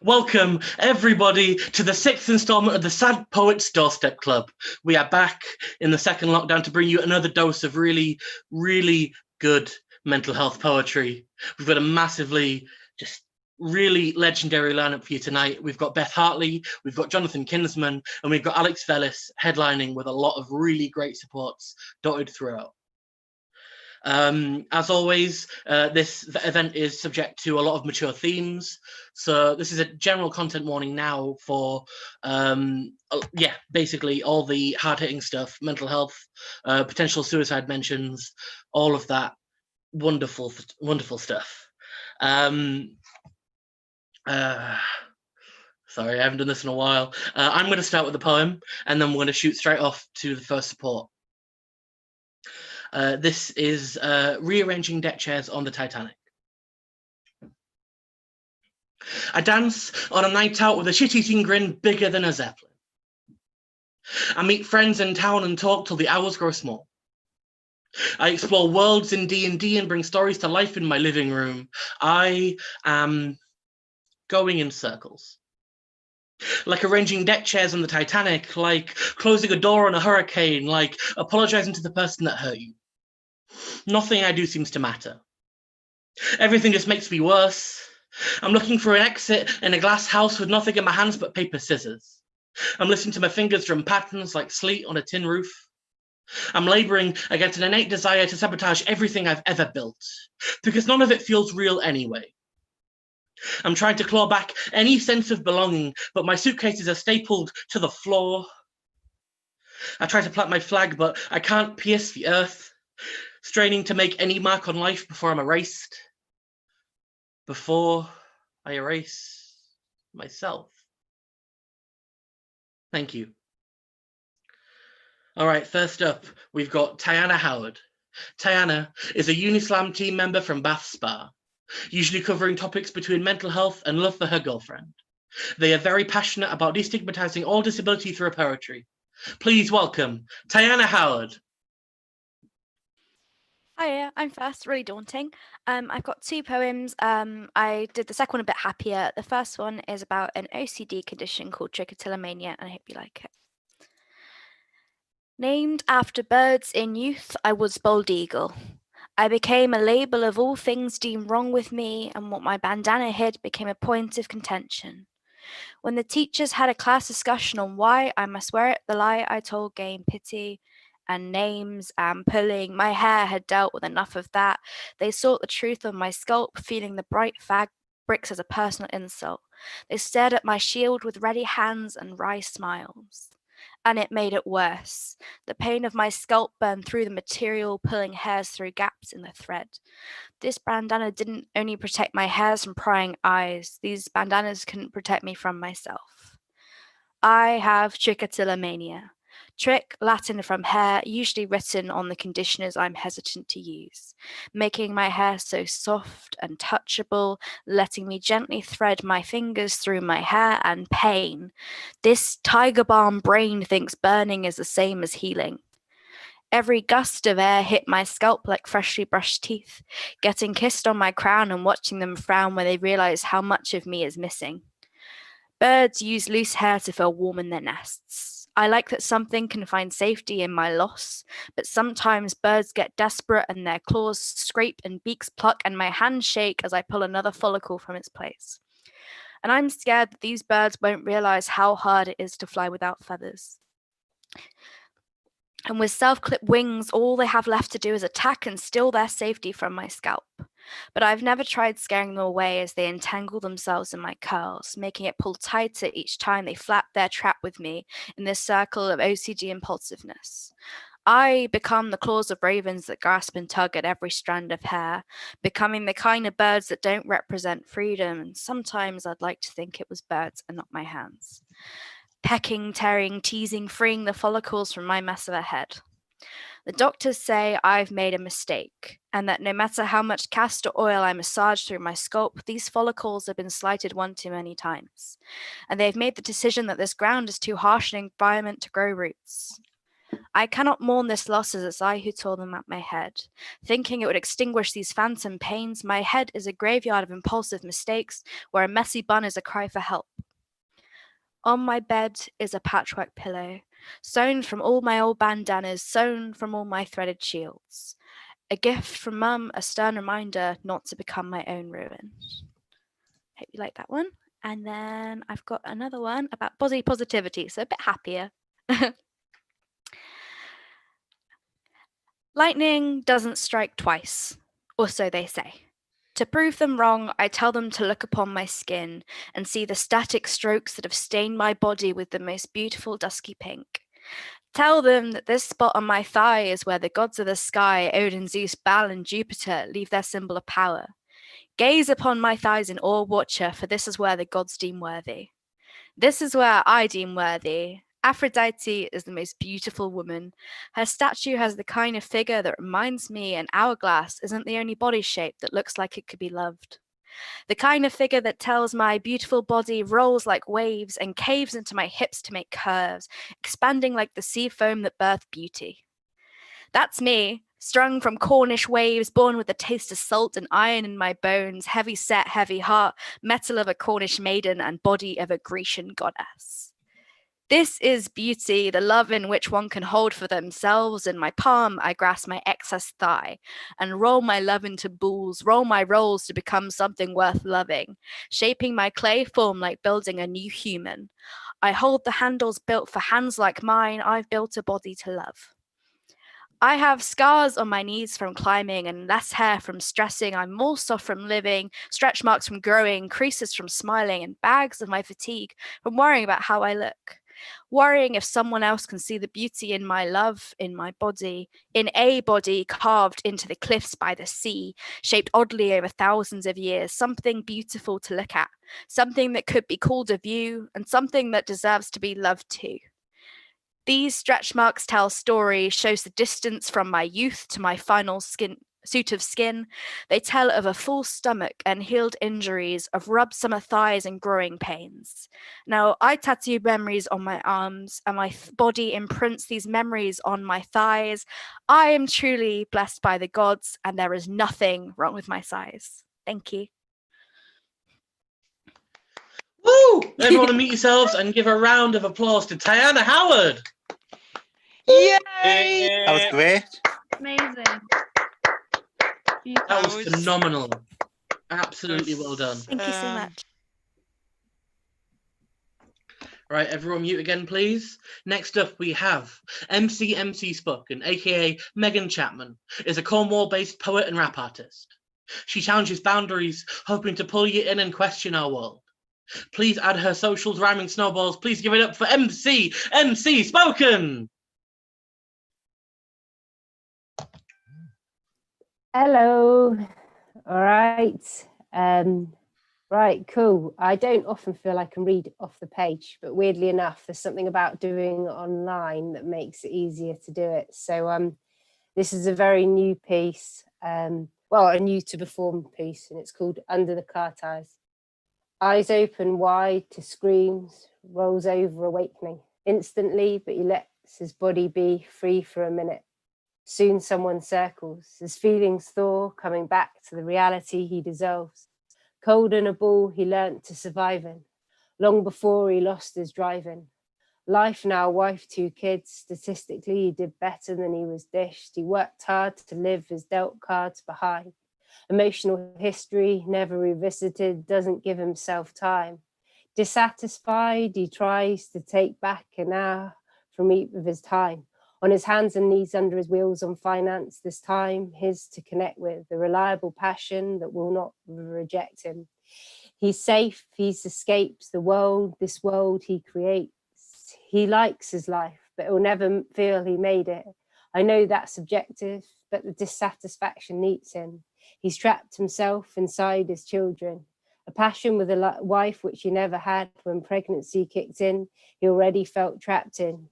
Welcome, everybody, to the 6th instalment of the Sad Poets Doorstep Club. We are back in the second lockdown to bring you another dose of really, really good mental health poetry. We've got a massively, just really legendary lineup for you tonight. We've got Beth Hartley, we've got Jonathan Kinsman, and we've got Alex Vellis headlining with a lot of really great supports dotted throughout. As always, this event is subject to a lot of mature themes. So this is a general content warning now for, basically all the hard-hitting stuff, mental health, potential suicide mentions, all of that wonderful, wonderful stuff. Sorry, I haven't done this in a while. I'm going to start with the poem, and then we're going to shoot straight off to the first support. This is rearranging deck chairs on the Titanic. I dance on a night out with a shit-eating grin bigger than a zeppelin. I meet friends in town and talk till the hours grow small. I explore worlds in D&D and bring stories to life in my living room. I am going in circles. Like arranging deck chairs on the Titanic, like closing a door on a hurricane, like apologizing to the person that hurt you. Nothing I do seems to matter. Everything just makes me worse. I'm looking for an exit in a glass house with nothing in my hands but paper scissors. I'm listening to my fingers drum patterns like sleet on a tin roof. I'm laboring against an innate desire to sabotage everything I've ever built, because none of it feels real anyway. I'm trying to claw back any sense of belonging, but my suitcases are stapled to the floor. I try to plant my flag, but I can't pierce the earth, straining to make any mark on life before I'm erased. Before I erase myself. Thank you. All right, first up, we've got Tiana Howard. Tiana is a Unislam team member from Bath Spa, usually covering topics between mental health and love for her girlfriend. They are very passionate about destigmatizing all disability through poetry. Please welcome Tiana Howard. Hiya, I'm first, really daunting. I've got two poems. I did the second one a bit happier. The first one is about an OCD condition called trichotillomania, and I hope you like it. Named after birds in youth, I was bald eagle. I became a label of all things deemed wrong with me, and what my bandana hid became a point of contention. When the teachers had a class discussion on why I must wear it, the lie I told gained pity and names and pulling. My hair had dealt with enough of that. They sought the truth of my sculpt, feeling the bright fabrics as a personal insult. They stared at my shield with ready hands and wry smiles. And it made it worse. The pain of my scalp burned through the material, pulling hairs through gaps in the thread. This bandana didn't only protect my hairs from prying eyes. These bandanas couldn't protect me from myself. I have trichotillomania. Trick, Latin from hair, usually written on the conditioners I'm hesitant to use, making my hair so soft and touchable, letting me gently thread my fingers through my hair and pain. This tiger balm brain thinks burning is the same as healing. Every gust of air hit my scalp like freshly brushed teeth, getting kissed on my crown and watching them frown when they realize how much of me is missing. Birds use loose hair to feel warm in their nests. I like that something can find safety in my loss, but sometimes birds get desperate and their claws scrape and beaks pluck and my hands shake as I pull another follicle from its place. And I'm scared that these birds won't realize how hard it is to fly without feathers. And with self-clipped wings, all they have left to do is attack and steal their safety from my scalp. But I've never tried scaring them away as they entangle themselves in my curls, making it pull tighter each time they flap their trap with me in this circle of OCD impulsiveness. I become the claws of ravens that grasp and tug at every strand of hair, becoming the kind of birds that don't represent freedom, and sometimes I'd like to think it was birds and not my hands. Pecking, tearing, teasing, freeing the follicles from my mess of a head. The doctors say I've made a mistake, and that no matter how much castor oil I massage through my scalp, these follicles have been slighted one too many times. And they've made the decision that this ground is too harsh an environment to grow roots. I cannot mourn this loss as it's I who tore them at my head. Thinking it would extinguish these phantom pains, my head is a graveyard of impulsive mistakes, where a messy bun is a cry for help. On my bed is a patchwork pillow, sewn from all my old bandanas, sewn from all my threaded shields. A gift from Mum, a stern reminder not to become my own ruin. Hope you like that one. And then I've got another one about body positivity, so a bit happier. Lightning doesn't strike twice, or so they say. To prove them wrong, I tell them to look upon my skin and see the static strokes that have stained my body with the most beautiful dusky pink. Tell them that this spot on my thigh is where the gods of the sky, Odin, Zeus, Baal, and Jupiter, leave their symbol of power. Gaze upon my thighs in awe, watcher, for this is where the gods deem worthy. This is where I deem worthy. Aphrodite is the most beautiful woman. Her statue has the kind of figure that reminds me an hourglass isn't the only body shape that looks like it could be loved. The kind of figure that tells my beautiful body rolls like waves and caves into my hips to make curves, expanding like the sea foam that birthed beauty. That's me, strung from Cornish waves, born with the taste of salt and iron in my bones, heavy set, heavy heart, metal of a Cornish maiden and body of a Grecian goddess. This is beauty, the love in which one can hold for themselves. In my palm, I grasp my excess thigh and roll my love into balls, roll my rolls to become something worth loving, shaping my clay form like building a new human. I hold the handles built for hands like mine. I've built a body to love. I have scars on my knees from climbing and less hair from stressing. I'm more soft from living, stretch marks from growing, creases from smiling, and bags of my fatigue from worrying about how I look. Worrying if someone else can see the beauty in my love, in my body, in a body carved into the cliffs by the sea, shaped oddly over thousands of years, something beautiful to look at, something that could be called a view, and something that deserves to be loved too. These stretch marks tell stories, shows the distance from my youth to my final suit of skin. They tell of a full stomach and healed injuries, of rubbed summer thighs and growing pains. Now, I tattoo memories on my arms, and my body imprints these memories on my thighs. I am truly blessed by the gods, and there is nothing wrong with my size. Thank you. Woo! Everyone unmute yourselves and give a round of applause to Tiana Howard. Yay! That was great. Amazing. That was phenomenal. Absolutely well done. Thank you so much. Right, everyone mute again, please. Next up, we have MC Spoken, aka Megan Chapman, is a Cornwall-based poet and rap artist. She challenges boundaries, hoping to pull you in and question our world. Please add her socials, rhyming snowballs. Please give it up for MC Spoken. Hello. All right. Right, cool. I don't often feel I can read off the page, but weirdly enough, there's something about doing it online that makes it easier to do it. So this is a very new piece, well, a new to perform piece, and it's called Under the Car Tires. Eyes open wide to screams, rolls over awakening instantly, but he lets his body be free for a minute. Soon someone circles, his feelings thaw, coming back to the reality he dissolves. Cold in a ball he learnt to survive in, long before he lost his driving. Life now, wife, 2 kids, statistically he did better than he was dished. He worked hard to live his dealt cards behind. Emotional history never revisited, doesn't give himself time. Dissatisfied, he tries to take back an hour from each of his time. On his hands and knees under his wheels on finance, this time his to connect with, the reliable passion that will not reject him. He's safe, he's escaped the world, this world he creates. He likes his life, but he'll never feel he made it. I know that's subjective, but the dissatisfaction eats him. He's trapped himself inside his children. A passion with a wife which he never had when pregnancy kicked in, he already felt trapped in.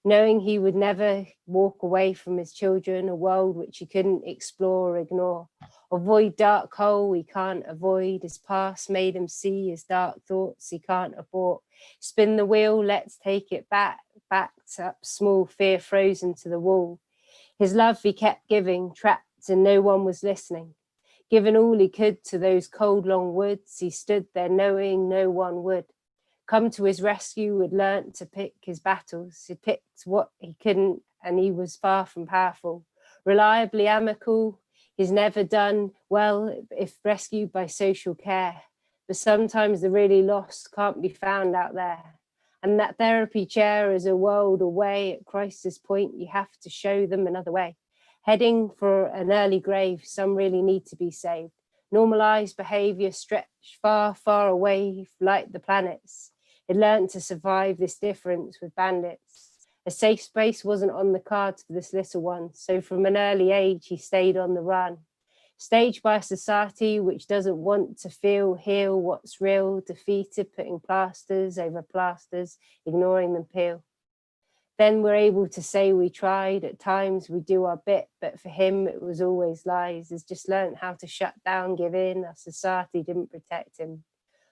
Knowing he would never walk away from his children, a world which he couldn't explore or ignore. Avoid dark hole he can't avoid, his past made him see his dark thoughts he can't abort. Spin the wheel, let's take it back, backed up small, fear frozen to the wall. His love he kept giving, trapped and no one was listening. Given all he could to those cold, long woods, he stood there knowing no one would come to his rescue, had learnt to pick his battles. He picked what he couldn't, and he was far from powerful. Reliably amicable, he's never done well if rescued by social care. But sometimes the really lost can't be found out there. And that therapy chair is a world away. At crisis point, you have to show them another way. Heading for an early grave, some really need to be saved. Normalized behavior stretch far, far away like the planets. It learned to survive this difference with bandits. A safe space wasn't on the cards for this little one, so from an early age he stayed on the run. Staged by a society which doesn't want to heal what's real, defeated, putting plasters over plasters, ignoring them peel. Then we're able to say we tried, at times we do our bit, but for him it was always lies. He's just learned how to shut down, give in. Our society didn't protect him.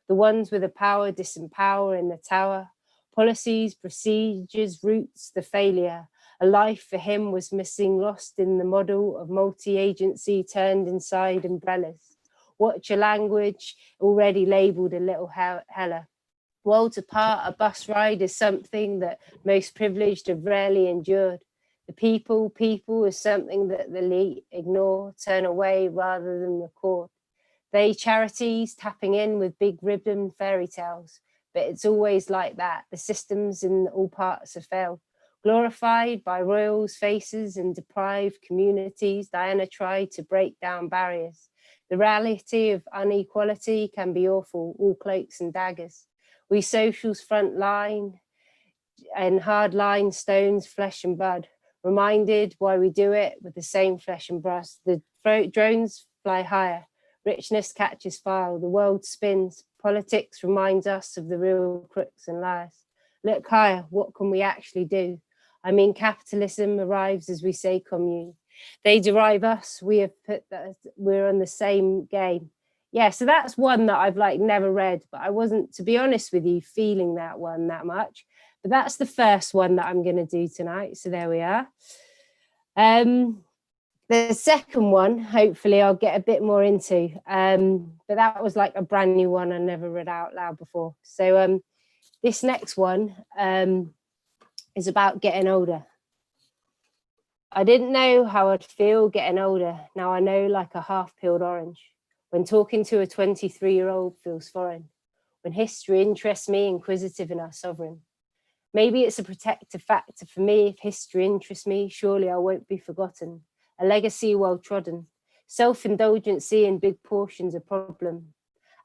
The ones with the power disempower in the tower. Policies, procedures, roots, the failure. A life for him was missing, lost in the model of multi-agency turned inside umbrellas. Watch a language already labelled a little hella. Worlds apart, a bus ride is something that most privileged have rarely endured. The people is something that the elite ignore, turn away rather than record. They charities tapping in with big ribbon fairy tales, but it's always like that. The systems in all parts have failed. Glorified by royals' faces and deprived communities, Diana tried to break down barriers. The reality of inequality can be awful, all cloaks and daggers. We socials front line and hard line stones, flesh and blood. Reminded why we do it with the same flesh and brush. The drones fly higher. Richness catches fire, the world spins. Politics reminds us of the real crooks and liars. Look higher, what can we actually do? I mean, capitalism arrives as we say commune. They derive us, we have put that, we're on the same game. Yeah, so that's one that I've never read, but I wasn't, to be honest with you, feeling that one that much. But that's the first one that I'm going to do tonight. So there we are. The second one, hopefully I'll get a bit more into, but that was a brand new one I never read out loud before. So this next one is about getting older. I didn't know how I'd feel getting older. Now I know like a half-peeled orange. When talking to a 23-year-old feels foreign. When history interests me, inquisitive in our sovereign. Maybe it's a protective factor for me. If history interests me, surely I won't be forgotten. A legacy well trodden. Self-indulgency in big portions a problem.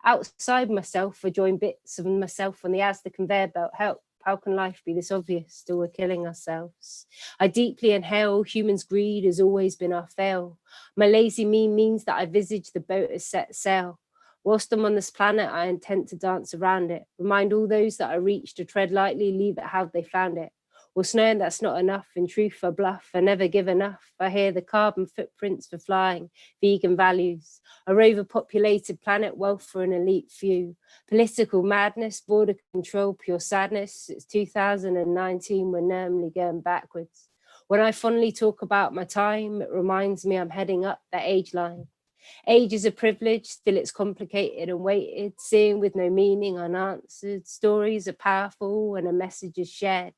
Outside myself, I join bits of myself on the Asda conveyor belt. Help. How can life be this obvious? Still we're killing ourselves. I deeply inhale, humans' greed has always been our fail. My lazy me means that I visage the boat as set sail. Whilst I'm on this planet, I intend to dance around it. Remind all those that I reach to tread lightly, leave it how they found it. Whilst knowing that's not enough, in truth I bluff, I never give enough. I hear the carbon footprints for flying, vegan values. A overpopulated planet, wealth for an elite few. Political madness, border control, pure sadness. It's 2019, we're normally going backwards. When I fondly talk about my time, it reminds me I'm heading up that age line. Age is a privilege, still it's complicated and weighted, seeing with no meaning, unanswered. Stories are powerful when a message is shared.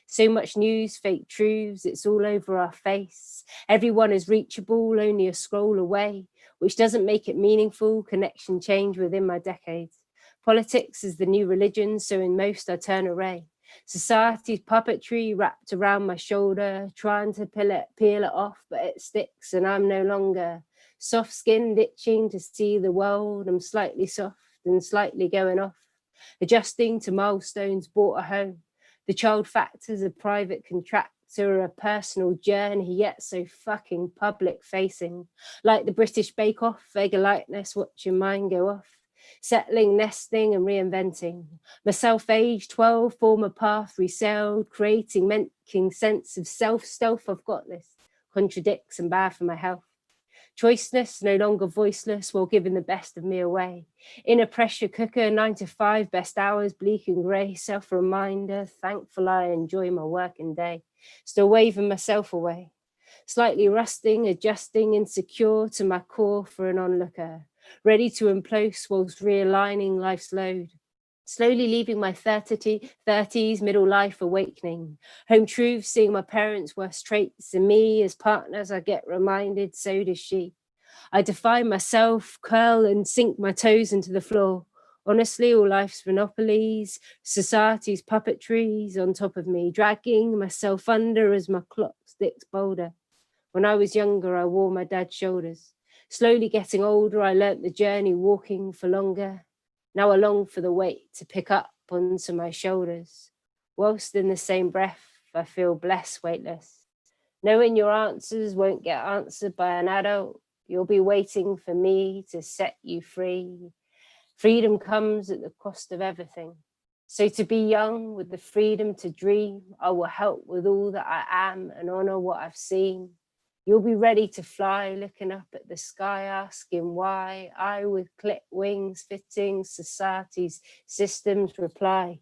So much news, fake truths, it's all over our face. Everyone is reachable, only a scroll away, which doesn't make it meaningful. Connection change within my decades. Politics is the new religion, so in most I turn away. Society's puppetry wrapped around my shoulder, trying to peel it off, but it sticks and I'm no longer soft-skinned, itching to see the world. I'm slightly soft and slightly going off, adjusting to milestones, bought a home. The child factor's a private contractor, a personal journey, yet so fucking public facing. Like the British Bake Off, vague lightness, watching mine go off. Settling, nesting and reinventing. Myself age 12, former path resailed, creating, making sense of self, stealth, I've got this. Contradicts and bad for my health. Choiceless, no longer voiceless, while giving the best of me away. In a pressure cooker, 9 to 5, best hours, bleak and grey, self-reminder, thankful I enjoy my working day. Still waving myself away. Slightly rusting, adjusting, insecure to my core for an onlooker. Ready to implode whilst realigning life's load. Slowly leaving my 30s, middle life awakening. Home truths, seeing my parents' worst traits in me. As partners, I get reminded, so does she. I define myself, curl and sink my toes into the floor. Honestly, all life's monopolies, society's puppetries on top of me, dragging myself under as my clock sticks bolder. When I was younger, I wore my dad's shoulders. Slowly getting older, I learnt the journey walking for longer. Now I long for the weight to pick up onto my shoulders. Whilst in the same breath, I feel blessed, weightless. Knowing your answers won't get answered by an adult, you'll be waiting for me to set you free. Freedom comes at the cost of everything. So to be young with the freedom to dream, I will help with all that I am and honor what I've seen. You'll be ready to fly, looking up at the sky, asking why. I with clip wings, fitting society's systems reply.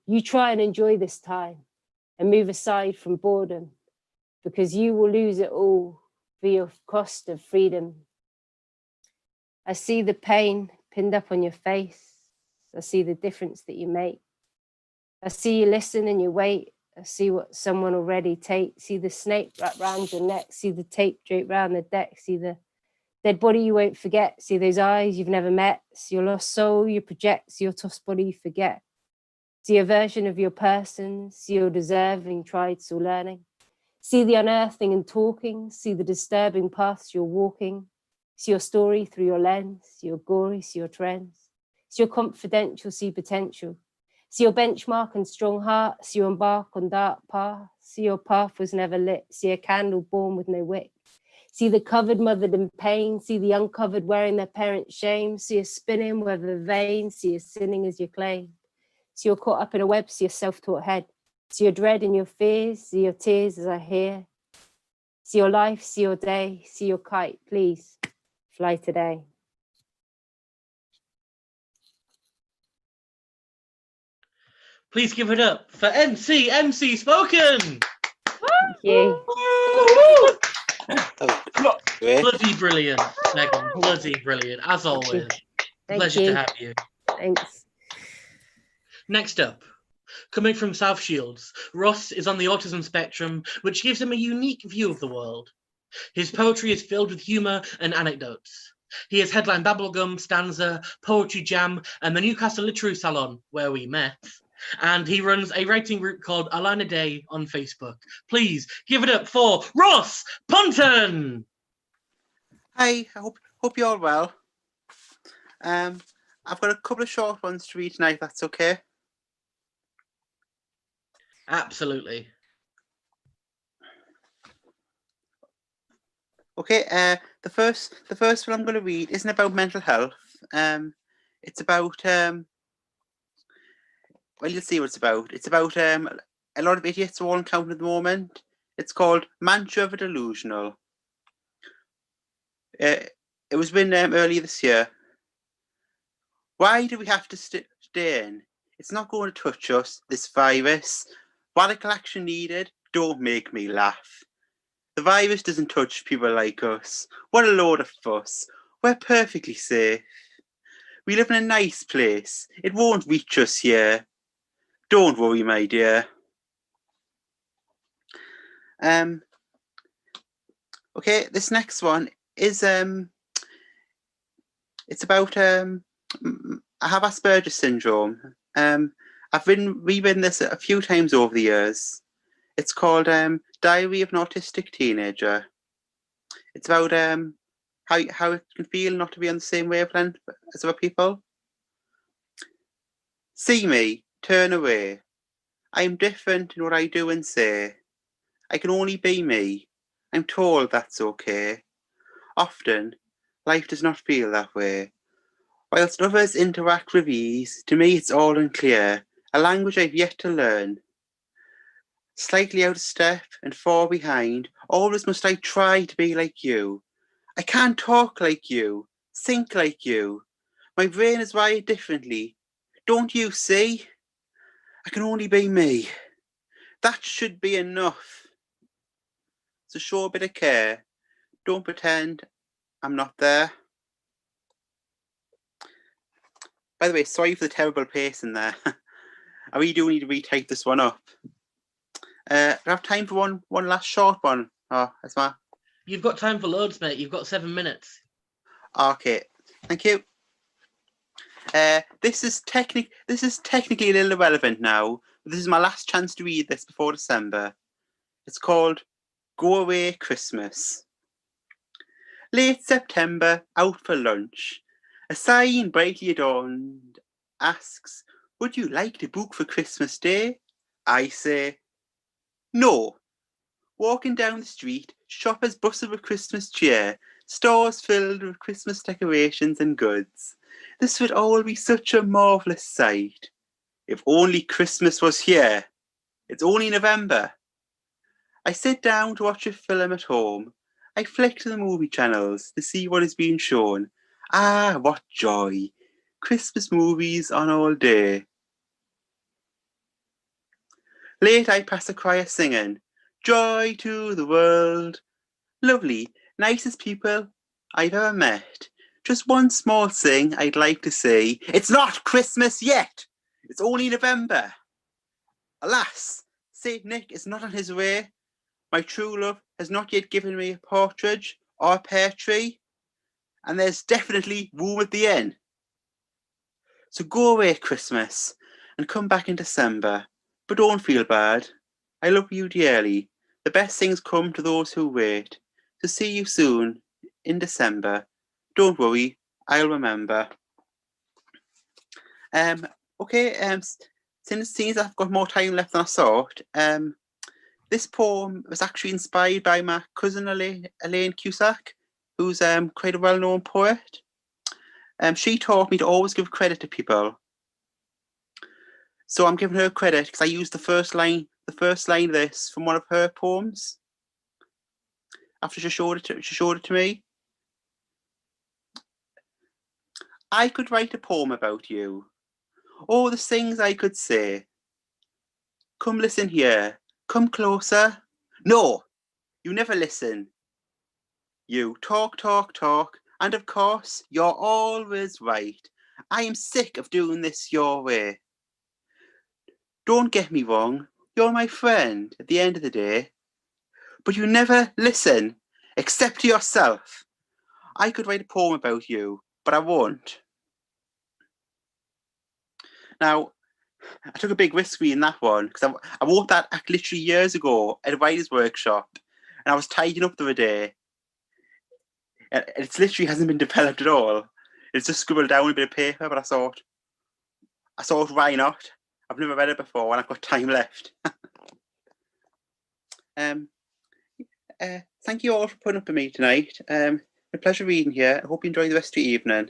You try and enjoy this time and move aside from boredom, because you will lose it all for your cost of freedom. I see the pain pinned up on your face. I see the difference that you make. I see you listen and you wait. I see what someone already takes. See the snake wrapped round your neck. See the tape draped round the deck. See the dead body you won't forget. See those eyes you've never met. See your lost soul you project. See your tossed body you forget. See a version of your person. See your deserving tried still learning. See the unearthing and talking. See the disturbing paths you're walking. See your story through your lens. See your gory, see your trends. See your confidential, see potential. See your benchmark and strong heart. See you embark on dark paths. See your path was never lit. See a candle born with no wick. See the covered mothered in pain. See the uncovered wearing their parents' shame. See a spinning where the veins. See a sinning as your claim. See you're caught up in a web. See a self-taught head. See your dread and your fears. See your tears as I hear. See your life. See your day. See your kite. Please fly today. Please give it up for MC Spoken. Thank you. Bloody brilliant, Megan. Bloody brilliant, as always. Pleasure to have you. Thanks. Next up, coming from South Shields, Ross is on the autism spectrum, which gives him a unique view of the world. His poetry is filled with humour and anecdotes. He has headlined Bubblegum, Stanza, Poetry Jam, and the Newcastle Literary Salon, where we met. And he runs a writing group called A Line a Day on Facebook. Please give it up for Ross Punton. Hi, I hope you're all well. I've got a couple of short ones to read tonight, if that's okay. Absolutely. Okay, the first one I'm going to read isn't about mental health. It's about well, you'll see what it's about. It's about a lot of idiots all in town at the moment. It's called Mantra of a Delusional. It was written earlier this year. Why do we have to stay in? It's not going to touch us, this virus. Radical action needed. Don't make me laugh. The virus doesn't touch people like us. What a load of fuss. We're perfectly safe. We live in a nice place. It won't reach us here. Don't worry, my dear. Okay, this next one is it's about I have Asperger's syndrome. I've rewritten this a few times over the years. It's called Diary of an Autistic Teenager. It's about how it can feel not to be on the same wavelength as other people. See me, turn away. I am different in what I do and say. I can only be me. I'm told that's okay. Often, life does not feel that way. Whilst others interact with ease, to me it's all unclear, a language I've yet to learn. Slightly out of step and far behind, always must I try to be like you. I can't talk like you, think like you. My brain is wired differently. Don't you see? I can only be me. That should be enough. So show a bit of care. Don't pretend I'm not there. By the way, sorry for the terrible pace in there. I really do need to retype this one up. Do I have time for one last short one? Oh, that's my... You've got time for loads, mate. You've got 7 minutes. Okay, thank you. This is technically a little irrelevant now, but this is my last chance to read this before December. It's called Go Away Christmas. Late September, out for lunch. A sign brightly adorned asks, would you like to book for Christmas Day? I say, no. Walking down the street, shoppers bustle with Christmas cheer, stores filled with Christmas decorations and goods. This would all be such a marvellous sight. If only Christmas was here. It's only November. I sit down to watch a film at home. I flick to the movie channels to see what is being shown. Ah, what joy. Christmas movies on all day. Late I pass a choir singing, joy to the world. Lovely, nicest people I've ever met. Just one small thing I'd like to say. It's not Christmas yet. It's only November. Alas, Saint Nick is not on his way. My true love has not yet given me a partridge or a pear tree. And there's definitely room at the inn. So go away, Christmas, and come back in December. But don't feel bad. I love you dearly. The best things come to those who wait. To see you soon in December. Don't worry, I'll remember. Okay, since I've got more time left than I thought, this poem was actually inspired by my cousin Elaine Cusack, who's quite a well-known poet. She taught me to always give credit to people. So I'm giving her credit because I used the first line of this from one of her poems. After she showed it to me. I could write a poem about you. Oh, the things I could say. Come listen here. Come closer. No, you never listen. You talk, talk, talk. And of course, you're always right. I am sick of doing this your way. Don't get me wrong. You're my friend at the end of the day. But you never listen, except to yourself. I could write a poem about you, but I won't. Now, I took a big risk reading that one because I wrote that literally years ago at a writer's workshop, and I was tidying up the other day. And it literally hasn't been developed at all. It's just scribbled down a bit of paper, but I thought, why not? I've never read it before, and I've got time left. Thank you all for putting up with me tonight. A pleasure reading here. I hope you enjoy the rest of your evening.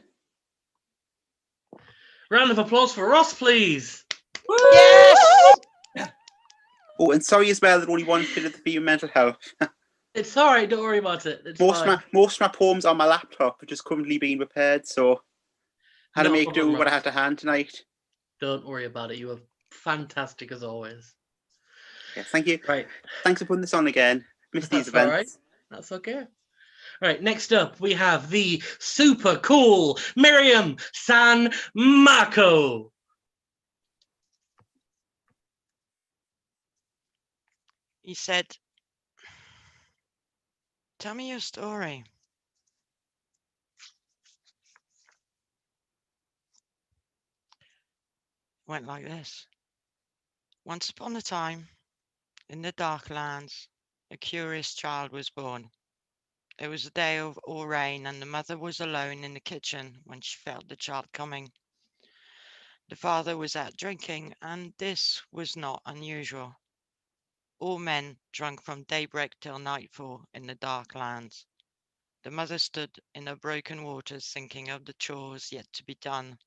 Round of applause for Ross, please. Yes! Oh, and sorry as well that only one bit of the theme of mental health. It's all right. Don't worry about it. It's most fine. of my poems on my laptop are just currently being repaired, so I had to make do with what I had to hand tonight. Don't worry about it. You were fantastic as always. Yeah, thank you. Right. Thanks for putting this on again. Missed these events. All right. That's okay. All right. Next up, we have the super cool Miriam San Marco. He said, tell me your story. Went like this. Once upon a time, in the dark lands, a curious child was born. It was a day of all rain, and the mother was alone in the kitchen when she felt the child coming. The father was out drinking, and this was not unusual. All men drunk from daybreak till nightfall in the dark lands. The mother stood in her broken waters, thinking of the chores yet to be done.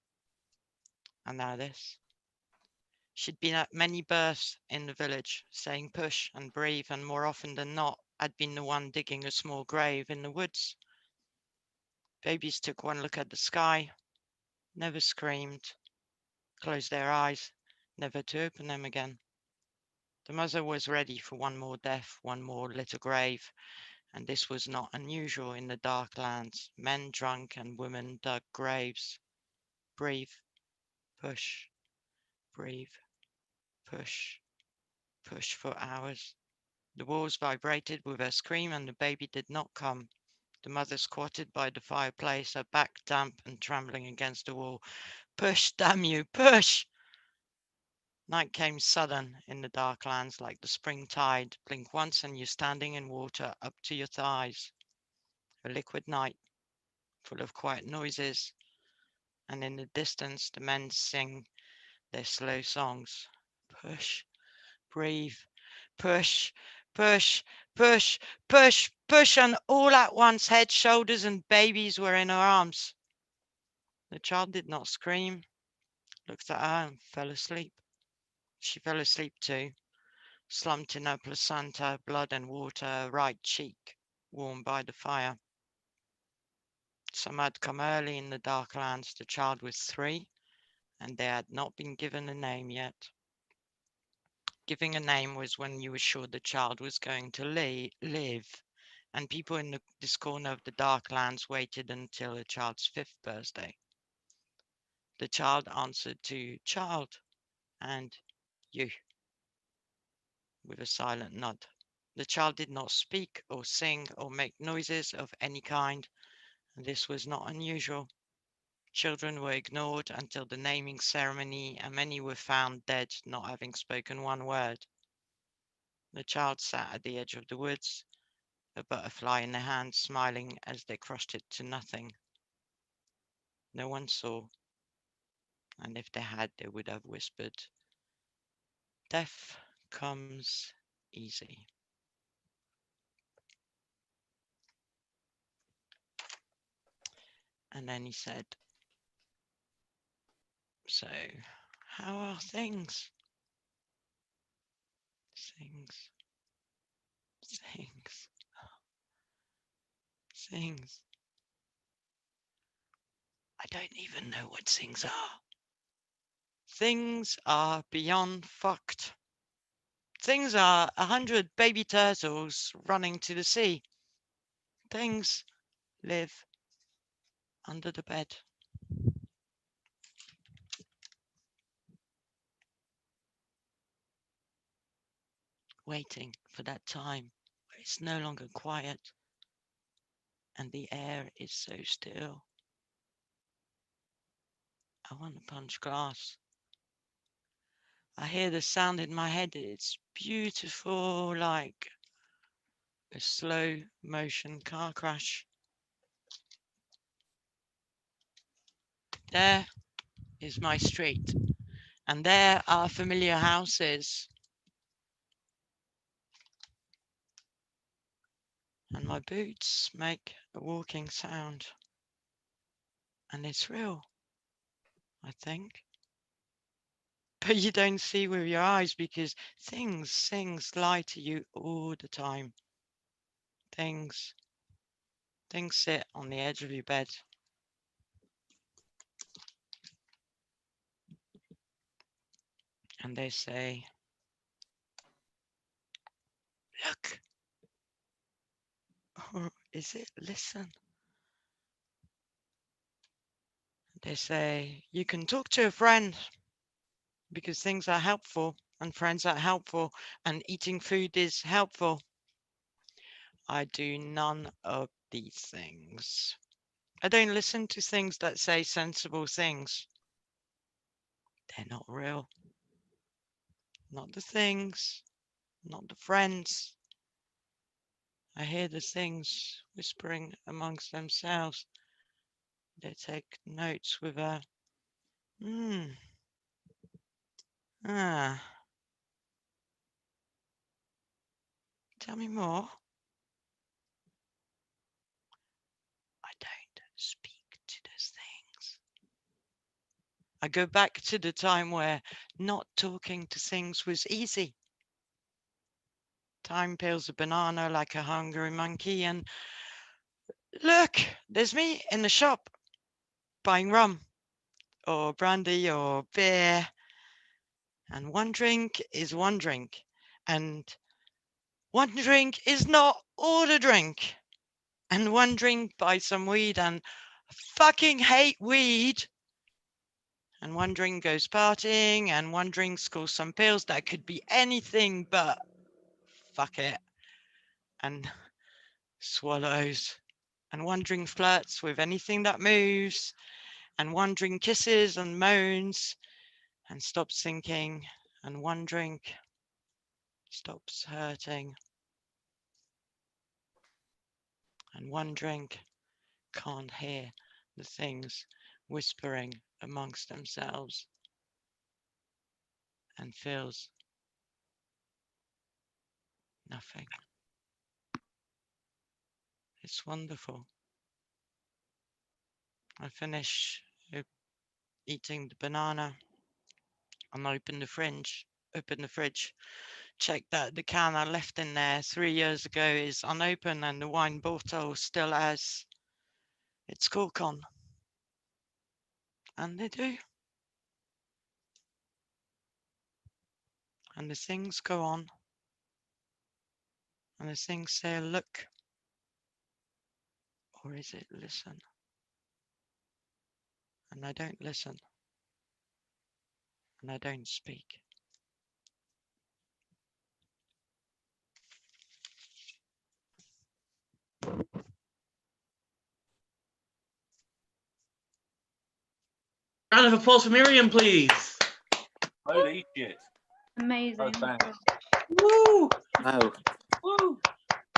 And now this. She'd been at many births in the village, saying push and breathe, and more often than not, I'd been the one digging a small grave in the woods. Babies took one look at the sky, never screamed, closed their eyes, never to open them again. The mother was ready for one more death, one more little grave, and this was not unusual in the dark lands. Men drunk and women dug graves. Breathe, push, breathe, push, push for hours. The walls vibrated with her scream and the baby did not come. The mother squatted by the fireplace, her back damp and trembling against the wall. Push, damn you, push! Night came sudden in the dark lands like the spring tide. Blink once and you're standing in water up to your thighs. A liquid night, full of quiet noises, and in the distance the men sing their slow songs. Push, breathe, push, push, push, push, push, and all at once head, shoulders, and babies were in her arms. The child did not scream, looked at her and fell asleep. She fell asleep too, slumped in her placenta, blood and water, her right cheek warmed by the fire. Some had come early in the dark lands. The child was 3, and they had not been given a name yet. Giving a name was when you were sure the child was going to live, and people in this corner of the dark lands waited until the child's 5th birthday. The child answered to child and you with a silent nod. The child did not speak or sing or make noises of any kind, and this was not unusual. Children were ignored until the naming ceremony, and many were found dead, not having spoken one word. The child sat at the edge of the woods, a butterfly in their hand, smiling as they crushed it to nothing. No one saw, and if they had, they would have whispered, "Death comes easy." And then he said, "So, how are things?" Things. I don't even know what things are. Things are beyond fucked. Things are 100 baby turtles running to the sea. Things live under the bed. Waiting for that time where it's no longer quiet and the air is so still. I want to punch glass. I hear the sound in my head. It's beautiful, like a slow motion car crash. There is my street, and there are familiar houses. And my boots make a walking sound. And it's real, I think. But you don't see with your eyes because things lie to you all the time. Things sit on the edge of your bed. And they say, "Look." Or is it listen? They say, "You can talk to a friend because things are helpful and friends are helpful and eating food is helpful." I do none of these things. I don't listen to things that say sensible things. They're not real. Not the things, not the friends. I hear the things whispering amongst themselves. They take notes with a, tell me more. I don't speak to those things. I go back to the time where not talking to things was easy. Time peels a banana like a hungry monkey and Look, there's me in the shop buying rum or brandy or beer. And one drink is one drink. And one drink is not all a drink. And one drink buys some weed, and I fucking hate weed. And one drink goes partying, and one drink scores some pills that could be anything but fuck it. And swallows. And one drink flirts with anything that moves. And one drink kisses and moans and stops thinking. And one drink stops hurting. And one drink can't hear the things whispering amongst themselves and feels nothing. It's wonderful. I finish eating the banana and open the fridge, check that the can I left in there 3 years ago is unopened and the wine bottle still has its cork on. And they do. And the things go on. And the things say, look. Or is it listen? And I don't listen. And I don't speak. Round of applause for Miriam, please. Holy shit. Amazing. Woo! Wow. Woo!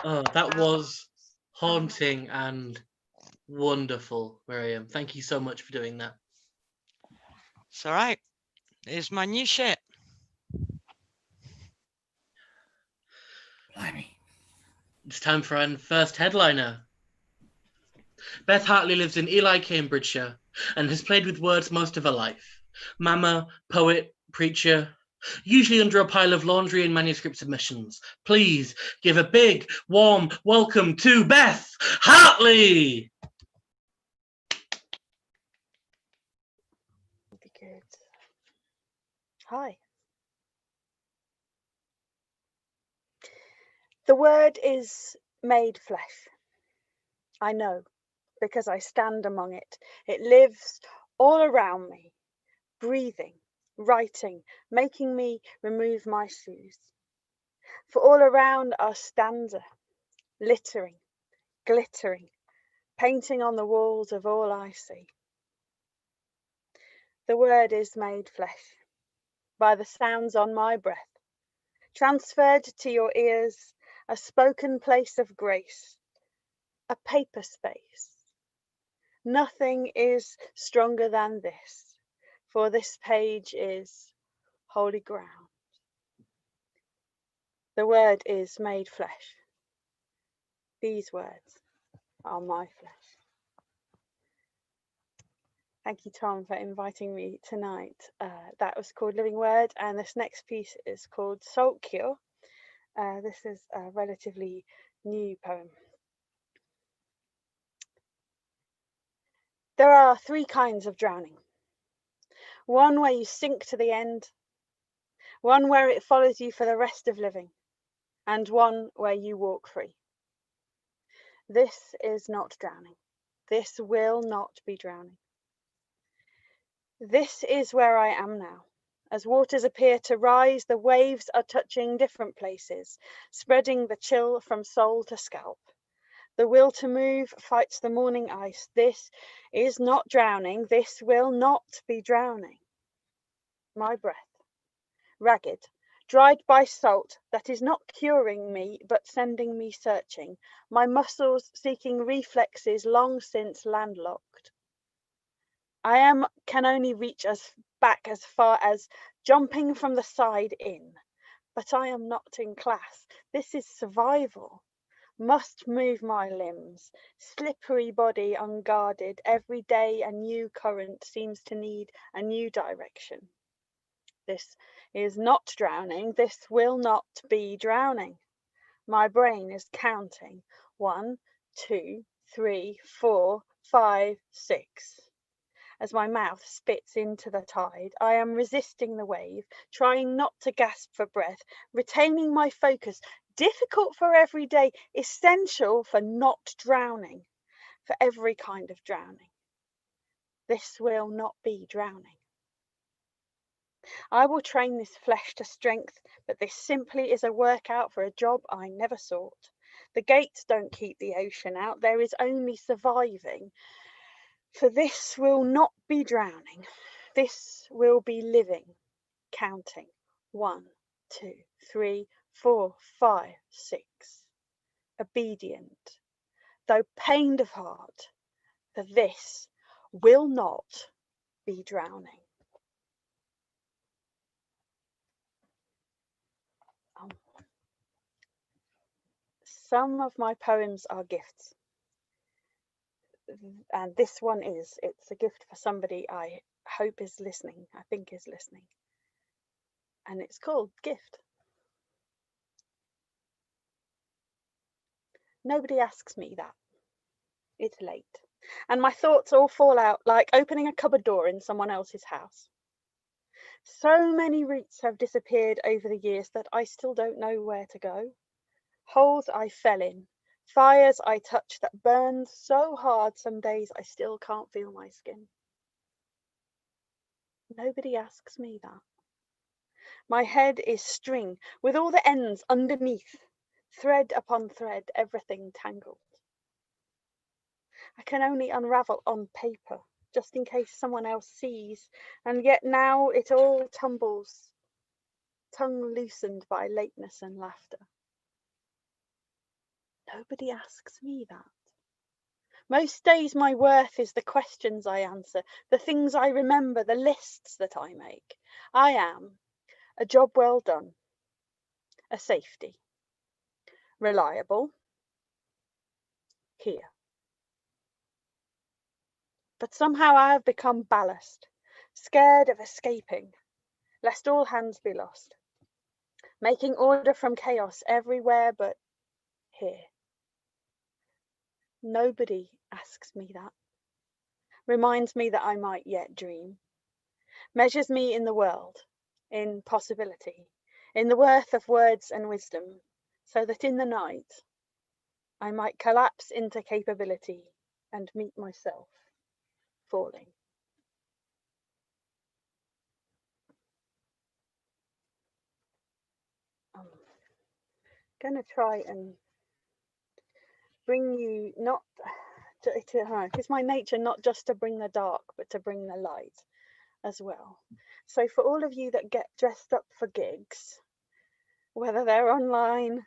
Oh, that was haunting and wonderful, Miriam. Thank you so much for doing that. It's all right. It's my new shit. Blimey. It's time for our first headliner. Beth Hartley lives in Ely, Cambridgeshire, and has played with words most of her life. Mama, poet, preacher, usually under a pile of laundry and manuscript submissions. Please give a big, warm welcome to Beth Hartley! Be good. Hi. The word is made flesh. I know, because I stand among it. It lives all around me, breathing, writing, making me remove my shoes. For all around are stanza, littering, glittering, painting on the walls of all I see. The word is made flesh by the sounds on my breath, transferred to your ears, a spoken place of grace, a paper space. Nothing is stronger than this, for this page is holy ground. The word is made flesh. These words are my flesh. Thank you, Tom, for inviting me tonight. That was called Living Word, and this next piece is called Salt Cure. This is a relatively new poem. There are 3 kinds of drowning. One where you sink to the end, one where it follows you for the rest of living, and one where you walk free. This is not drowning. This will not be drowning. This is where I am now. As waters appear to rise, the waves are touching different places, spreading the chill from soul to scalp. The will to move fights the morning ice. This is not drowning. This will not be drowning. My breath, ragged, dried by salt that is not curing me, but sending me searching. My muscles seeking reflexes long since landlocked. I can only reach back as far as jumping from the side in, but I am not in class. This is survival. Must move my limbs, slippery body unguarded. Every day a new current seems to need a new direction. This is not drowning. This will not be drowning. My brain is counting. 1, 2, 3, 4, 5, 6. As my mouth spits into the tide, I am resisting the wave, trying not to gasp for breath, retaining my focus, difficult for every day, essential for not drowning, for every kind of drowning. This will not be drowning. I will train this flesh to strength, but this simply is a workout for a job I never sought. The gates don't keep the ocean out, there is only surviving. For this will not be drowning, this will be living, counting 1, 2, 3, 4, 5, 6. Obedient, though pained of heart, for this will not be drowning. Some of my poems are gifts. And this one is. It's a gift for somebody I hope is listening, I think is listening. And it's called Gift. Nobody asks me that. It's late. And my thoughts all fall out like opening a cupboard door in someone else's house. So many routes have disappeared over the years that I still don't know where to go. Holes I fell in, fires I touched that burned so hard some days I still can't feel my skin. Nobody asks me that. My head is string with all the ends underneath, thread upon thread, everything tangled. I can only unravel on paper, just in case someone else sees, and yet now it all tumbles, tongue loosened by lateness and laughter. Nobody asks me that. Most days my worth is the questions I answer, the things I remember, the lists that I make. I am a job well done, a safety, reliable, here. But somehow I have become ballast, scared of escaping, lest all hands be lost, making order from chaos everywhere but here. Nobody asks me that, reminds me that I might yet dream, measures me in the world, in possibility, in the worth of words and wisdom, so that in the night I might collapse into capability and meet myself falling. I'm going to try and bring you not to, it's my nature not just to bring the dark, but to bring the light as well. So for all of you that get dressed up for gigs, whether they're online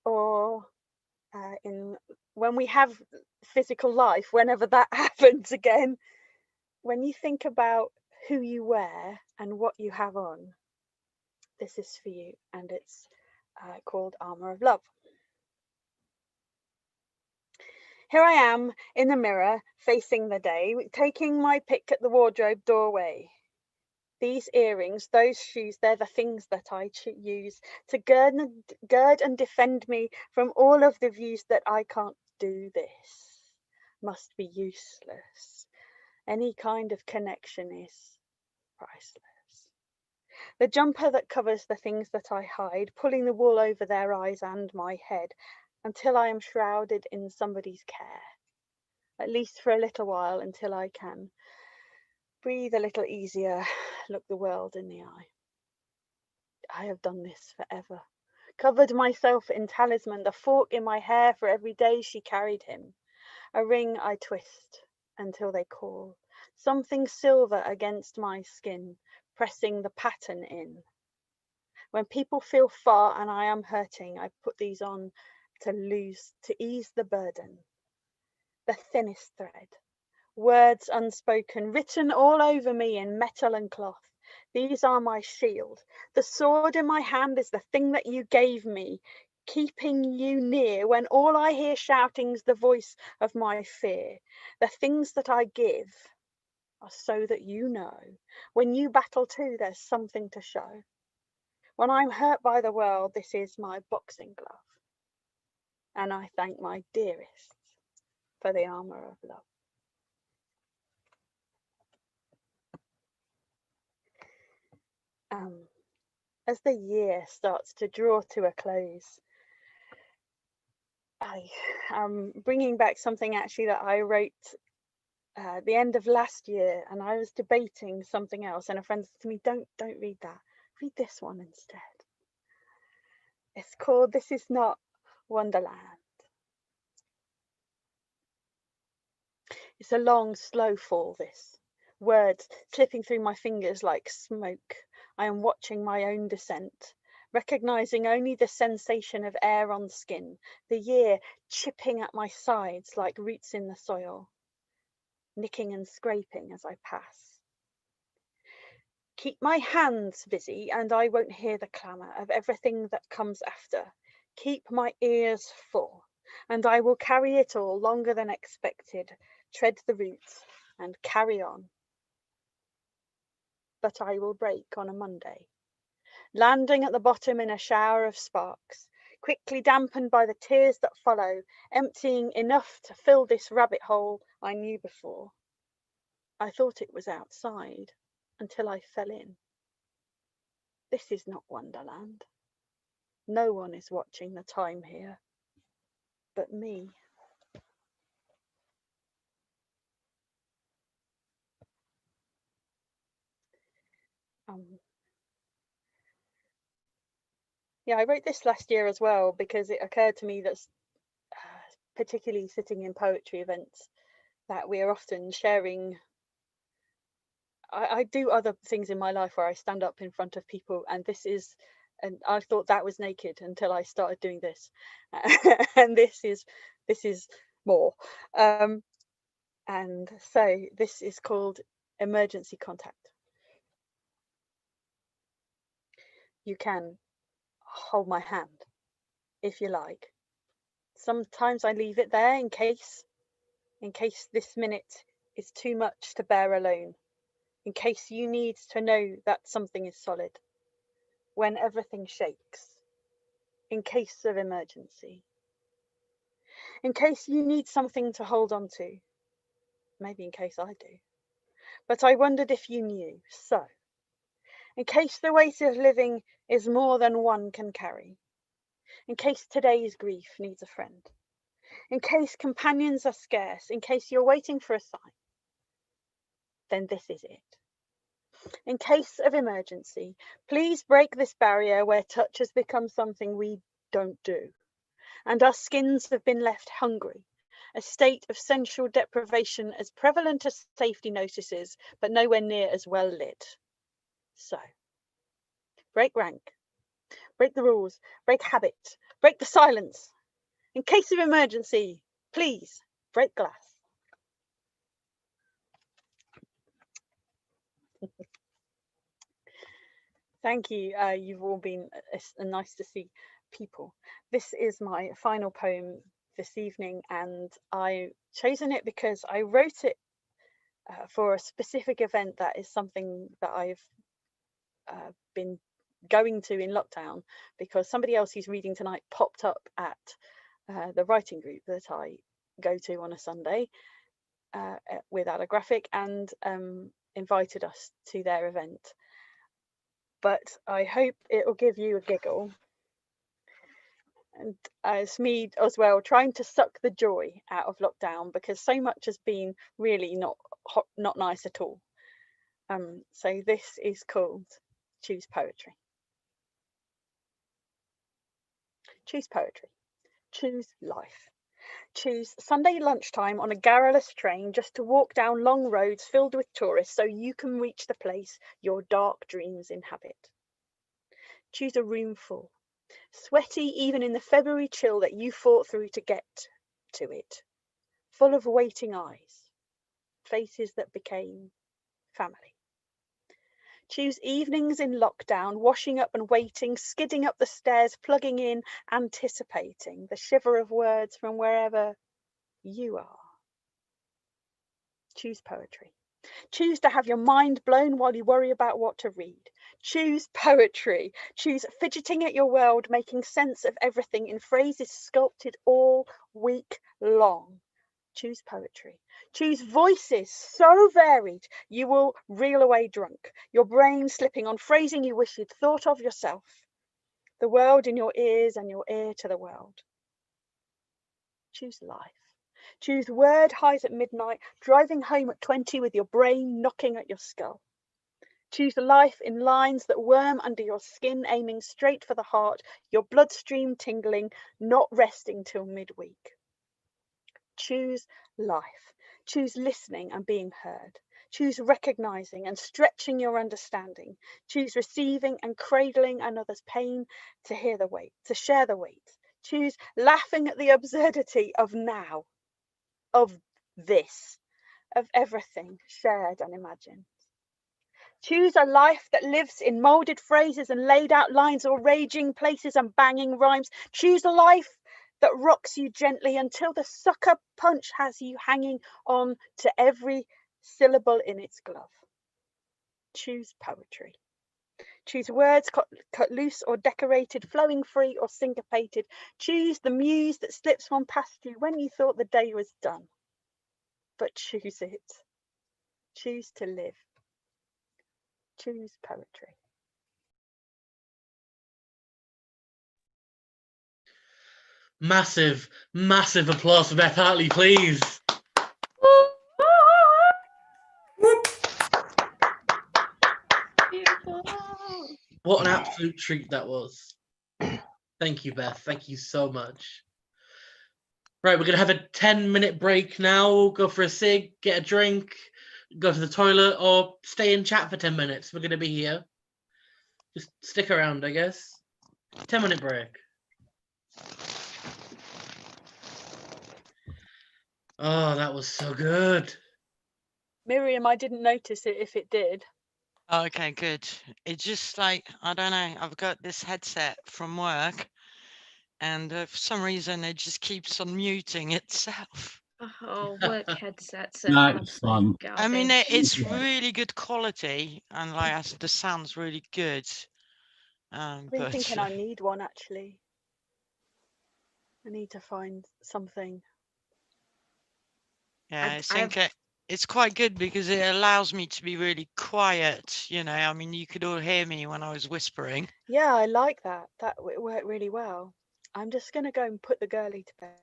or when we have physical life, whenever that happens again, when you think about who you wear and what you have on, this is for you, and it's called Armour of Love. Here I am in the mirror, facing the day, taking my pick at the wardrobe doorway. These earrings, those shoes, they're the things that I use to gird and defend me from all of the views that I can't do this, must be useless. Any kind of connection is priceless. The jumper that covers the things that I hide, pulling the wool over their eyes and my head, until I am shrouded in somebody's care, at least for a little while, until I can breathe a little easier, look the world in the eye. I have done this forever, covered myself in talisman, the fork in my hair for every day she carried him, a ring I twist until they call, something silver against my skin, pressing the pattern in. When people feel far and I am hurting, I put these on to ease the burden. The thinnest thread, words unspoken, written all over me in metal and cloth. These are my shield. The sword in my hand is the thing that you gave me, keeping you near when all I hear shouting's the voice of my fear. The things that I give are so that you know. When you battle too, there's something to show. When I'm hurt by the world, this is my boxing glove. And I thank my dearest for the armour of love. As the year starts to draw to a close, I am bringing back something actually that I wrote at the end of last year, and I was debating something else, and a friend said to me, don't read that, read this one instead. It's called This Is Not Wonderland. It's a long, slow fall, this. Words slipping through my fingers like smoke. I am watching my own descent, recognizing only the sensation of air on skin, the year chipping at my sides like roots in the soil, nicking and scraping as I pass. Keep my hands busy and I won't hear the clamour of everything that comes after. Keep my ears full and I will carry it all longer than expected, tread the route and carry on. But I will break on a Monday, landing at the bottom in a shower of sparks, quickly dampened by the tears that follow, emptying enough to fill this rabbit hole I knew before. I thought it was outside until I fell in. This is not Wonderland. No one is watching the time here but me. Yeah, I wrote this last year as well because it occurred to me that particularly sitting in poetry events that we are often sharing. I do other things in my life where I stand up in front of people, and I thought that was naked until I started doing this, and this is more. And so this is called Emergency Contact. You can hold my hand if you like. Sometimes I leave it there in case this minute is too much to bear alone, in case you need to know that something is solid, when everything shakes, in case of emergency, in case you need something to hold on to, maybe in case I do. But I wondered if you knew, so, in case the weight of living is more than one can carry, in case today's grief needs a friend, in case companions are scarce, in case you're waiting for a sign, then this is it. In case of emergency, please break this barrier where touch has become something we don't do, and our skins have been left hungry, a state of sensual deprivation as prevalent as safety notices, but nowhere near as well lit. So, break rank, break the rules, break habit, break the silence. In case of emergency, please break glass. Thank you. You've all been nice to see people. This is my final poem this evening, and I've chosen it because I wrote it for a specific event that is something that I've been going to in lockdown, because somebody else who's reading tonight popped up at the writing group that I go to on a Sunday without a graphic, and invited us to their event. But I hope it will give you a giggle. And as me as well, trying to suck the joy out of lockdown, because so much has been really not nice at all. So this is called Choose Poetry. Choose poetry. Choose life. Choose Sunday lunchtime on a garrulous train just to walk down long roads filled with tourists so you can reach the place your dark dreams inhabit. Choose a room full, sweaty even in the February chill that you fought through to get to it, full of waiting eyes, faces that became family. Choose evenings in lockdown, washing up and waiting, skidding up the stairs, plugging in, anticipating the shiver of words from wherever you are. Choose poetry. Choose to have your mind blown while you worry about what to read. Choose poetry. Choose fidgeting at your world, making sense of everything in phrases sculpted all week long. Choose poetry. Choose voices so varied you will reel away drunk, your brain slipping on phrasing you wish you'd thought of yourself. The world in your ears and your ear to the world. Choose life. Choose word highs at midnight, driving home at 20 with your brain knocking at your skull. Choose life in lines that worm under your skin, aiming straight for the heart, your bloodstream tingling, not resting till midweek. Choose life. Choose listening and being heard. Choose recognizing and stretching your understanding. Choose receiving and cradling another's pain to hear the weight, to share the weight. Choose laughing at the absurdity of now, of this, of everything shared and imagined. Choose a life that lives in moulded phrases and laid out lines, or raging places and banging rhymes. Choose a life that rocks you gently until the sucker punch has you hanging on to every syllable in its glove. Choose poetry. Choose words cut loose or decorated, flowing free or syncopated. Choose the muse that slips one past you when you thought the day was done. But choose it. Choose to live. Choose poetry. Massive, massive applause for Beth Hartley, please. What an absolute treat that was. Thank you, Beth. Thank you so much. Right, we're going to have a 10-minute break now. We'll go for a cig, get a drink, go to the toilet, or stay and chat for 10 minutes. We're going to be here. Just stick around, I guess. 10-minute break. Oh, that was so good. Miriam, I didn't notice it if it did. Okay, good. It's just like, I don't know, I've got this headset from work and for some reason it just keeps on muting itself. Oh, work headsets are No, it's fine. I mean, garbage. it's Yeah. really good quality and like the sound's really good. I've been But thinking I need one actually. I need to find something. yeah, it's quite good because it allows me to be really quiet. You know, I mean, you could all hear me when I was whispering. Yeah, I like that. That worked really well. I'm just going to go and put the girlie to bed.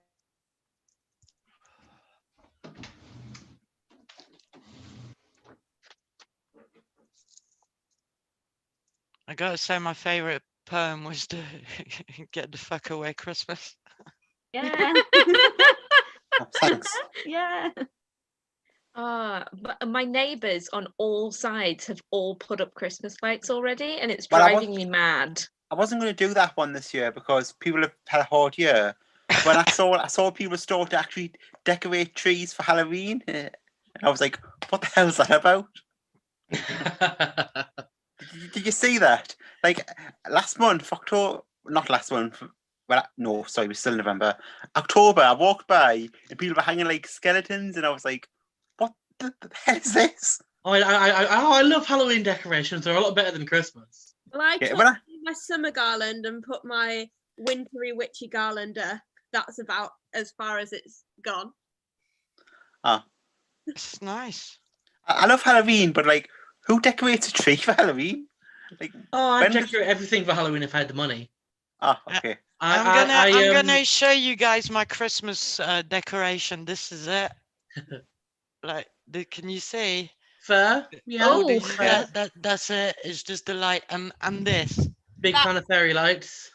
I gotta say, my favorite poem was to Get the Fuck Away Christmas. Yeah. Oh, thanks. Yeah. But my neighbours on all sides have all put up Christmas lights already, and it's Well, driving me mad. I wasn't going to do that one this year because people have had a hard year. When I saw people start to actually decorate trees for Halloween, and I was like, "What the hell is that about?" Did you see that? Like last month, October, not last month. Well, no, sorry, we're still in November. October, I walked by and people were hanging like skeletons, and I was like, "What the hell is this?" I love Halloween decorations. They're a lot better than Christmas. Well, I Yeah, took when I- my summer garland and put my wintry witchy garlander. That's about as far as it's gone. Oh, It's nice. I love Halloween, but like, who decorates a tree for Halloween? Like, Oh, I'd when does- decorate everything for Halloween if I had the money. oh, okay. I'm gonna show you guys my Christmas decoration. This is it. Like, can you see? Fair? Yeah. Oh, fair. That's it. It's just the light and this. Big fan of fairy lights.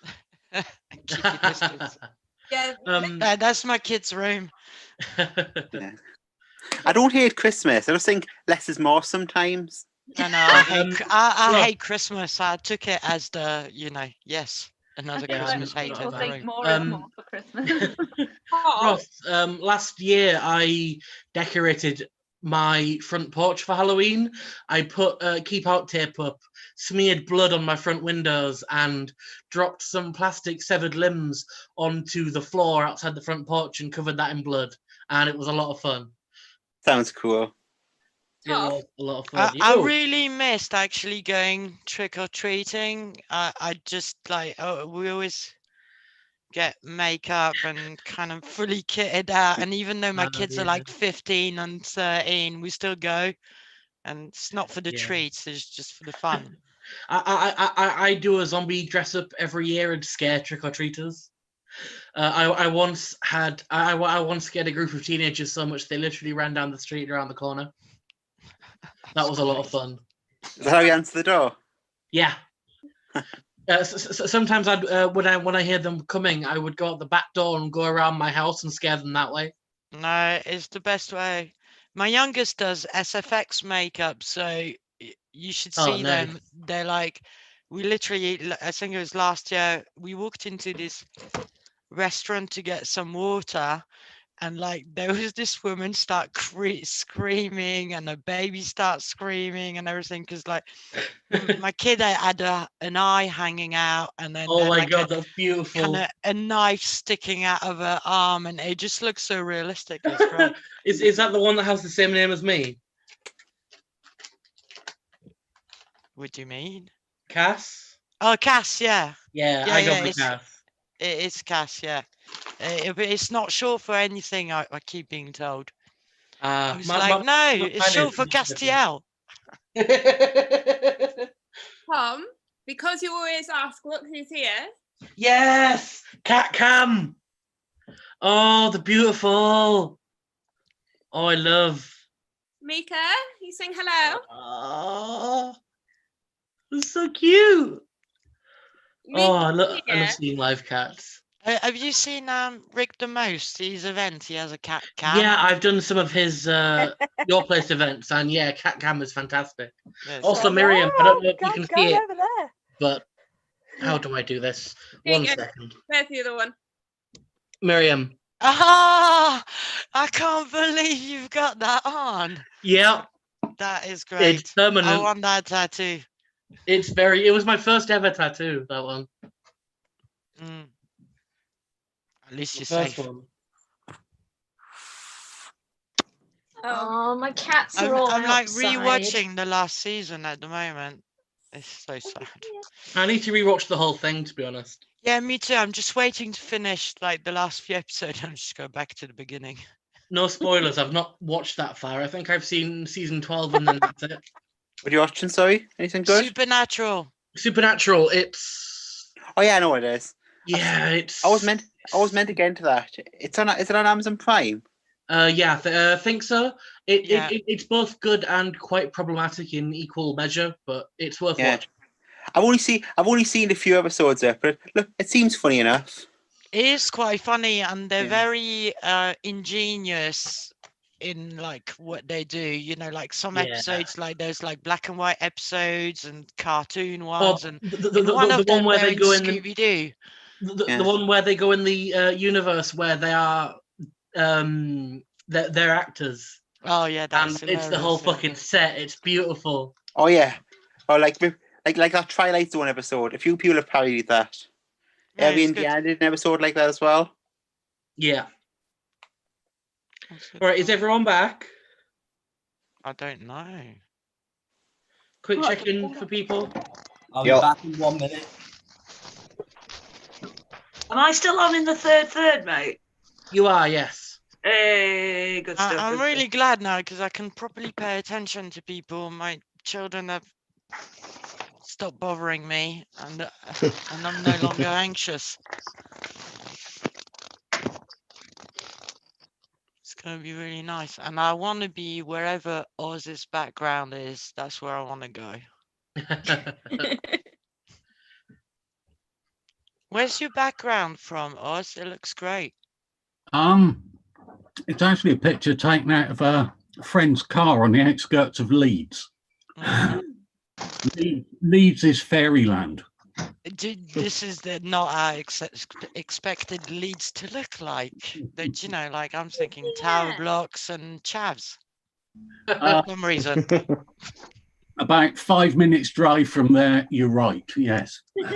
Keep your distance. Yeah. That's my kid's room. Yeah. I don't hate Christmas. I just think less is more sometimes. No, I well- hate Christmas. I took it as the, yes, another Yeah, Christmas I'm hate not in a the fan. room. more is more for Christmas. Ross, last year I decorated my front porch for Halloween. I put keep out tape up, smeared blood on my front windows, and dropped some plastic severed limbs onto the floor outside the front porch and covered that in blood. And it was a lot of fun. Sounds cool. It was a lot of fun. I really missed actually going trick or treating. I just like we always get makeup and kind of fully kitted out. And even though my kids are like 15 and 13, we still go. And it's not for the treats, it's just for the fun. I do a zombie dress up every year and scare trick-or-treaters. I once scared a group of teenagers so much they literally ran down the street around the corner. That was a lot of fun. Is that how you answer the door? Yeah. Sometimes when I hear them coming, I would go out the back door and go around my house and scare them that way. No, it's the best way. My youngest does SFX makeup, so you should see them. They're like, we literally, I think it was last year, we walked into this restaurant to get some water, and like there was this woman start screaming, and the baby starts screaming and everything, because like my kid had an eye hanging out, and then oh my like god, that's beautiful. kind of a knife sticking out of her arm, and it just looks so realistic. It's great. Is that the one that has the same name as me? What do you mean? Cass? Oh, Cass, yeah. Yeah, I go for Cass. It's Cass, yeah. But it's not short for anything, I keep being told. I was no, it's short for Castiel. Tom, because you always ask, look who's here. Yes! Cat Cam! Oh, the beautiful. Oh, I love. Mika, you sing hello. Oh, it's so cute. Oh, I love seeing live cats. Have you seen Rick the Most, his event? He has a cat cam. Yeah, I've done some of his Your Place events, and yeah, cat cam is fantastic. Yes. Also, Miriam, I don't know if you can see it, over there. but how do I do this? One second. Where's the other one? Miriam. Ah, I can't believe you've got that on. Yeah. That is great. It's permanent. I want that tattoo. It was my first ever tattoo, that one. At least you're first safe. one. Oh, my cats I'm are all like outside. rewatching the last season at the moment. It's so sad. I need to rewatch the whole thing, to be honest. Yeah, me too. I'm just waiting to finish like the last few episodes and just go back to the beginning. No spoilers. I've not watched that far. I think I've seen season 12 and then that's it. What are you watching, sorry? Anything good? Supernatural. It's... Oh yeah, I know what it is. Yeah, it's... I was meant to get into that. Is it on Amazon Prime? Yeah, I think so. It's both good and quite problematic in equal measure, but it's worth watching. I've only seen a few episodes of it, but look, it seems funny enough. It is quite funny, and they're very ingenious in like what they do. You know, like some episodes, like there's like black and white episodes and cartoon ones, and the one where they go in Scooby-Doo. The one where they go in the universe where they are they're actors. Oh yeah, that's and it's the whole fucking set. It's beautiful. Oh yeah, like that Twilight Zone episode. A few people have parodied that. Yeah, Indiana did an episode like that as well. Yeah. All right, is everyone back? I don't know. Quick check-in for people. I'll be back in 1 minute. Am I still on in the third, mate? You are, yes. Hey, good stuff. I'm really glad now because I can properly pay attention to people. My children have stopped bothering me, and I'm no longer anxious. It's going to be really nice, and I want to be wherever Oz's background is. That's where I want to go. Where's your background from, Oz? It looks great. It's actually a picture taken out of a friend's car on the outskirts of Leeds. Leeds is fairyland. This is not how I expected Leeds to look like. You know, like I'm thinking tower blocks and chavs. For some reason. About 5 minutes drive from there, you're right, yes. Oz,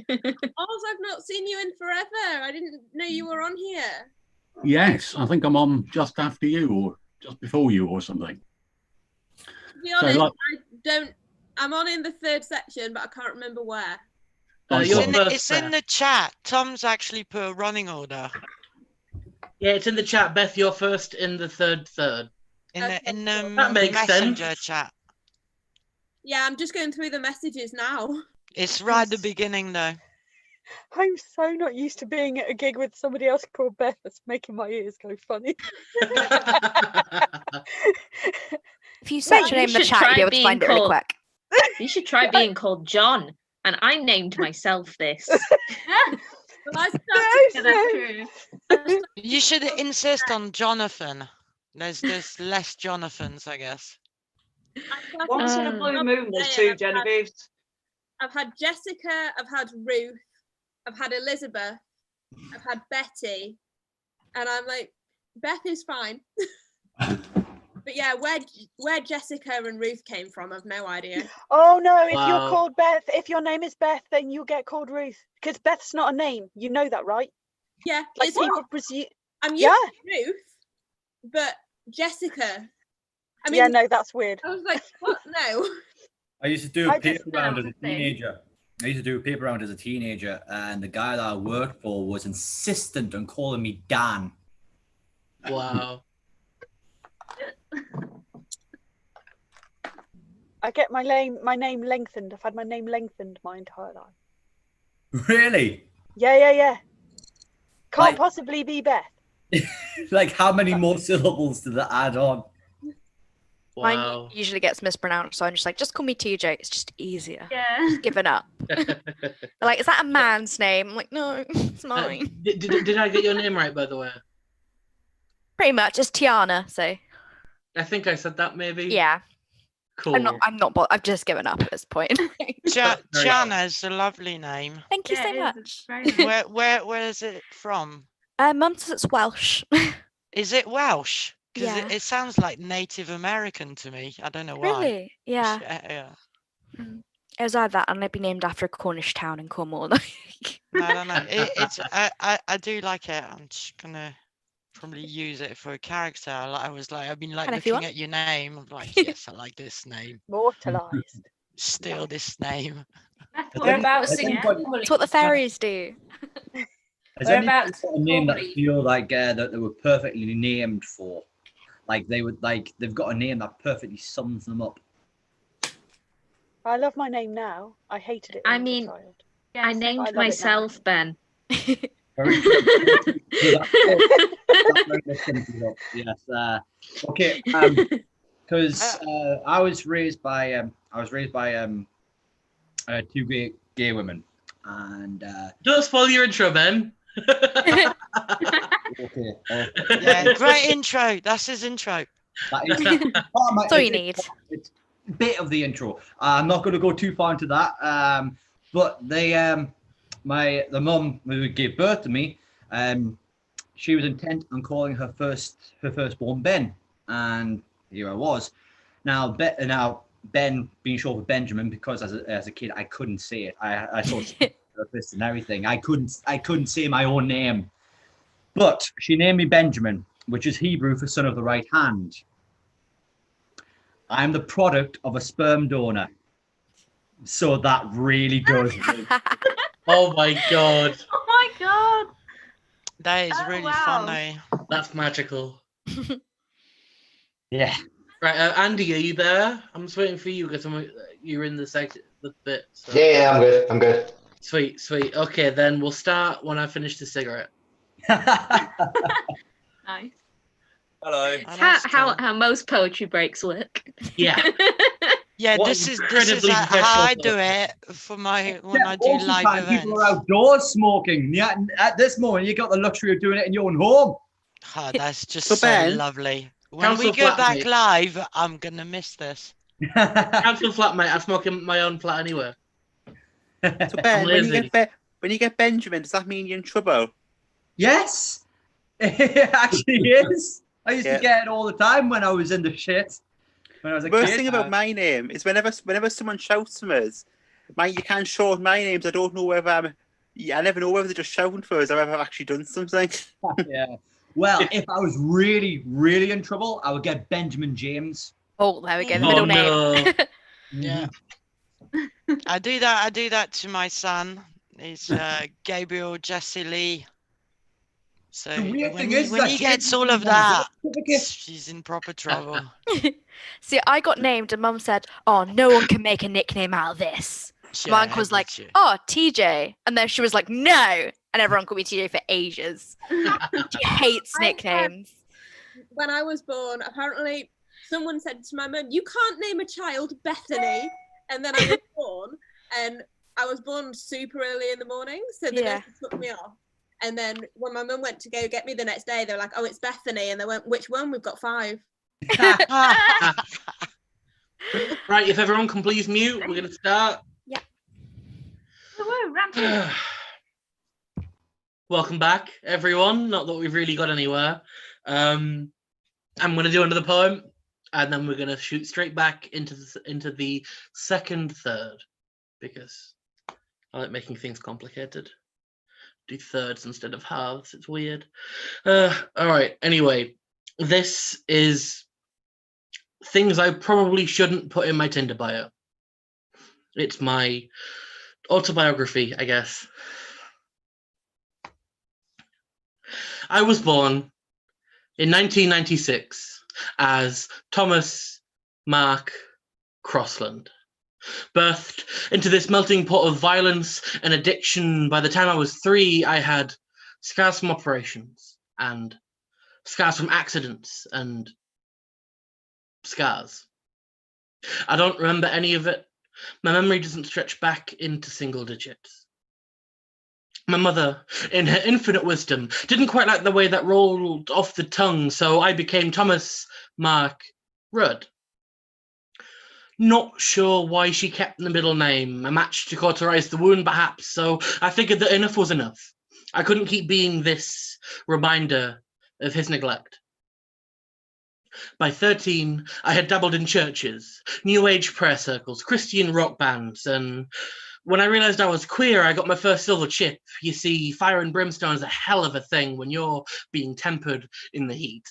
I've not seen you in forever. I didn't know you were on here. Yes, I think I'm on just after you or just before you or something. To be honest, I'm on in the third section, but I can't remember where. It's in the chat. Tom's actually put a running order. Yeah, it's in the chat. Beth, you're first in the third. In the That makes messenger sense. chat. Yeah, I'm just going through the messages now. It's right at the beginning though. I'm so not used to being at a gig with somebody else called Beth. That's making my ears go funny. If you search your name in the chat, you'll be able to find it really quick. You should try being called John. And I named myself this. You should insist on Jonathan. There's less Jonathans, I guess. Once in a blue moon, there's two Genevieves. I've had Jessica, I've had Ruth, I've had Elizabeth, I've had Betty, and I'm like, Beth is fine. But yeah, where Jessica and Ruth came from, I've no idea. Oh no, if you're called Beth, if your name is Beth, then you'll get called Ruth. Because Beth's not a name. You know that, right? Yeah. Like people presume. I'm used to Ruth, but Jessica. I mean, yeah, no, that's weird. I was like, what? No. I used to do a paper round as a teenager. And the guy that I worked for was insistent on calling me Dan. Wow. I get my name lengthened. I've had my name lengthened my entire life. Really? Yeah. Can't possibly be Beth. Like, how many more syllables did that add on? Mine usually gets mispronounced, so I'm just like, just call me TJ. It's just easier. Yeah. Just giving up. They're like, is that a man's name? I'm like, no, it's mine. Did I get your name right, by the way? Pretty much. It's Tiana, so. I think I said that maybe. Yeah. Cool. I'm not. I've just given up at this point. Tiana is a lovely name. Thank you so much. Where is it from? Mum says it's Welsh. Is it Welsh? Because Yeah. it sounds like Native American to me. I don't know why. Really? Yeah. Yeah. It was either that, and I'd be named after a Cornish town in Cornwall. No. I do like it. I'm just gonna probably use it for a character. I've been like looking at your name. I'm like, yes, I like this name. Mortalized. Steal this name. Whereabouts in It's what the fairies do. Has anybody got a name that feel like that they were perfectly named for? Like they've got a name that perfectly sums them up. I love my name now. I hated it when I was a child. I named myself Ben. Very yes. Okay. Because I was raised by two gay women, and don't spoil your intro, Ben. Okay. Yeah, great intro. That's his intro. That is That's all you need. It's a bit of the intro. I'm not going to go too far into that. But the mum who gave birth to me, she was intent on calling her firstborn Ben, and here I was. Now Ben being short for Benjamin, because as a kid I couldn't say it. I saw therapist and everything. I couldn't say my own name, but she named me Benjamin, which is Hebrew for son of the right hand. I'm the product of a sperm donor, so that really does. Oh my god. Oh my god. That is really funny. That's magical. Yeah. Right, Andy, are you there? I'm just waiting for you because you're in the bit. So. Yeah, I'm good. Sweet. Okay, then we'll start when I finish the cigarette. Nice. Hello. How most poetry breaks work. Yeah. Yeah, this is how I do it for when I do live events. People are outdoors smoking. Yeah, at this moment, you got the luxury of doing it in your own home. Oh, that's just so lovely. When we go back live, I'm gonna miss this. Council flat, mate. I smoke in my own flat anyway. So Ben, when you get Benjamin, does that mean you're in trouble? Yes, it actually is. I used to get it all the time when I was in the shit. When I was a Worst kid, thing about my name is whenever someone shouts from us, you can't shout my names. I don't know whether I never know whether they're just shouting for us or whether I've actually done something. Yeah. Well, if I was really, really in trouble, I would get Benjamin James. Oh, there we go. The middle name. Yeah. I do that to my son. is Gabriel Jesse Lee. So The weird when thing he, is when that he she gets didn't all of even have a that, birth certificate. she's in proper trouble. See, I got named and Mum said, "Oh, no one can make a nickname out of this." My uncle was like, "Oh, TJ," and then she was like, "No," and everyone called me TJ for ages. She hates nicknames. When I was born, apparently someone said to my mum, "You can't name a child Bethany," and then I was born, and I was born super early in the morning, so the nurse took me off. And then when my mum went to go get me the next day, they were like, "Oh, it's Bethany," and they went, "Which one? We've got 5." Right, if everyone can please mute, we're going to start. Yeah. Welcome back, everyone. Not that we've really got anywhere. I'm going to do another poem, and then we're going to shoot straight back into the second third, because I like making things complicated. Do thirds instead of halves. It's weird. All right. Anyway, this is things I probably shouldn't put in my Tinder bio. It's my autobiography, I guess. I was born in 1996 as Thomas Mark Crossland. Birthed into this melting pot of violence and addiction. By the time I was 3, I had scars from operations and scars from accidents and scars. I don't remember any of it. My memory doesn't stretch back into single digits. My mother, in her infinite wisdom, didn't quite like the way that rolled off the tongue, so I became Thomas Mark Rudd. Not sure why she kept the middle name, a match to cauterize the wound perhaps, so I figured that enough was enough. I couldn't keep being this reminder of his neglect. By 13, I had dabbled in churches, New Age prayer circles, Christian rock bands, and when I realized I was queer, I got my first silver chip. You see, fire and brimstone is a hell of a thing when you're being tempered in the heat.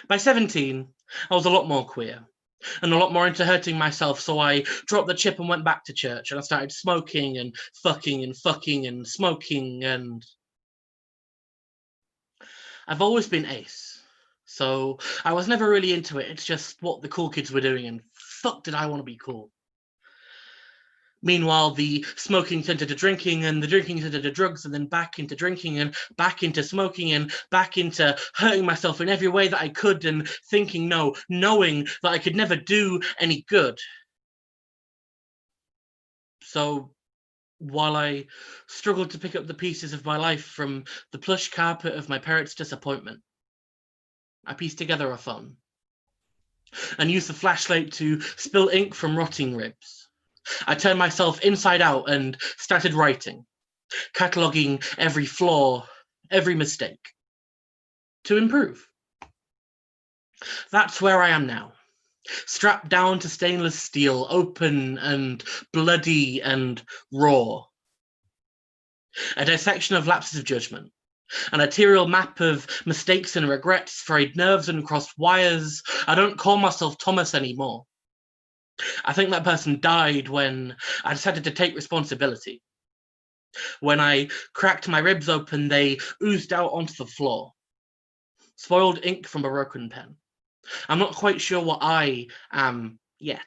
By 17, I was a lot more queer and a lot more into hurting myself, so I dropped the chip and went back to church, and I started smoking and fucking and smoking, and I've always been ace, so I was never really into it. It's just what the cool kids were doing, and fuck did I want to be cool. Meanwhile, the smoking turned into drinking, and the drinking turned into drugs, and then back into drinking, and back into smoking, and back into hurting myself in every way that I could, and thinking no, knowing that I could never do any good. So while I struggled to pick up the pieces of my life from the plush carpet of my parents' disappointment, I pieced together a phone and used the flashlight to spill ink from rotting ribs. I turned myself inside out and started writing, cataloguing every flaw, every mistake, to improve. That's where I am now, strapped down to stainless steel, open and bloody and raw. A dissection of lapses of judgment, an arterial map of mistakes and regrets, frayed nerves and crossed wires. I don't call myself Thomas anymore. I think that person died when I decided to take responsibility. When I cracked my ribs open, they oozed out onto the floor. Spoiled ink from a broken pen. I'm not quite sure what I am yet.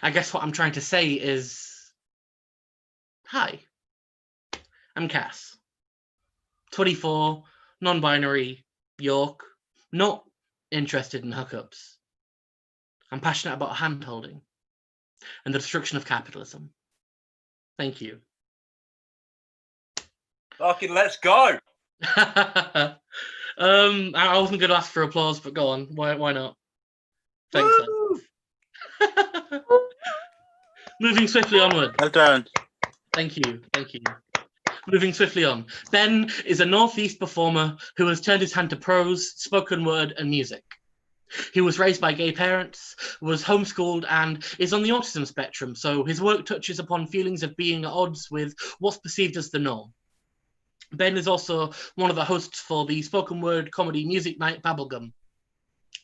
I guess what I'm trying to say is, hi, I'm Cass. 24, non-binary, York, not interested in hookups. I'm passionate about hand-holding and the destruction of capitalism. Thank you. Fucking let's go. I wasn't going to ask for applause, but go on. Why not? Thanks. Moving swiftly onward. Well done. Thank you. Moving swiftly on. Ben is a Northeast performer who has turned his hand to prose, spoken word, and music. He was raised by gay parents, was homeschooled, and is on the autism spectrum, so his work touches upon feelings of being at odds with what's perceived as the norm. Ben is also one of the hosts for the spoken word comedy music night Babblegum.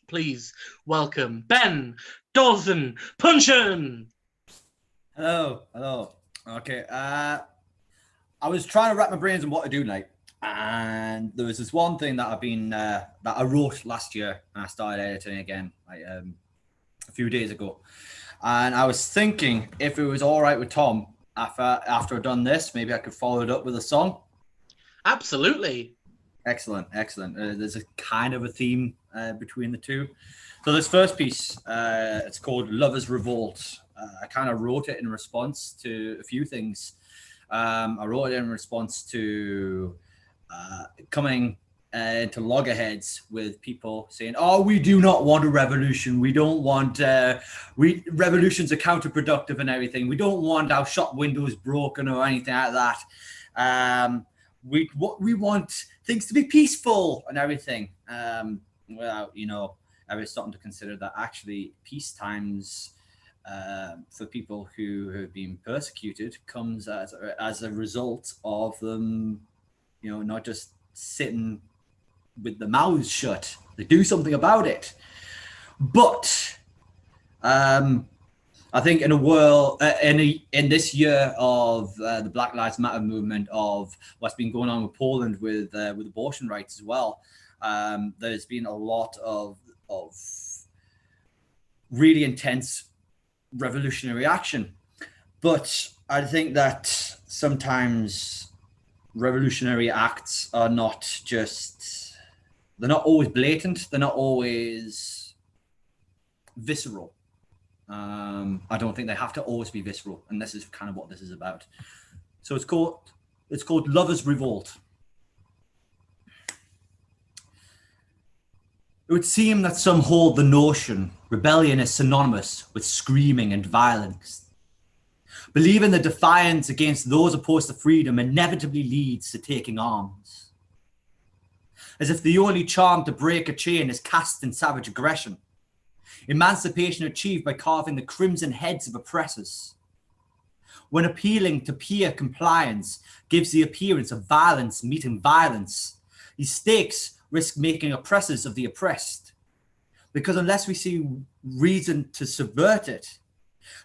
Please welcome Ben Dawson Punchin. Hello. Okay. I was trying to wrap my brains on what to do, like, and there was this one thing that that I wrote last year, and I started editing again, like, a few days ago. And I was thinking if it was all right with Tom, after I'd done this, maybe I could follow it up with a song. Absolutely. Excellent. There's a kind of a theme between the two. So this first piece, it's called Lovers Revolt. I kind of wrote it in response to a few things. I wrote it in response to coming into loggerheads with people saying, "Oh, we do not want a revolution. We don't want revolutions are counterproductive and everything. We don't want our shop windows broken or anything like that. We want things to be peaceful and everything." Well, I was starting to consider that actually peace times for people who have been persecuted comes as a result of them, not just sitting with the mouths shut. They do something about it. But I think in a world, in this year of the Black Lives Matter movement, of what's been going on with Poland with abortion rights as well, there's been a lot of really intense revolutionary action. But I think that sometimes revolutionary acts are they're not always blatant, they're not always visceral. I don't think they have to always be visceral, and this is kind of what this is about. So it's called Lovers Revolt. It would seem that some hold the notion rebellion is synonymous with screaming and violence. Believing the defiance against those opposed to freedom inevitably leads to taking arms. As if the only charm to break a chain is cast in savage aggression. Emancipation achieved by carving the crimson heads of oppressors. When appealing to peer compliance gives the appearance of violence meeting violence, these stakes risk making oppressors of the oppressed. Because unless we see reason to subvert it,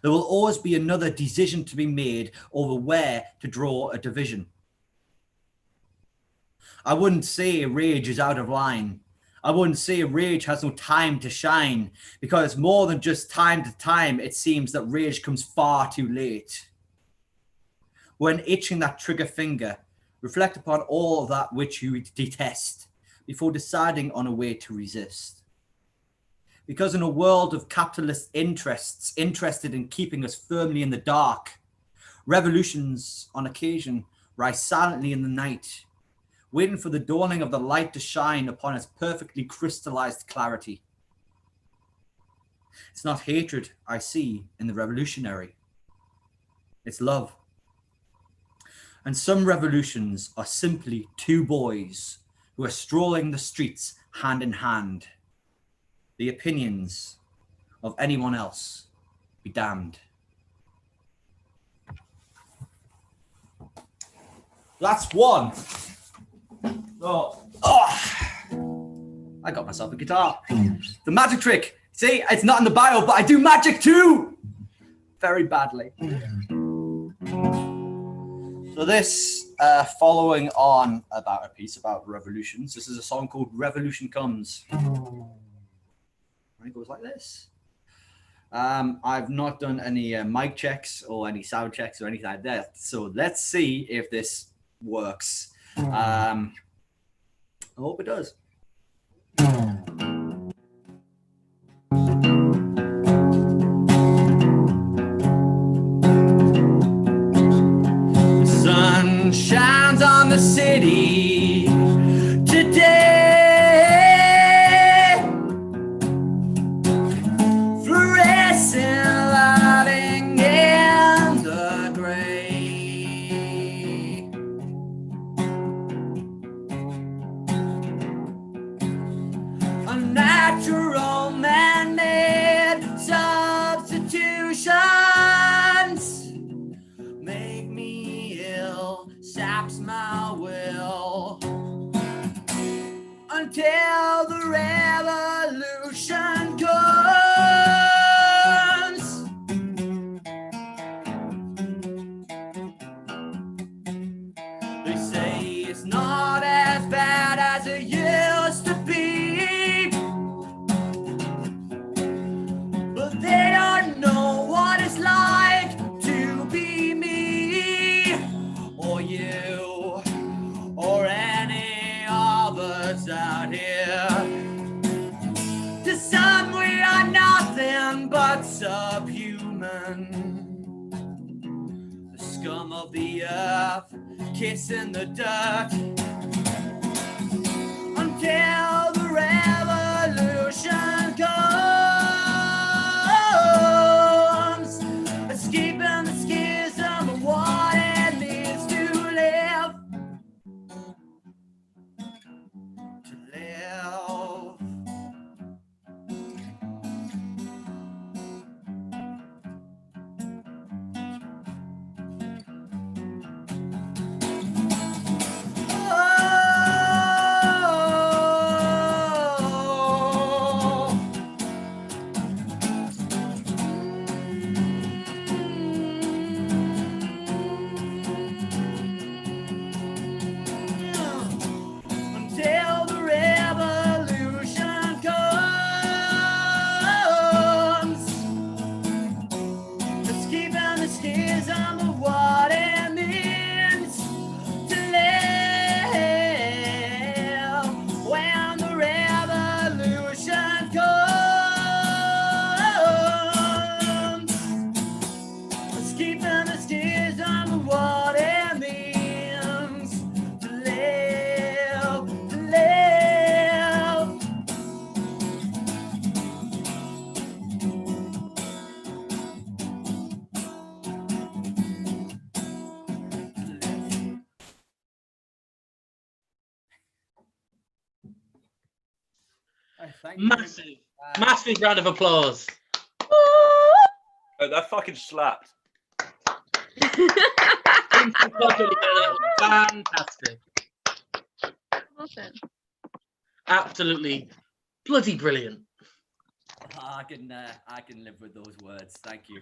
there will always be another decision to be made over where to draw a division. I wouldn't say rage is out of line. I wouldn't say rage has no time to shine, because more than just time to time, it seems that rage comes far too late. When itching that trigger finger, reflect upon all of that which you detest before deciding on a way to resist. Because in a world of capitalist interests interested in keeping us firmly in the dark, revolutions on occasion rise silently in the night, waiting for the dawning of the light to shine upon its perfectly crystallized clarity. It's not hatred I see in the revolutionary. It's love. And some revolutions are simply two boys who are strolling the streets hand in hand. The opinions of anyone else be damned. That's one. Oh, I got myself a guitar. The magic trick. See, it's not in the bio, but I do magic too. Very badly. So this, following on about a piece about revolutions, this is a song called Revolution Comes. And it goes like this. I've not done any mic checks or any sound checks or anything like that. So let's see if this works. I hope it does. The sun shines on the city today, fluorescent lighting in the gray. The scum of the earth, kissing the dirt, until the revolution comes, escaping the schism of what it means to live. To live. Until the revolution comes, escaping the schism of what it means to live. When the revolution comes, escaping the schism of what it means to live, to live. Massive round of applause. Oh, that fucking slapped. Fantastic. Awesome. Absolutely bloody brilliant. I can live with those words. Thank you.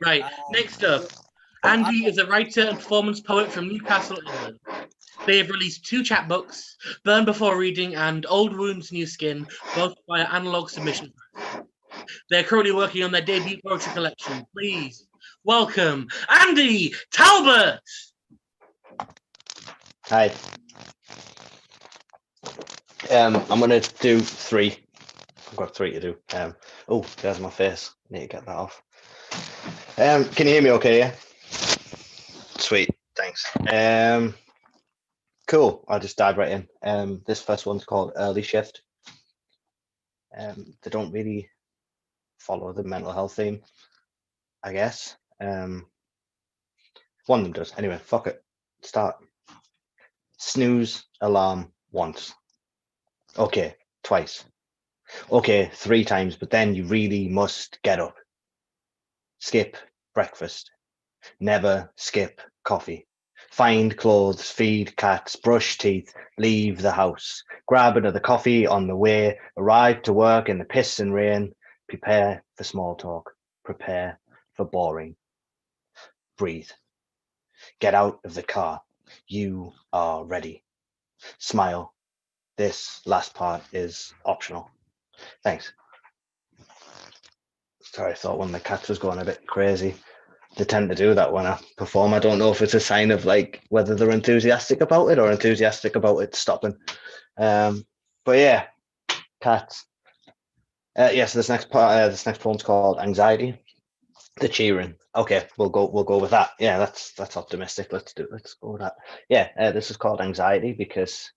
Right, next up. Andy is a writer and performance poet from Newcastle, England. They have released 2 chapbooks, Burn Before Reading and Old Wounds, New Skin, both via analog submission. They're currently working on their debut poetry collection. Please welcome Andy Talbot. Hi. I'm going to do 3. I've got 3 to do. Oh, there's my face. Need to get that off. Can you hear me okay, yeah? Sweet, thanks. Cool, I'll just dive right in. This first one's called Early Shift. They don't really follow the mental health theme, I guess. One of them does. Anyway, fuck it. Start. Snooze alarm once. Okay, twice. Okay, 3 times, but then you really must get up. Skip breakfast. Never skip coffee. Find clothes, feed cats, brush teeth, leave the house. Grab another coffee on the way, arrive to work in the piss and rain. Prepare for small talk. Prepare for boring. Breathe. Get out of the car. You are ready. Smile. This last part is optional. Thanks. Sorry, I thought one of the cats was going a bit crazy. They tend to do that when I perform. I don't know if it's a sign of like whether they're enthusiastic about it or enthusiastic about it stopping. But yeah, cats. Yes, this next part, this next poem's called Anxiety. The cheering. Okay, we'll go with that. Yeah, that's optimistic. Let's go with that. Yeah, this is called Anxiety because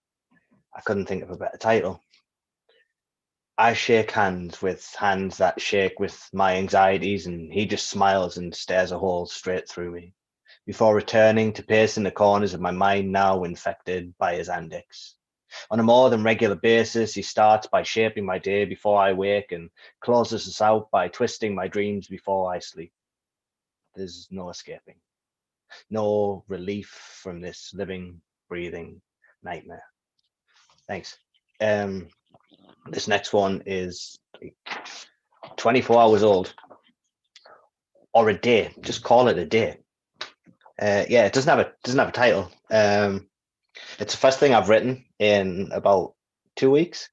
I couldn't think of a better title. I shake hands with hands that shake with my anxieties, and he just smiles and stares a hole straight through me, before returning to pacing the corners of my mind now infected by his antics. On a more than regular basis, he starts by shaping my day before I wake and closes us out by twisting my dreams before I sleep. There's no escaping, no relief from this living, breathing nightmare. Thanks. This next one is 24 hours old, or a day. Just call it a day. Yeah, it doesn't have a title. It's the first thing I've written in about 2 weeks.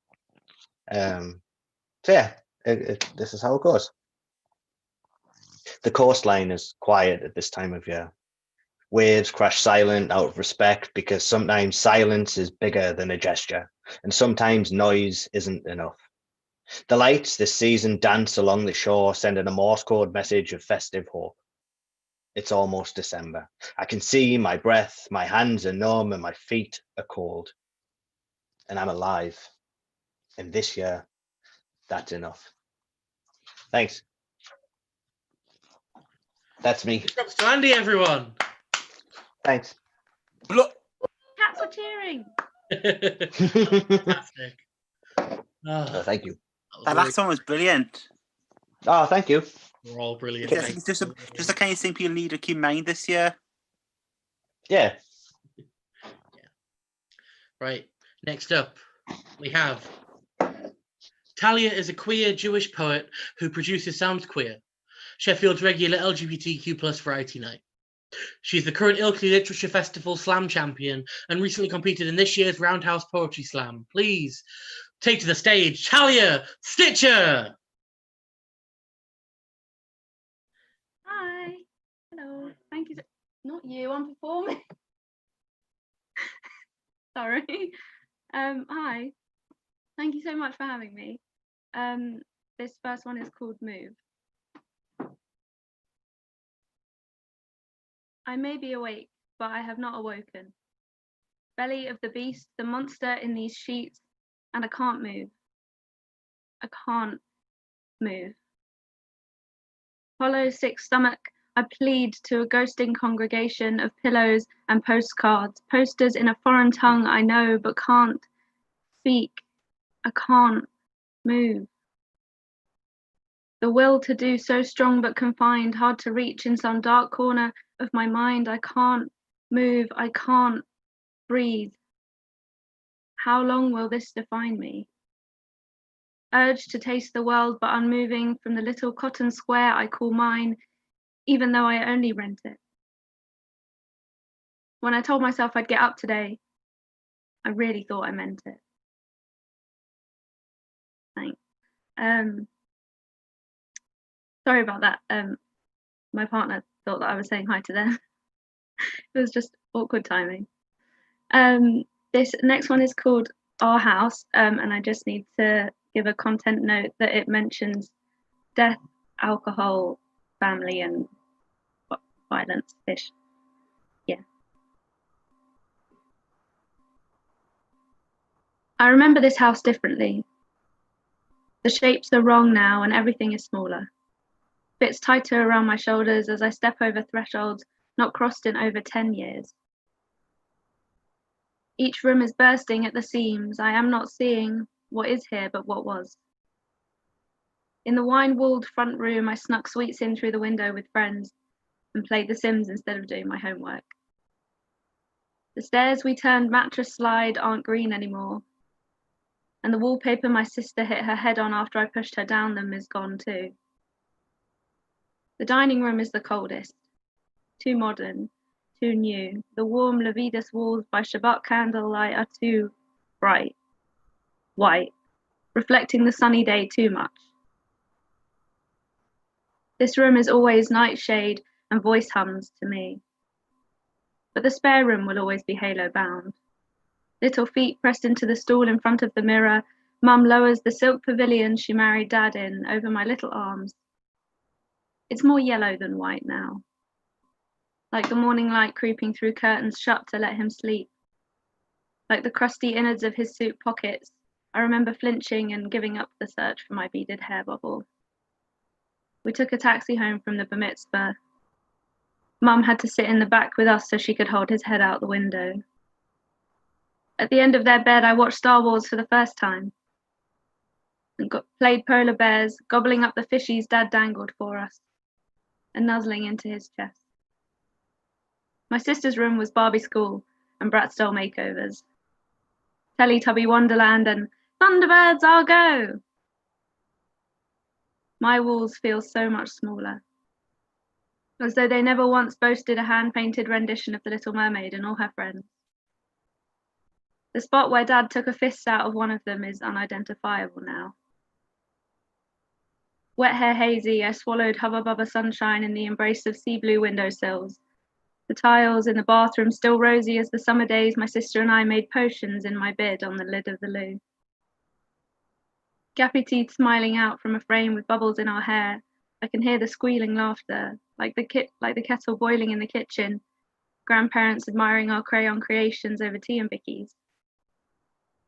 So yeah, this is how it goes. The coastline is quiet at this time of year. Waves crash silent out of respect because sometimes silence is bigger than a gesture, and sometimes noise isn't enough. The lights this season dance along the shore, sending a Morse code message of festive hope. It's almost December. I can see my breath, my hands are numb and my feet are cold. And I'm alive. And this year, that's enough. Thanks. That's me. Props to Andy, everyone. Thanks. Cats are cheering. Fantastic. Oh, thank you. That last one was brilliant. Oh, thank you. We're all brilliant. It's just the kind of thing people need to keep in mind this year. Yeah. Right. Next up, we have Talia is a queer Jewish poet who produces Sounds Queer, Sheffield's regular LGBTQ+ variety night. She's the current Ilkley Literature Festival Slam champion and recently competed in this year's Roundhouse Poetry Slam. Please take to the stage Talia Stitcher. Hi. Hello. Thank you. Not you. I'm performing. Sorry. Hi. Thank you so much for having me. This first one is called Move. I may be awake, but I have not awoken. Belly of the beast, the monster in these sheets, and I can't move. I can't move. Hollow, sick stomach, I plead to a ghosting congregation of pillows and postcards, posters in a foreign tongue I know but can't speak. I can't move. The will to do so strong but confined, hard to reach in some dark corner of my mind. I can't move. I can't breathe. How long will this define me? Urge to taste the world but unmoving from the little cotton square I call mine, even though I only rent it. When I told myself I'd get up today, I really thought I meant it. Thanks. Sorry about that. My partner thought that I was saying hi to them. It was just awkward timing. This next one is called Our House, and I just need to give a content note that it mentions death, alcohol, family, and violence-ish. Yeah. I remember this house differently. The shapes are wrong now and everything is smaller. Fits tighter around my shoulders as I step over thresholds not crossed in over 10 years. Each room is bursting at the seams. I am not seeing what is here but what was. In the wine-walled front room, I snuck sweets in through the window with friends and played The Sims instead of doing my homework. The stairs we turned mattress slide aren't green anymore, and the wallpaper my sister hit her head on after I pushed her down them is gone too. The dining room is the coldest, too modern, too new. The warm Levidas walls by Shabbat candlelight are too bright, white, reflecting the sunny day too much. This room is always nightshade and voice hums to me. But the spare room will always be halo bound. Little feet pressed into the stool in front of the mirror, Mum lowers the silk pavilion she married Dad in over my little arms. It's more yellow than white now. Like the morning light creeping through curtains shut to let him sleep. Like the crusty innards of his suit pockets, I remember flinching and giving up the search for my beaded hair bubble. We took a taxi home from the bar mitzvah. Mum had to sit in the back with us so she could hold his head out the window. At the end of their bed, I watched Star Wars for the first time and played polar bears, gobbling up the fishies Dad dangled for us and nuzzling into his chest. My sister's room was Barbie school and Bratz doll makeovers. Teletubby Wonderland and Thunderbirds, I'll go! My walls feel so much smaller, as though they never once boasted a hand-painted rendition of The Little Mermaid and all her friends. The spot where Dad took a fist out of one of them is unidentifiable now. Wet hair hazy, I swallowed Hubba Bubba sunshine in the embrace of sea blue windowsills. The tiles in the bathroom still rosy as the summer days my sister and I made potions in my bed on the lid of the loo. gappy teeth smiling out from a frame with bubbles in our hair. I can hear the squealing laughter, like the kettle boiling in the kitchen, grandparents admiring our crayon creations over tea and bickies.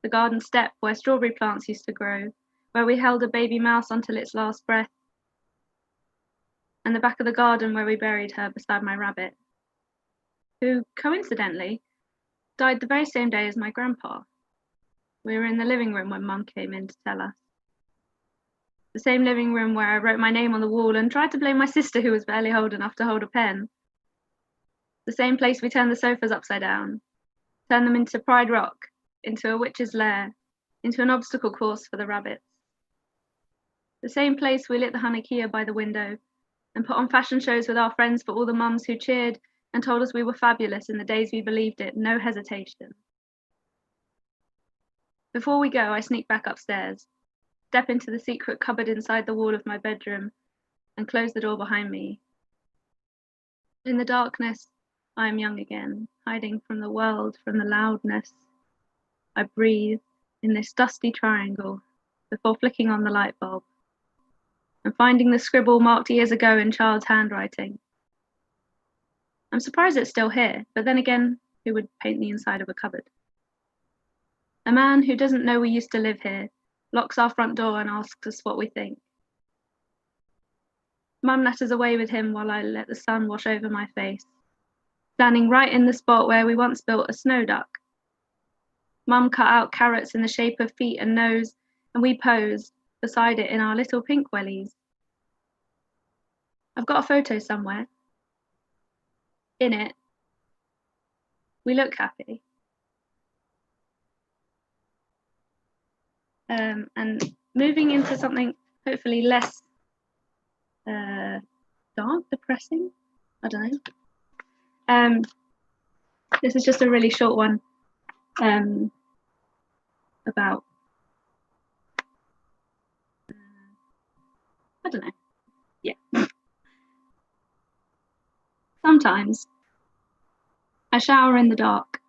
The garden step where strawberry plants used to grow, where we held a baby mouse until its last breath, and the back of the garden where we buried her beside my rabbit, who, coincidentally, died the very same day as my grandpa. We were in the living room when Mum came in to tell us. The same living room where I wrote my name on the wall and tried to blame my sister who was barely old enough to hold a pen. The same place we turned the sofas upside down, turned them into Pride Rock, into a witch's lair, into an obstacle course for the rabbits. The same place we lit the Hanukkah by the window and put on fashion shows with our friends for all the mums who cheered and told us we were fabulous in the days we believed it, no hesitation. Before we go, I sneak back upstairs, step into the secret cupboard inside the wall of my bedroom, and close the door behind me. In the darkness, I am young again, hiding from the world, from the loudness. I breathe in this dusty triangle before flicking on the light bulb and finding the scribble marked years ago in child's handwriting. I'm surprised it's still here, but then again, who would paint the inside of a cupboard? A man who doesn't know we used to live here locks our front door and asks us what we think. Mum natters away with him while I let the sun wash over my face, standing right in the spot where we once built a snow duck. Mum cut out carrots in the shape of feet and nose, and we posed beside it in our little pink wellies. I've got a photo somewhere. In it, we look happy. And moving into something hopefully less dark, depressing, I don't know. This is just a really short one about, I don't know, yeah. Sometimes I shower in the dark,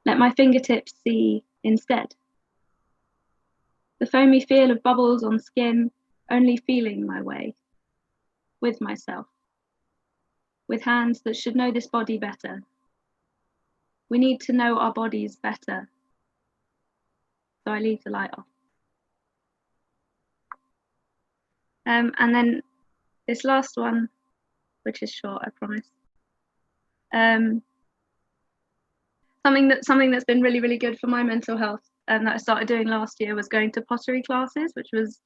let my fingertips see instead. The foamy feel of bubbles on skin, only feeling my way, with myself, with hands that should know this body better. We need to know our bodies better. So I leave the light off. And then this last one, which is short, I promise. Something that's been really, really good for my mental health and that I started doing last year was going to pottery classes, which was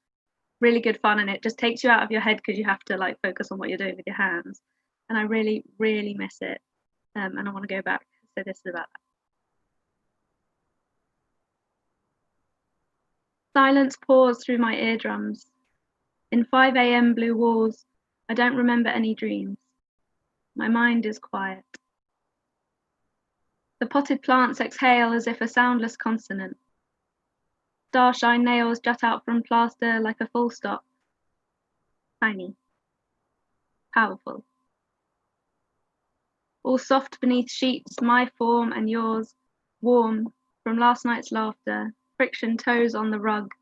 really good fun, and it just takes you out of your head because you have to like focus on what you're doing with your hands. And I really, really miss it. And I want to go back. So this is about that. Silence pours through my eardrums. In 5 a.m. blue walls, I don't remember any dreams. My mind is quiet. The potted plants exhale as if a soundless consonant. Starshine nails jut out from plaster like a full stop. Tiny. Powerful. All soft beneath sheets, my form and yours, warm from last night's laughter, friction toes on the rug.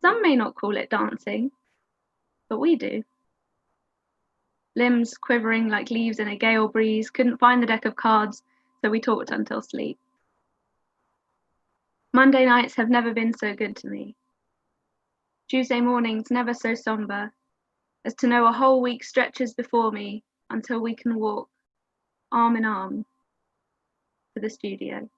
Some may not call it dancing, but we do. Limbs quivering like leaves in a gale breeze, couldn't find the deck of cards, so we talked until sleep. Monday nights have never been so good to me. Tuesday mornings never so somber, as to know a whole week stretches before me until we can walk arm in arm to the studio.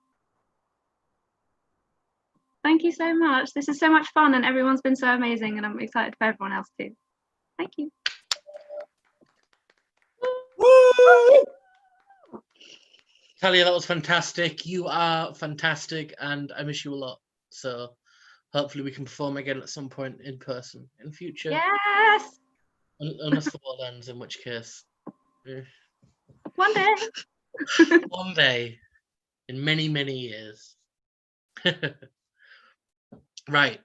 Thank you so much. This is so much fun and everyone's been so amazing and I'm excited for everyone else too. Thank you. Woo! Talia, that was fantastic. You are fantastic and I miss you a lot. So hopefully we can perform again at some point in person in the future. Yes! Unless the world ends, in which case. One day. One day. In many, many years. Right.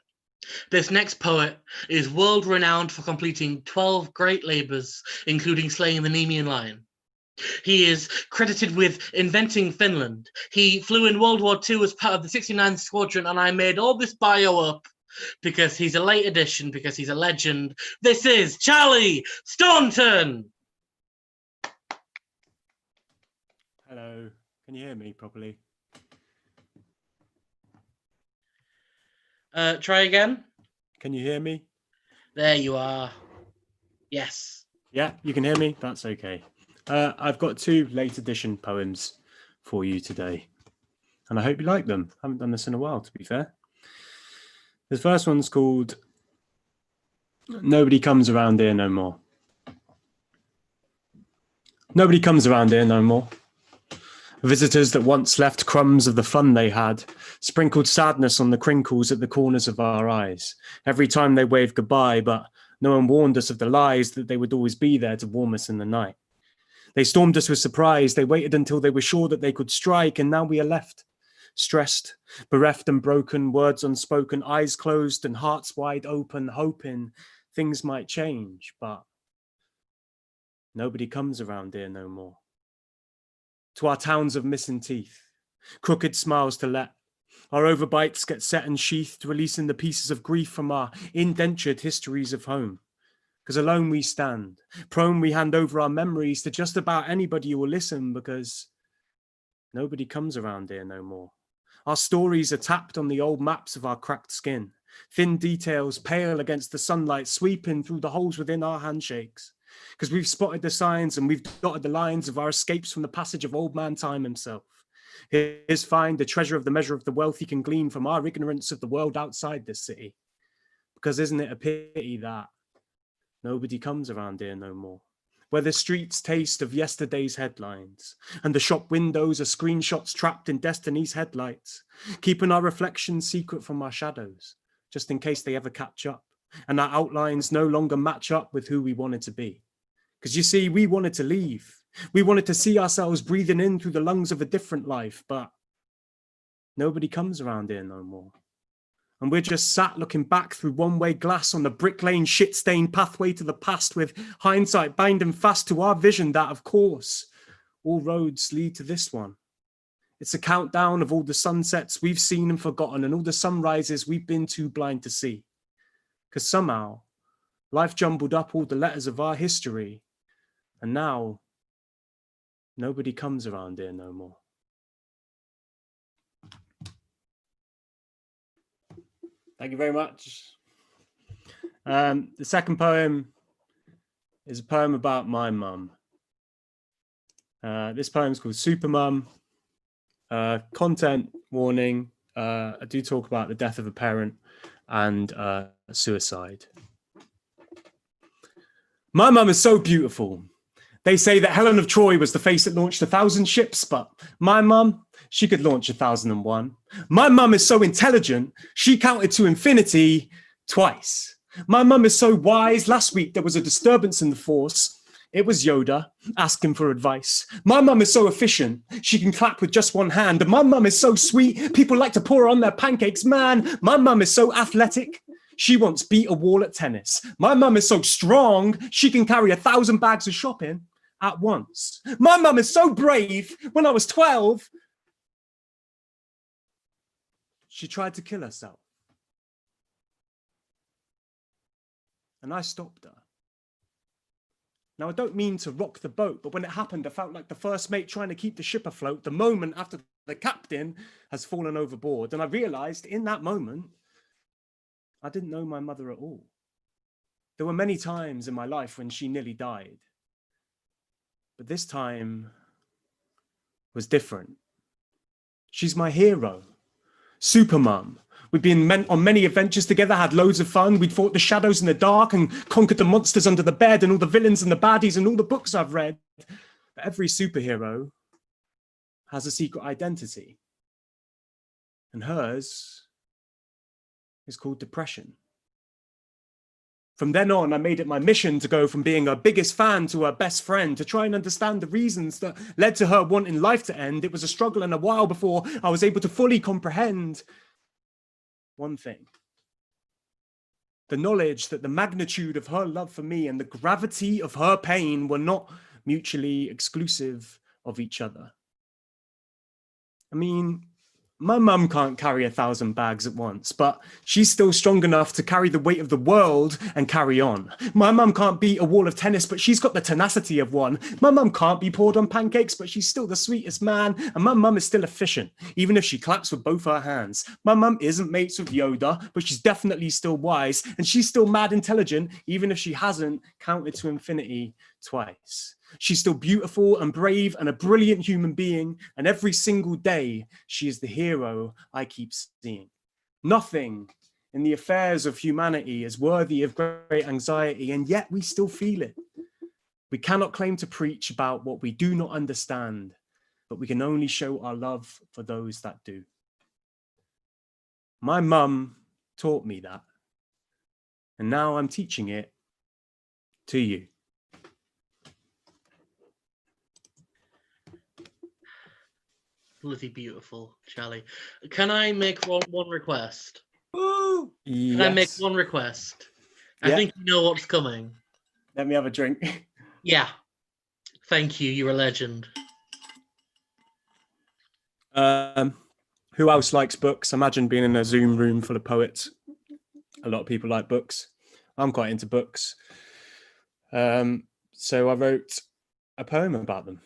This next poet is world renowned for completing 12 great labours, including slaying the Nemean lion. He is credited with inventing Finland. He flew in World War II as part of the 69th Squadron, and I made all this bio up because he's a late addition, because he's a legend. This is Charlie Staunton! Hello, can you hear me properly? Try again. Can you hear me? There you are. Yes. Yeah, you can hear me? That's okay. I've got 2 late edition poems for you today, and I hope you like them. I haven't done this in a while, to be fair. The first one's called Nobody Comes Around Here No More. Nobody comes around here no more. Visitors that once left crumbs of the fun they had, sprinkled sadness on the crinkles at the corners of our eyes, every time they waved goodbye, but no one warned us of the lies that they would always be there to warm us in the night. They stormed us with surprise, they waited until they were sure that they could strike, and now we are left, stressed, bereft and broken, words unspoken, eyes closed and hearts wide open, hoping things might change, but nobody comes around here no more. To our towns of missing teeth, crooked smiles to let, our overbites get set and sheathed, releasing the pieces of grief from our indentured histories of home. Because alone we stand, prone we hand over our memories to just about anybody who will listen, because nobody comes around here no more. Our stories are tapped on the old maps of our cracked skin, thin details pale against the sunlight sweeping through the holes within our handshakes. Because we've spotted the signs and we've dotted the lines of our escapes from the passage of old man time himself. Here's find the treasure of the measure of the wealth he can glean from our ignorance of the world outside this city. Because isn't it a pity that nobody comes around here no more, where the streets taste of yesterday's headlines and the shop windows are screenshots trapped in destiny's headlights, keeping our reflections secret from our shadows, just in case they ever catch up and our outlines no longer match up with who we wanted to be. Because you see, we wanted to leave. We wanted to see ourselves breathing in through the lungs of a different life, but nobody comes around here no more. And we're just sat looking back through one-way glass on the brick lane shit-stained pathway to the past, with hindsight binding fast to our vision that, of course, all roads lead to this one. It's a countdown of all the sunsets we've seen and forgotten and all the sunrises we've been too blind to see. Because somehow, life jumbled up all the letters of our history, and now nobody comes around here no more. Thank you very much. The second poem is a poem about my mum. This poem is called Super Mum. Content warning, I do talk about the death of a parent and suicide. My mum is so beautiful. They say that Helen of Troy was the face that launched 1,000 ships, but my mum, she could launch 1,001. My mum is so intelligent, she counted to infinity twice. My mum is so wise, last week there was a disturbance in the force. It was Yoda asking for advice. My mum is so efficient, she can clap with just one hand. And my mum is so sweet, people like to pour her on their pancakes. Man, my mum is so athletic, she once beat a wall at tennis. My mum is so strong, she can carry 1,000 bags of shopping at once. My mum is so brave. When I was 12, she tried to kill herself. And I stopped her. Now, I don't mean to rock the boat, but when it happened, I felt like the first mate trying to keep the ship afloat the moment after the captain has fallen overboard. And I realized in that moment, I didn't know my mother at all. There were many times in my life when she nearly died. But this time was different. She's my hero, Super Mum. We've been on many adventures together, had loads of fun. We'd fought the shadows in the dark and conquered the monsters under the bed and all the villains and the baddies and all the books I've read. But every superhero has a secret identity. And hers is called depression. From then on, I made it my mission to go from being her biggest fan to her best friend, to try and understand the reasons that led to her wanting life to end. It was a struggle and a while before I was able to fully comprehend one thing. The knowledge that the magnitude of her love for me and the gravity of her pain were not mutually exclusive of each other. I mean, my mum can't carry 1,000 bags at once, but she's still strong enough to carry the weight of the world and carry on. My mum can't beat a wall of tennis, but she's got the tenacity of one. My mum can't be poured on pancakes, but she's still the sweetest man. And my mum is still efficient, even if she claps with both her hands. My mum isn't mates with Yoda, but she's definitely still wise. And she's still mad intelligent, even if she hasn't counted to infinity twice. She's still beautiful and brave and a brilliant human being. And every single day, she is the hero I keep seeing. Nothing in the affairs of humanity is worthy of great anxiety, and yet we still feel it. We cannot claim to preach about what we do not understand, but we can only show our love for those that do. My mum taught me that, and now I'm teaching it to you. Bloody beautiful, Charlie. Can I make one request? Ooh, Can I make one request? I think you know what's coming. Let me have a drink. Yeah. Thank you. You're a legend. Who else likes books? Imagine being in a Zoom room full of poets. A lot of people like books. I'm quite into books. So I wrote a poem about them.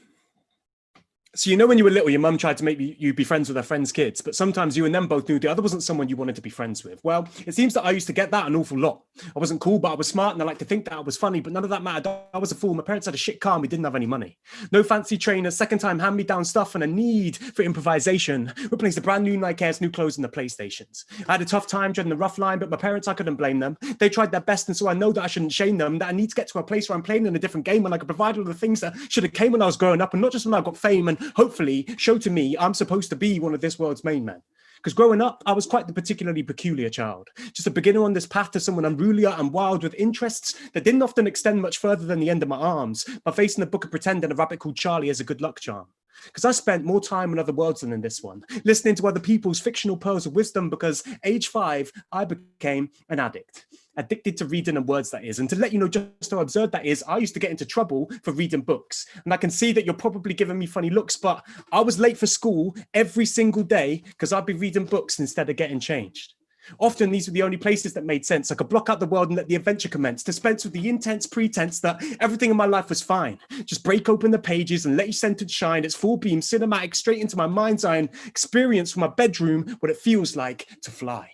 So you know when you were little, your mum tried to make you be friends with her friends' kids, but sometimes you and them both knew the other wasn't someone you wanted to be friends with. Well, it seems that I used to get that an awful lot. I wasn't cool, but I was smart, and I liked to think that I was funny, but none of that mattered. I was a fool. My parents had a shit car, and we didn't have any money. No fancy trainers, second-time hand-me-down stuff, and a need for improvisation replaced the brand new Nike Airs, new clothes, and the PlayStations. I had a tough time treading the rough line, but my parents, I couldn't blame them. They tried their best, and so I know that I shouldn't shame them, that I need to get to a place where I'm playing in a different game, and I could provide all the things that should have came when I was growing up, and not just when I got fame, and hopefully show to me I'm supposed to be one of this world's main men. Because growing up, I was quite the particularly peculiar child. Just a beginner on this path to someone unrulier and wild with interests that didn't often extend much further than the end of my arms, by facing a book of pretend and a rabbit called Charlie as a good luck charm. Because I spent more time in other worlds than in this one, listening to other people's fictional pearls of wisdom, because age 5, I became an addict. Addicted to reading and words, that is. And to let you know just how absurd that is, I used to get into trouble for reading books. And I can see that you're probably giving me funny looks, but I was late for school every single day because I'd be reading books instead of getting changed. Often these were the only places that made sense. I could block out the world and let the adventure commence, dispense with the intense pretense that everything in my life was fine. Just break open the pages and let you sentence shine. It's full beam, cinematic, straight into my mind's eye, and experience from my bedroom what it feels like to fly.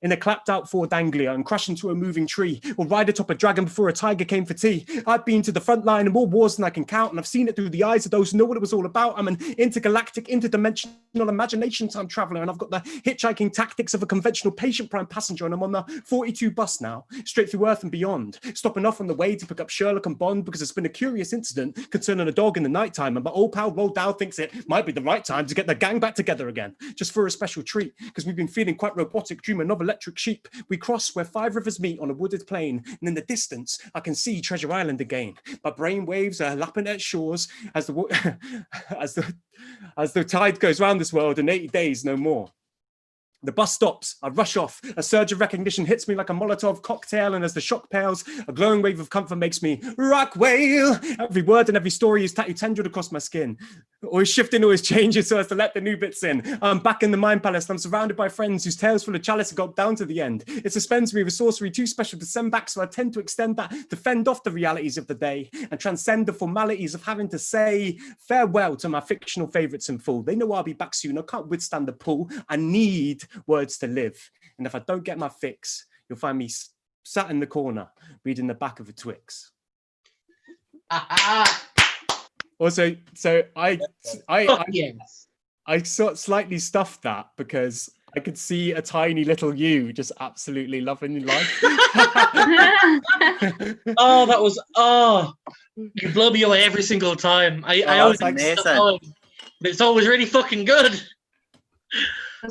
In a clapped out Ford Anglia and crash into a moving tree, or ride atop a dragon before a tiger came for tea. I've been to the front line in more wars than I can count, and I've seen it through the eyes of those who know what it was all about. I'm an intergalactic, interdimensional imagination time traveler, and I've got the hitchhiking tactics of a conventional patient prime passenger, and I'm on the 42 bus now, straight through Earth and beyond, stopping off on the way to pick up Sherlock and Bond because there's been a curious incident concerning a dog in the nighttime, and my old pal Roald Dahl thinks it might be the right time to get the gang back together again, just for a special treat, because we've been feeling quite robotic, dreaming of electric sheep. We cross where 5 rivers meet on a wooded plain, and in the distance I can see Treasure Island again. My brain waves are lapping at shores as the tide goes round this world in 80 days no more. The bus stops, I rush off, a surge of recognition hits me like a Molotov cocktail, and as the shock pales, a glowing wave of comfort makes me rock whale. Every word and every story is tattooed tendrilled across my skin, always shifting, always changing so as to let the new bits in. I'm back in the mind palace, and I'm surrounded by friends whose tales full of chalice got down to the end. It suspends me with sorcery too special to send back, so I tend to extend that to fend off the realities of the day and transcend the formalities of having to say farewell to my fictional favourites in full. They know I'll be back soon, I can't withstand the pull, I need words to live, and if I don't get my fix, you'll find me sat in the corner reading the back of a Twix. Also, so I sort of slightly stuffed that because I could see a tiny little you just absolutely loving life. You blow me away every single time. I always think amazing. but it's always really fucking good.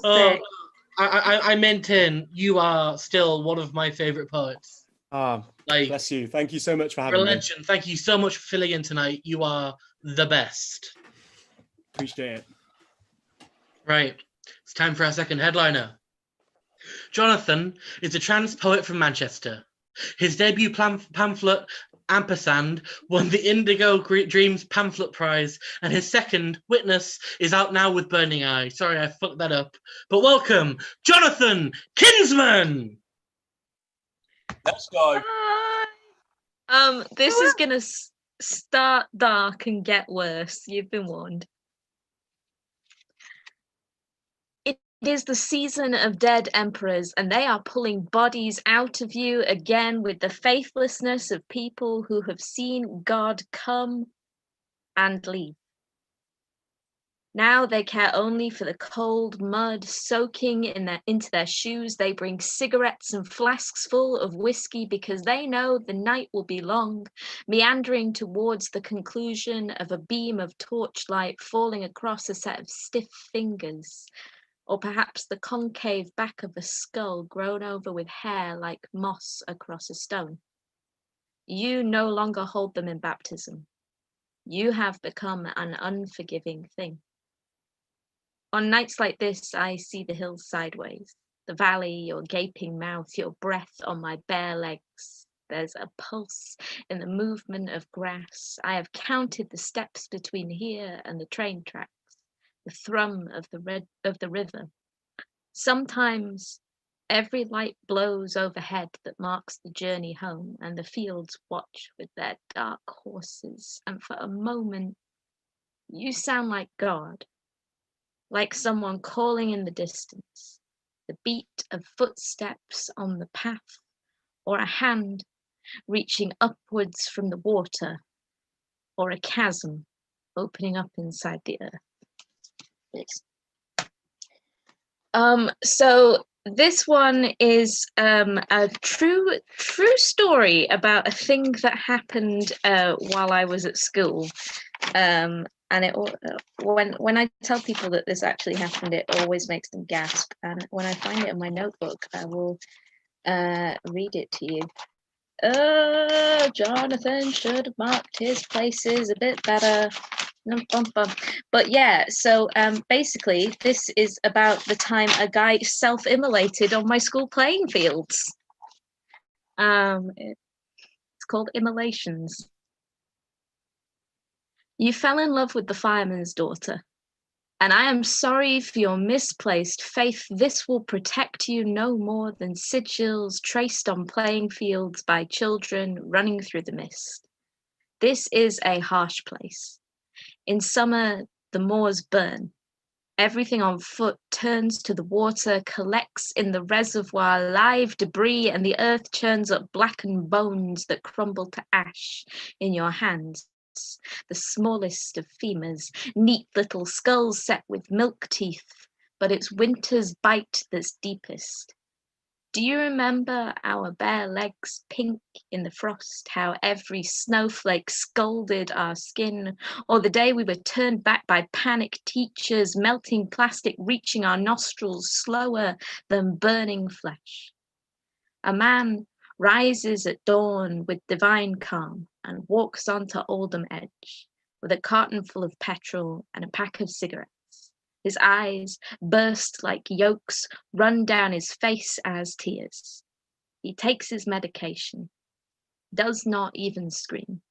I maintain you are still one of my favorite poets. Bless you. Thank you so much for having me. Legend. Thank you so much for filling in tonight. You are the best. Appreciate it. Right. It's time for our second headliner. Jonathan is a trans poet from Manchester. His debut pamphlet, Ampersand won the Indigo Dreams Pamphlet Prize, and his second, Witness, is out now with Burning Eye. Sorry, I fucked that up. But welcome, Jonathan Kinsman! Let's go. This is gonna start dark and get worse. You've been warned. It is the season of dead emperors, and they are pulling bodies out of you again with the faithlessness of people who have seen God come and leave. Now they care only for the cold mud soaking into their shoes. They bring cigarettes and flasks full of whiskey because they know the night will be long, meandering towards the conclusion of a beam of torchlight falling across a set of stiff fingers, or perhaps the concave back of a skull grown over with hair like moss across a stone. You no longer hold them in baptism. You have become an unforgiving thing. On nights like this, I see the hills sideways, the valley, your gaping mouth, your breath on my bare legs. There's a pulse in the movement of grass. I have counted the steps between here and the train tracks, the thrum of the river. Sometimes every light blows overhead that marks the journey home, and the fields watch with their dark horses, and for a moment you sound like God, like someone calling in the distance, the beat of footsteps on the path, or a hand reaching upwards from the water, or a chasm opening up inside the earth. So this one is a true story about a thing that happened while I was at school. And it when I tell people that this actually happened, it always makes them gasp. And when I find it in my notebook, I will read it to you. Jonathan should have marked his places a bit better. But yeah, so basically this is about the time a guy self-immolated on my school playing fields. It's called Immolations. You fell in love with the fireman's daughter, and I am sorry for your misplaced faith. This will protect you no more than sigils traced on playing fields by children running through the mist. This is a harsh place. In summer, the moors burn. Everything on foot turns to the water, collects in the reservoir live debris, and the earth churns up blackened bones that crumble to ash in your hands. The smallest of femurs, neat little skulls set with milk teeth, but it's winter's bite that's deepest. Do you remember our bare legs pink in the frost, how every snowflake scalded our skin, or the day we were turned back by panicked teachers, melting plastic reaching our nostrils slower than burning flesh? A man rises at dawn with divine calm and walks onto Oldham Edge with a carton full of petrol and a pack of cigarettes. His eyes, burst like yolks, run down his face as tears. He takes his medication, does not even scream.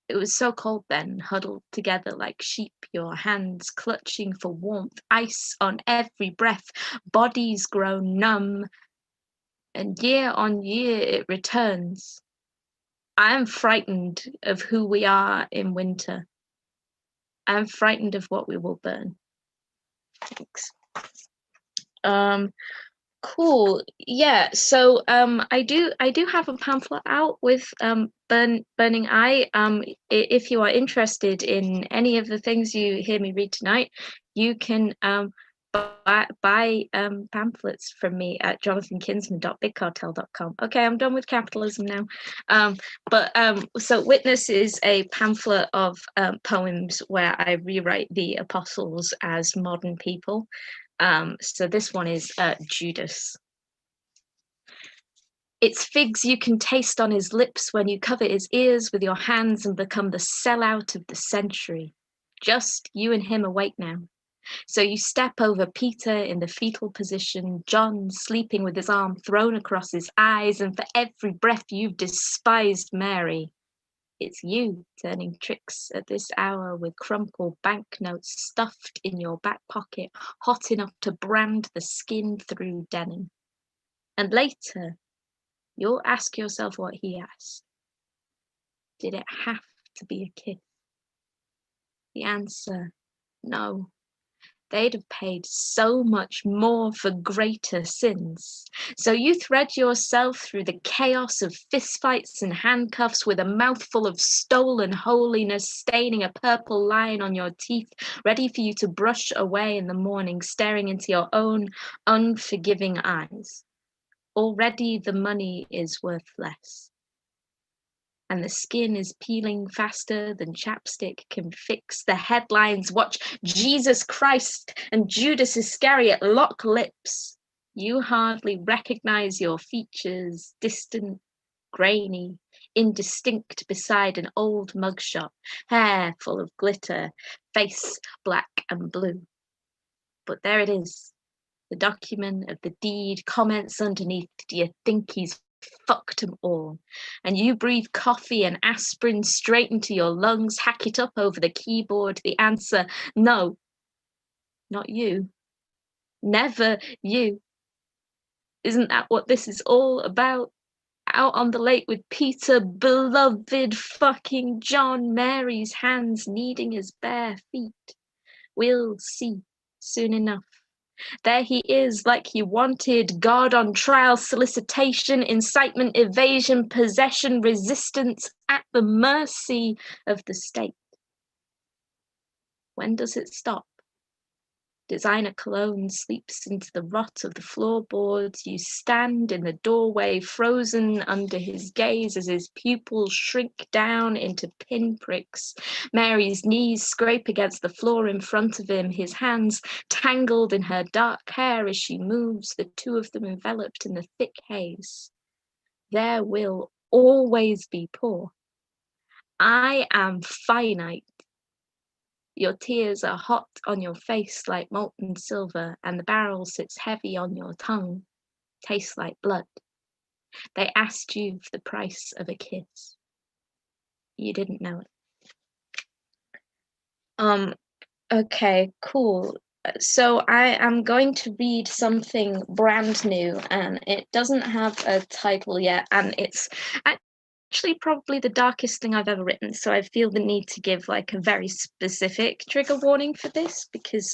It was so cold then, huddled together like sheep, your hands clutching for warmth, ice on every breath, bodies grow numb, and year on year it returns. I am frightened of who we are in winter. I am frightened of what we will burn. Thanks. Cool. Yeah. So I do have a pamphlet out with Burning Eye. If you are interested in any of the things you hear me read tonight, you can buy pamphlets from me at jonathankinsman.bigcartel.com. Okay, I'm done with capitalism now. So Witness is a pamphlet of poems where I rewrite the apostles as modern people. So this one is Judas. It's figs you can taste on his lips when you cover his ears with your hands and become the sellout of the century. Just you and him awake now. So you step over Peter in the fetal position, John sleeping with his arm thrown across his eyes, and for every breath you've despised Mary. It's you turning tricks at this hour with crumpled banknotes stuffed in your back pocket, hot enough to brand the skin through denim. And later, you'll ask yourself what he asked. Did it have to be a kiss? The answer, no. They'd have paid so much more for greater sins. So you thread yourself through the chaos of fistfights and handcuffs with a mouthful of stolen holiness staining a purple line on your teeth, ready for you to brush away in the morning, staring into your own unforgiving eyes. Already the money is worth less. And the skin is peeling faster than chapstick can fix the headlines. Watch Jesus Christ and Judas Iscariot lock lips. You hardly recognize your features, distant, grainy, indistinct beside an old mugshot, hair full of glitter, face black and blue. But there it is, the document of the deed, comments underneath. Do you think he's fucked them all? And you breathe coffee and aspirin straight into your lungs, hack it up over the keyboard. The answer, no, not you. Never you. Isn't that what this is all about? Out on the lake with Peter, beloved fucking John, Mary's hands kneading his bare feet. We'll see soon enough. There he is, like he wanted, God on trial, solicitation, incitement, evasion, possession, resistance, at the mercy of the state. When does it stop? Designer cologne sleeps into the rot of the floorboards. You stand in the doorway, frozen under his gaze as his pupils shrink down into pinpricks. Mary's knees scrape against the floor in front of him, his hands tangled in her dark hair as she moves, the two of them enveloped in the thick haze. There will always be poor. I am finite. Your tears are hot on your face like molten silver, and the barrel sits heavy on your tongue, tastes like blood. They asked you for the price of a kiss. You didn't know it. Okay, cool. So I am going to read something brand new, and it doesn't have a title yet, and it's actually probably the darkest thing I've ever written, so I feel the need to give like a very specific trigger warning for this, because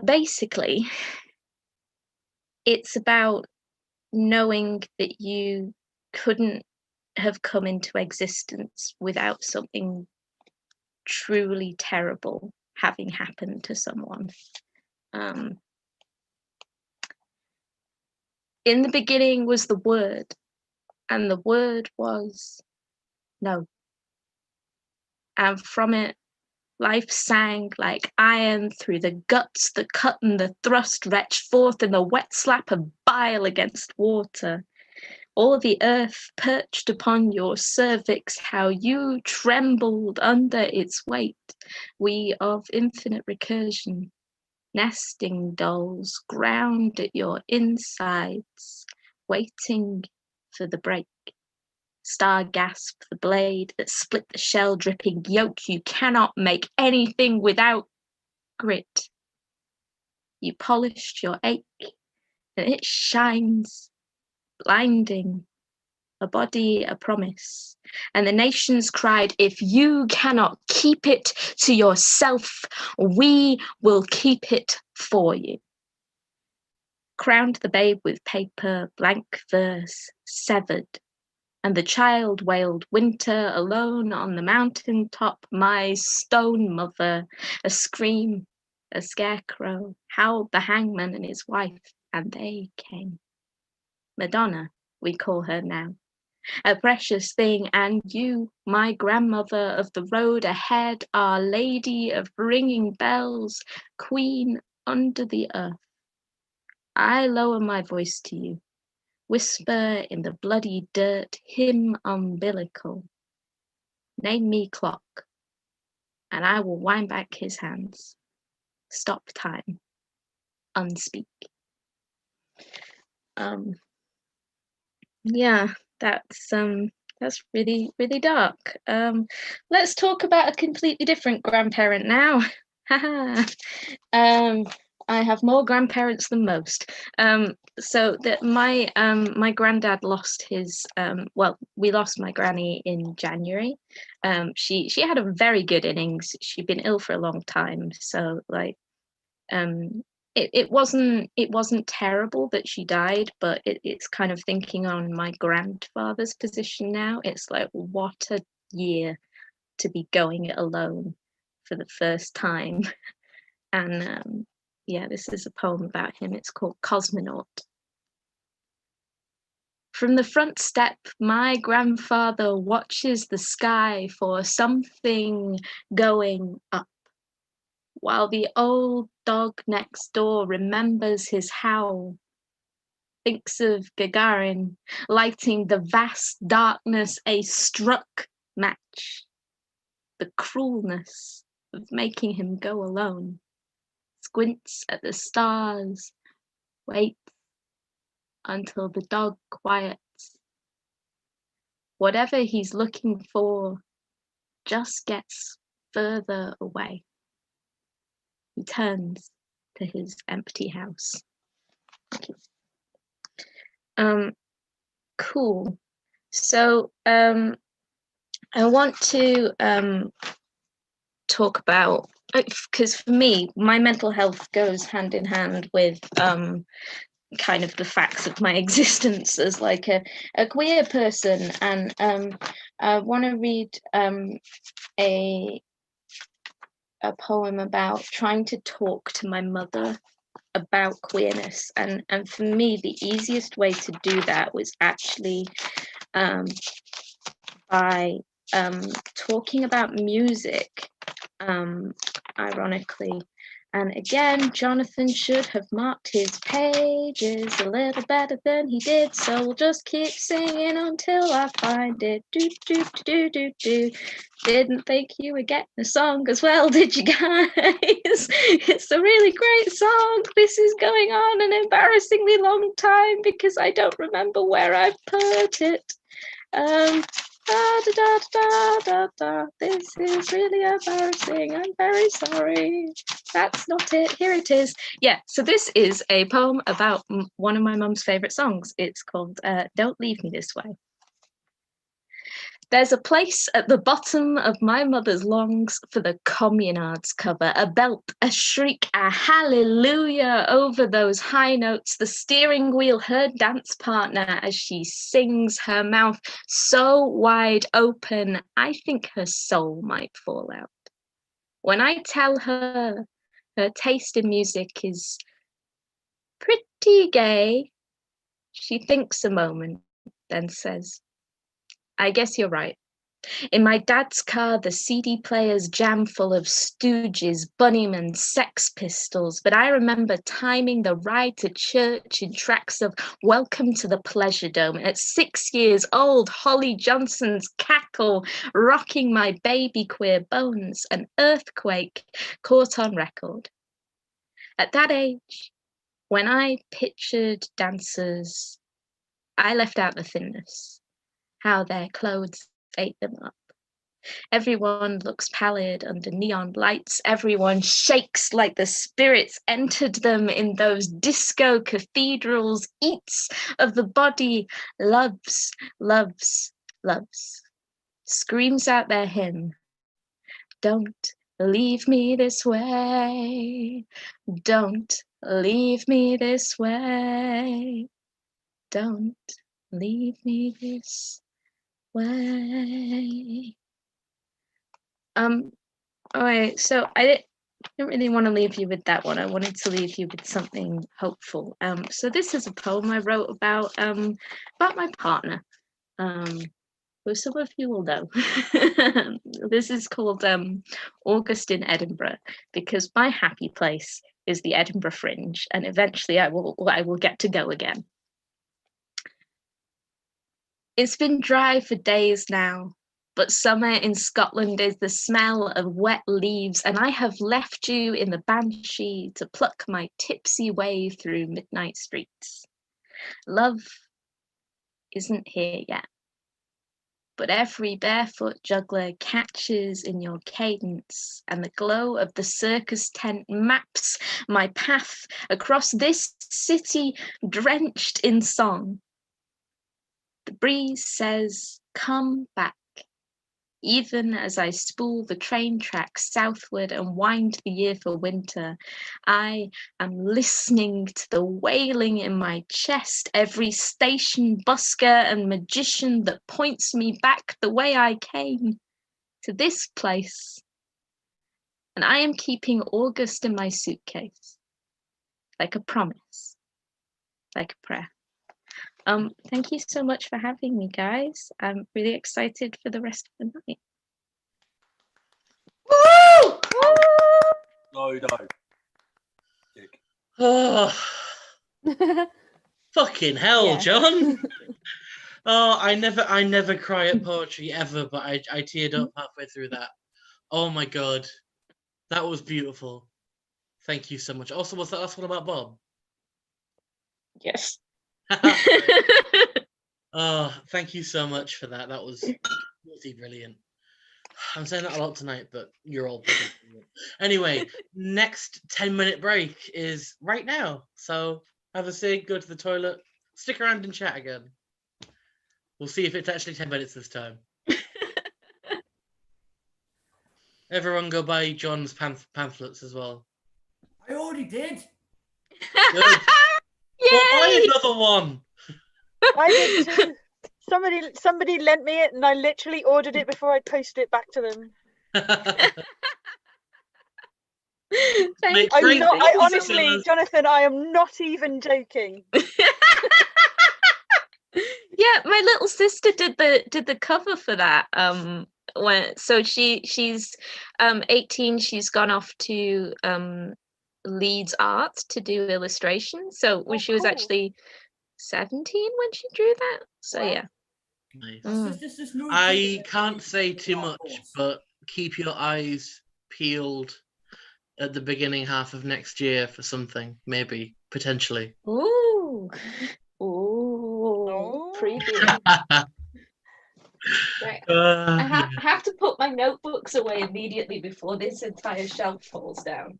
basically it's about knowing that you couldn't have come into existence without something truly terrible having happened to someone. In the beginning was the Word, and the Word was no. And from it, life sang like iron through the guts, the cut and the thrust retched forth in the wet slap of bile against water. All the earth perched upon your cervix, how you trembled under its weight. We of infinite recursion, nesting dolls, ground at your insides, waiting for the break. Star gasped the blade that split the shell dripping yolk. You cannot make anything without grit. You polished your ache, and it shines, blinding, a body, a promise. And the nations cried, if you cannot keep it to yourself, we will keep it for you. Crowned the babe with paper, blank verse, severed. And the child wailed winter alone on the mountain top, my stone mother, a scream, a scarecrow, howled the hangman and his wife, and they came. Madonna, we call her now, a precious thing, and you, my grandmother of the road ahead, Our Lady of ringing bells, queen under the earth. I lower my voice to you. Whisper in the bloody dirt, hymn umbilical. Name me clock. and I will wind back his hands. Stop time. Unspeak. Yeah, that's really, really dark. Let's talk about a completely different grandparent now. I have more grandparents than most. So that my granddad lost his we lost my granny in January. She had a very good innings. She'd been ill for a long time, so like it wasn't terrible that she died, but it's kind of thinking on my grandfather's position now. It's like, what a year to be going it alone for the first time. And yeah, this is a poem about him. It's called Cosmonaut. From the front step, my grandfather watches the sky for something going up, while the old dog next door remembers his howl, thinks of Gagarin lighting the vast darkness a struck match, the cruelness of making him go alone, squints at the stars, waits until the dog quiets. Whatever he's looking for just gets further away. He turns to his empty house. Thank you. Cool. So I want to talk about, because for me, my mental health goes hand in hand with kind of the facts of my existence as like a queer person, and I want to read a poem about trying to talk to my mother about queerness, and for me the easiest way to do that was actually by talking about music, ironically. And again, Jonathan should have marked his pages a little better than he did, so we'll just keep singing until I find it. Do, do, do, do, do. Didn't think you were getting the song as well, did you guys? It's a really great song. This is going on an embarrassingly long time because I don't remember where I've put it. This is really embarrassing. I'm very sorry. That's not it. Here it is. Yeah, so this is a poem about one of my mum's favourite songs. It's called Don't Leave Me This Way. There's a place at the bottom of my mother's lungs for the communards cover, a belt, a shriek, a hallelujah over those high notes, the steering wheel, her dance partner as she sings, her mouth so wide open, I think her soul might fall out. When I tell her her taste in music is pretty gay, she thinks a moment, then says, I guess you're right. In my dad's car, the CD player's jam full of Stooges, Bunnymen, Sex Pistols, but I remember timing the ride to church in tracks of Welcome to the Pleasure Dome. At 6 years old, Holly Johnson's Cackle, rocking my baby queer bones, an earthquake caught on record. At that age, when I pictured dancers, I left out the thinness. How their clothes ate them up. Everyone looks pallid under neon lights. Everyone shakes like the spirits entered them in those disco cathedrals. Eats of the body, loves, loves, loves. Screams out their hymn. Don't leave me this way. Don't leave me this way. Don't leave me this way. All right, so I didn't really want to leave you with that one. I wanted to leave you with something hopeful. So this is a poem I wrote about my partner, who some of you will know. This is called August in Edinburgh, because my happy place is the Edinburgh Fringe, and eventually I will get to go again. It's been dry for days now, But summer in Scotland is the smell of wet leaves, and I have left you in the banshee to pluck my tipsy way through midnight streets. Love isn't here yet, but every barefoot juggler catches in your cadence, and the glow of the circus tent maps my path across this city drenched in song. The breeze says, come back, even as I spool the train tracks southward and wind the year for winter. I am listening to the wailing in my chest, every station busker and magician that points me back the way I came, to this place. And I am keeping August in my suitcase, like a promise, like a prayer. Thank you so much for having me, guys. I'm really excited for the rest of the night. Woo! No. Oh, fucking hell, Yeah. John. Oh, I never cry at poetry ever, but I teared up halfway through that. Oh my god, that was beautiful. Thank you so much. Also, was that last one about Bob? Yes. Oh, thank you so much for that. That was really brilliant. I'm saying that a lot tonight, but you're all brilliant. Anyway, next 10-minute break is right now. So have a cig, go to the toilet, stick around and chat again. We'll see if it's actually 10 minutes this time. Everyone go buy John's pamphlets as well. I already did. Good. Well, buy another one. I did too. Somebody lent me it, and I literally ordered it before I posted it back to them. Thank I'm you. not. Thank you so Honestly, much. Jonathan, I am not even joking. Yeah, my little sister did the cover for that. She's 18. She's gone off to Leeds Art to do illustration. So when she was actually 17 when she drew that. So yeah. Nice. I can't say too much, but keep your eyes peeled at the beginning half of next year for something, maybe, potentially. Ooh. Preview. Right. I have to put my notebooks away immediately before this entire shelf falls down.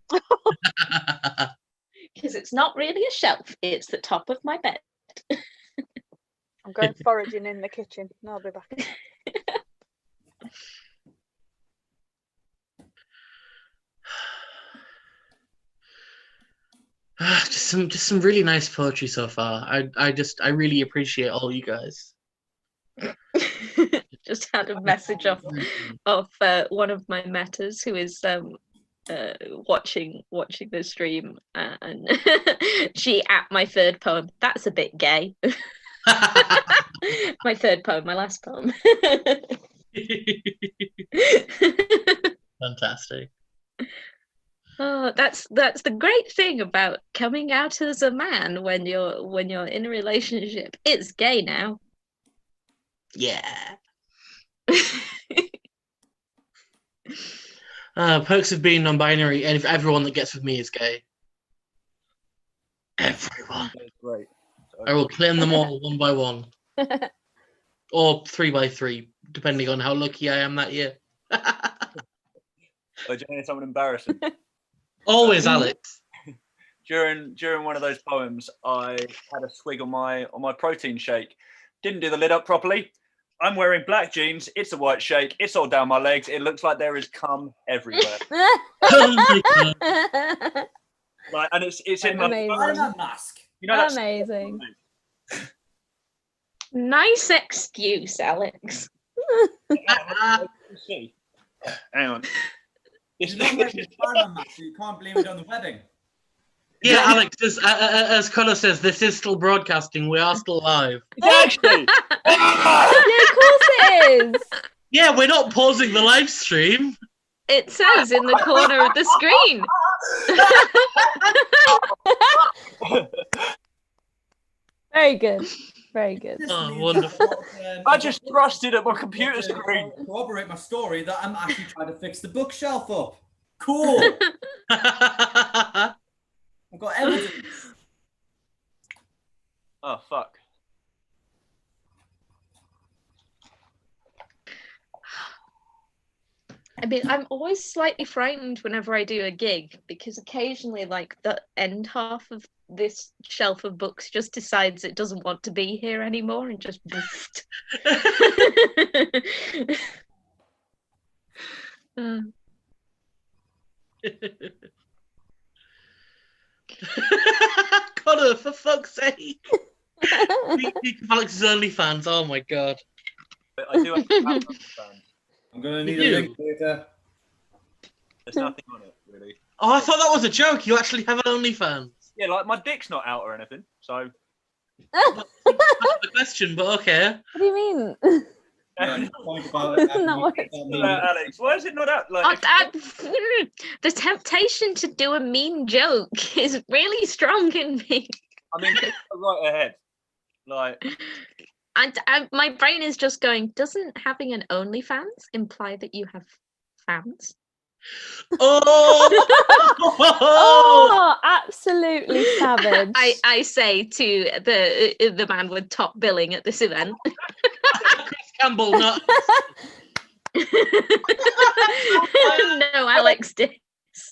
Because it's not really a shelf, it's the top of my bed. I'm going foraging in the kitchen. No, I'll be back. Just some really nice poetry so far. I really appreciate all you guys. Just had a message of one of my metas who is watching the stream, and she at my third poem. That's a bit gay. My third poem, my last poem. Fantastic. Oh, that's the great thing about coming out as a man when you're in a relationship. It's gay now. Yeah. Perks of being non-binary, and if everyone that gets with me is gay. Everyone. Great. I will claim them all one by one. Or 3 by 3, depending on how lucky I am that year. So, do you want something embarrassing? Always, Alex. During one of those poems, I had a swig on my protein shake. Didn't do the lid up properly. I'm wearing black jeans. It's a white shake. It's all down my legs. It looks like there is cum everywhere. Oh my God. Like, and it's in my mask. You know that's amazing. Nice excuse, Alex. See. Hang on. You're not wearing a Spider-Man mask, so you can't blame it on the webbing. Yeah, Alex, as Connor says, this is still broadcasting. We are still live. Actually. Yeah, of course it is. Yeah, we're not pausing the live stream. It says in the corner of the screen. Very good. Very good. Oh, wonderful. I just thrusted at my computer screen. Corroborate my story that I'm actually trying to fix the bookshelf up. Cool. I've got evidence. Oh, fuck. I mean, I'm always slightly frightened whenever I do a gig because occasionally, like, the end half of this shelf of books just decides it doesn't want to be here anymore and just boofed. Connor, for fuck's sake. Alex's OnlyFans, oh my god. I do have OnlyFans. I'm going to You need a do? link later. There's nothing on it, really. Oh, I thought that was a joke. You actually have an OnlyFans. Yeah, like my dick's not out or anything, so. That's the question, but okay. What do you mean? Point about it. Alex, why is it not out? Like, the temptation to do a mean joke is really strong in me. I mean, right ahead. Like, And my brain is just going, doesn't having an OnlyFans imply that you have fans? Oh, Oh, absolutely savage. I say to the man with top billing at this event. Chris Campbell, not. No, Alex did.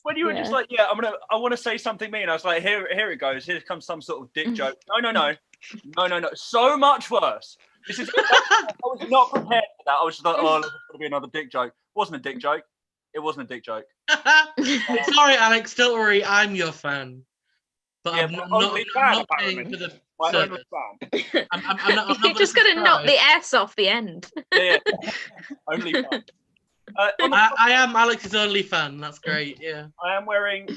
when you were just like, yeah, I want to say something mean. I was like, here it goes. Here comes some sort of dick joke. No. So much worse. This is. I was not prepared for that. I was just like, oh, there's going to be another dick joke. Wasn't a dick joke. It wasn't a dick joke. Sorry, Alex. Don't worry. I'm your fan. But Yeah, I'm but not only fan, paying apparently. for the My service. only fan. I'm not You're just going to knock the S off the end. Yeah. Only fan. I am Alex's only fan. That's great. Yeah. I am wearing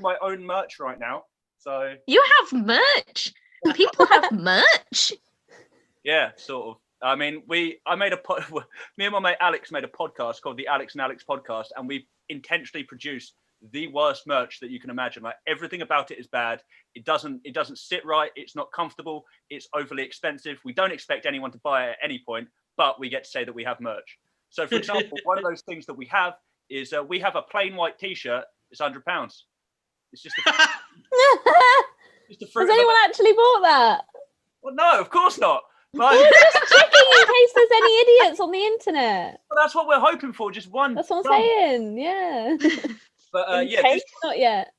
my own merch right now. So You have merch. People have merch. yeah, sort of. I mean, me and my mate Alex made a podcast called the Alex and Alex Podcast, and we intentionally produced the worst merch that you can imagine. Like, everything about it is bad. It doesn't sit right. It's not comfortable. It's overly expensive. We don't expect anyone to buy it at any point, but we get to say that we have merch. So, for example, one of those things that we have is we have a plain white T-shirt. It's £100. It's just a fruit. Has anyone actually bought that? Well, no, of course not. But Just checking in case there's any idiots on the internet. well, that's what we're hoping for. Just one. That's what I'm saying. Yeah. But yeah, Case? this Not yet.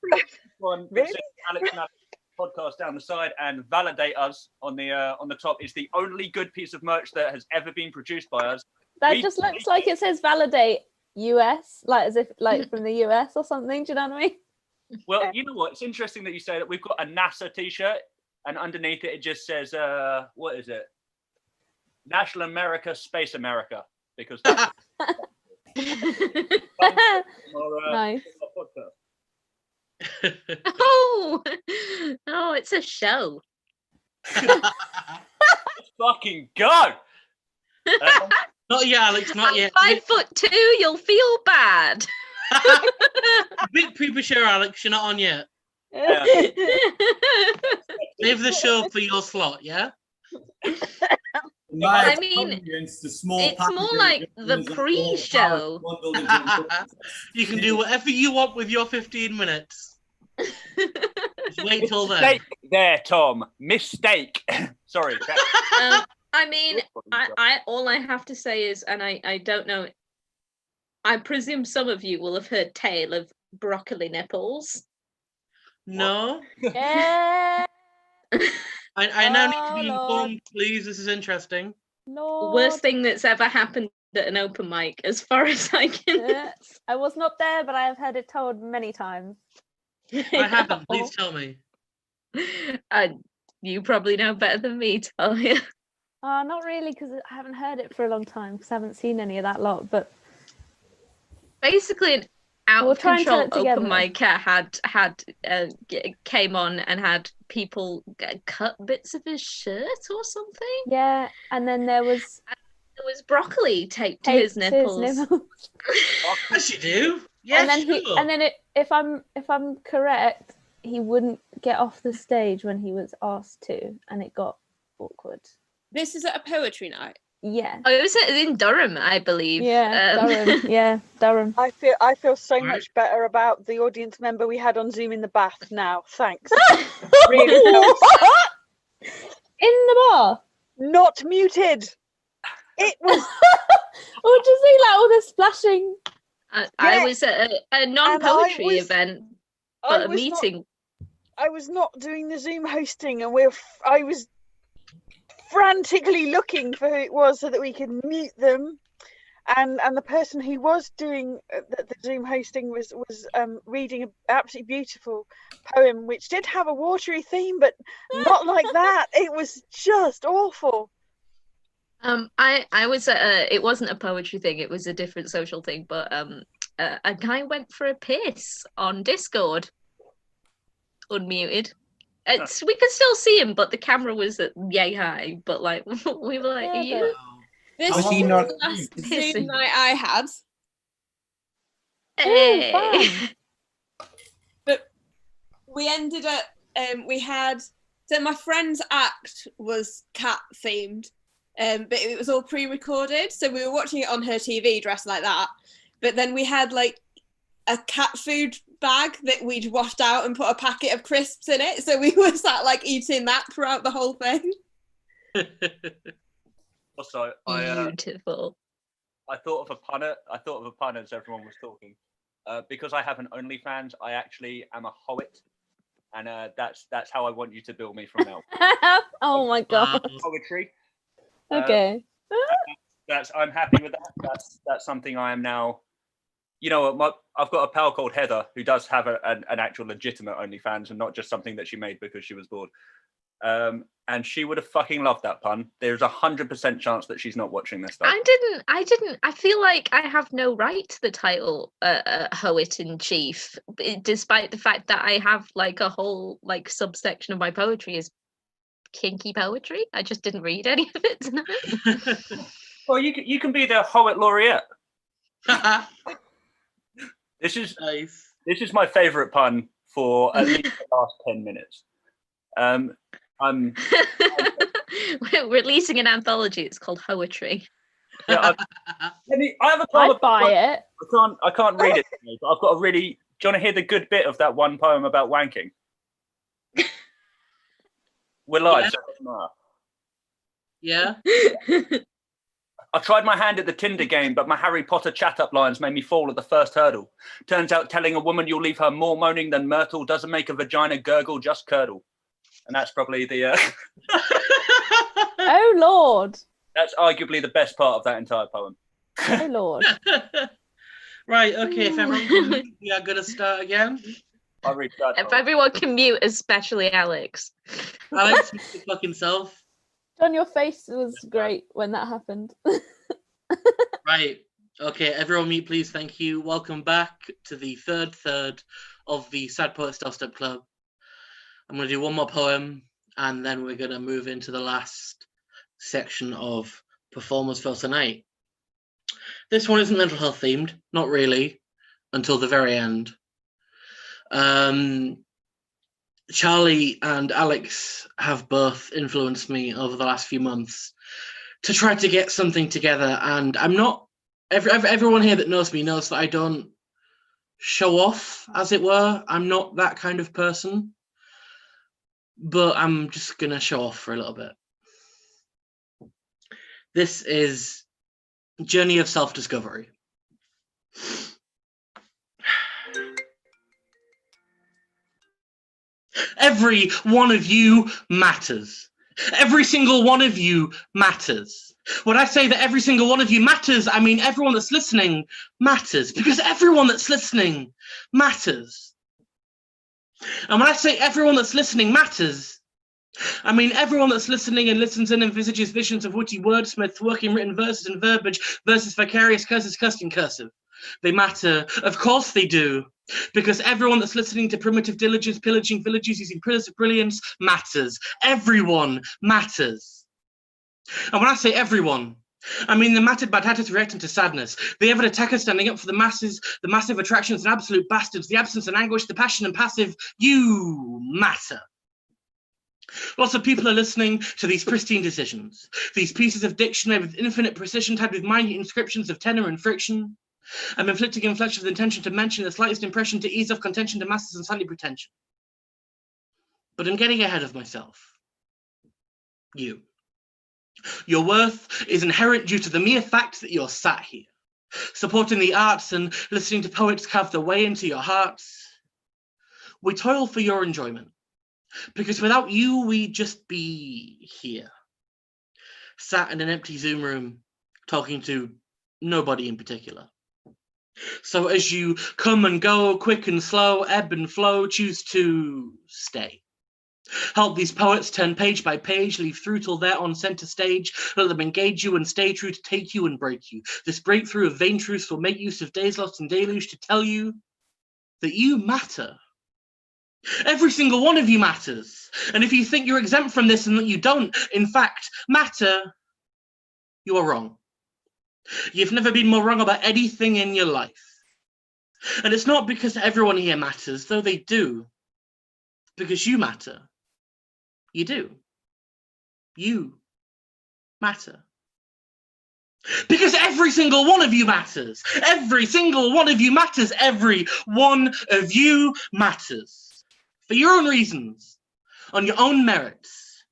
one Really? says Alex and Alex Podcast down the side and validate us on the top. It's the only good piece of merch that has ever been produced by us. That just looks like it says validate US, like as if like from the US or something. Do you know what I mean? Well, you know what? It's interesting that you say that. We've got a NASA T-shirt, and underneath it just says, what is it? National America, Space America, because Nice. Oh, it's a show. Let's fucking go. Not yet, Alex. Not yet. 5'2", you'll feel bad. Big premature, Alex. You're not on yet. Yeah. Save the show for your slot. Yeah. I mean, the small it's more like the pre-show. You can do whatever you want with your 15 minutes. Just wait till then. Mistake there, Tom. Mistake. Sorry. I mean, I all I have to say is, and I don't know, I presume some of you will have heard tale of broccoli nipples. No. Yeah. I now need to be informed, please. This is interesting. No. Worst thing that's ever happened at an open mic, as far as I can. I was not there, but I have heard it told many times. I haven't. Please tell me. You probably know better than me, Talia. Not really, because I haven't heard it for a long time, because I haven't seen any of that lot. But basically, an out We'll of try and tell control it open together. came on and had people cut bits of his shirt or something. Yeah, and then there was broccoli taped to his nipples. Yes, you do. Yes, and then if I'm correct, he wouldn't get off the stage when he was asked to, and it got awkward. This is at a poetry night. Yeah. Oh, it was in Durham, I believe. Yeah, Durham. Yeah, Durham. I feel so much better about the audience member we had on Zoom in the bath now. Thanks. Really helps. In the bar? Not muted. It was. Or just see like all the splashing. I was at a non-poetry event, but a meeting. I was not doing the Zoom hosting, and I was frantically looking for who it was so that we could mute them. And the person who was doing the Zoom hosting was reading an absolutely beautiful poem, which did have a watery theme, but not like that. It was just awful. I was at it wasn't a poetry thing, it was a different social thing, but a guy went for a piss on Discord, unmuted. We could still see him, but the camera was at yay high. But like we were like, are you? This Was was he the not last pissing? Zoom night I had. Hey. But we ended up, we had, so my friend's act was cat themed, but it was all pre-recorded. So we were watching it on her TV dressed like that. But then we had like a cat food bag that we'd washed out and put a packet of crisps in it. So we were sat like eating that throughout the whole thing. Also, beautiful. I thought of a pun as everyone was talking. Because I have an OnlyFans, I actually am a hoet, and that's how I want you to bill me from now. Oh my god. Poetry. Okay. I'm happy with that. That's something I am now. You know, I've got a pal called Heather who does have an actual legitimate OnlyFans and not just something that she made because she was bored. And she would have fucking loved that pun. There's 100% chance that she's not watching this stuff. I didn't. I feel like I have no right to the title Hoet in Chief, despite the fact that I have like a whole like subsection of my poetry is kinky poetry. I just didn't read any of it tonight. Well, you can be the Hoet laureate. This is nice. This is my favourite pun for at least the last 10 minutes. We're releasing an anthology. It's called Hoetry. Yeah, I have a I'd buy it. I can't read it, but I've got a really. Do you want to hear the good bit of that one poem about wanking? We're live. Yeah. I tried my hand at the Tinder game, but my Harry Potter chat-up lines made me fall at the first hurdle. Turns out telling a woman you'll leave her more moaning than myrtle doesn't make a vagina gurgle, just curdle. And that's probably the... Oh, Lord. That's arguably the best part of that entire poem. Oh, Lord. Right, okay, if everyone can, we are going to start again. I'll read that. If everyone can mute, especially Alex. Alex, mute your fucking self. John, your face was great when that happened. Right. Okay, everyone mute, please. Thank you. Welcome back to the third of the Sad Poets Doorstep Club. I'm going to do one more poem, and then we're going to move into the last section of performers for tonight. This one isn't mental health themed, not really, until the very end. Charlie and Alex have both influenced me over the last few months to try to get something together, and I'm not. Everyone here that knows me knows that I don't show off, as it were. I'm not that kind of person, but I'm just gonna show off for a little bit. This is Journey of Self-Discovery. Every one of you matters. Every single one of you matters. When I say that every single one of you matters, I mean everyone that's listening matters, because everyone that's listening matters. And when I say everyone that's listening matters, I mean everyone that's listening and listens and envisages visions of witty wordsmiths working written verses and verbiage versus vicarious curses cussed in cursive. They matter. Of course they do. Because everyone that's listening to primitive diligence, pillaging villages using pillars of brilliance matters. Everyone matters. And when I say everyone, I mean the mattered badatas reacting to sadness, the ever attackers standing up for the masses, the massive attractions and absolute bastards, the absence and anguish, the passion and passive. You matter. Lots of people are listening to these pristine decisions, these pieces of dictionary with infinite precision typed with minute inscriptions of tenor and friction. I'm inflicting inflections with intention to mention the slightest impression to ease off contention to masses and slightly pretension. But I'm getting ahead of myself. You. Your worth is inherent due to the mere fact that you're sat here, supporting the arts and listening to poets carve their way into your hearts. We toil for your enjoyment, because without you, we'd just be here, sat in an empty Zoom room, talking to nobody in particular. So as you come and go, quick and slow, ebb and flow, choose to stay. Help these poets turn page by page, leave through till they're on center stage. Let them engage you and stay true to take you and break you. This breakthrough of vain truths will make use of days lost in deluge to tell you that you matter. Every single one of you matters. And if you think you're exempt from this and that you don't, in fact, matter, you are wrong. You've never been more wrong about anything in your life. And it's not because everyone here matters, though they do. Because you matter. You do. You matter. Because every single one of you matters. Every single one of you matters. Every one of you matters. For your own reasons, on your own merits.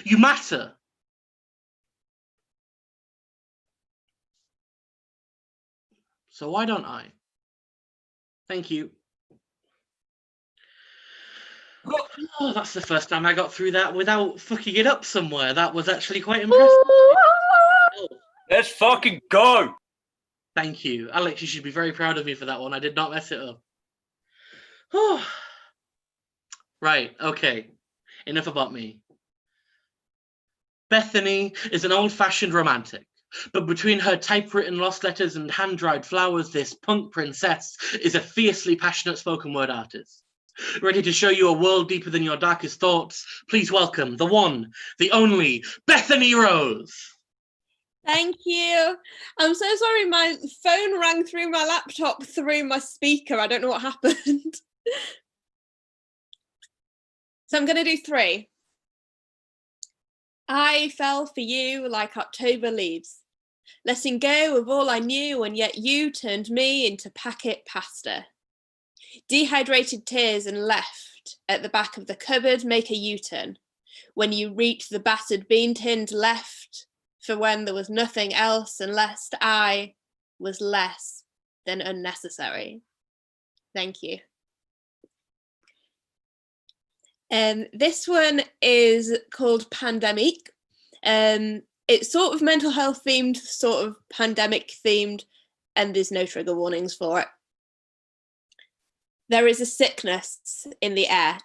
You matter. So why don't I? Thank you. Oh, that's the first time I got through that without fucking it up somewhere. That was actually quite impressive. Let's fucking go. Thank you. Alex, you should be very proud of me for that one. I did not mess it up. Oh. Right, okay. Enough about me. Bethany is an old-fashioned romantic. But between her typewritten lost letters and hand-dried flowers, this punk princess is a fiercely passionate spoken word artist. Ready to show you a world deeper than your darkest thoughts, please welcome the one, the only, Bethany Rose. Thank you. I'm so sorry, my phone rang through my laptop through my speaker. I don't know what happened. So I'm going to do 3. I fell for you like October leaves, letting go of all I knew, and yet you turned me into packet pasta. Dehydrated tears and left at the back of the cupboard make a U-turn when you reach the battered bean tinned left for when there was nothing else, unless I was less than unnecessary. Thank you. This one is called Pandemic. It's sort of mental health themed, sort of pandemic themed, and there's no trigger warnings for it. There is a sickness in the air.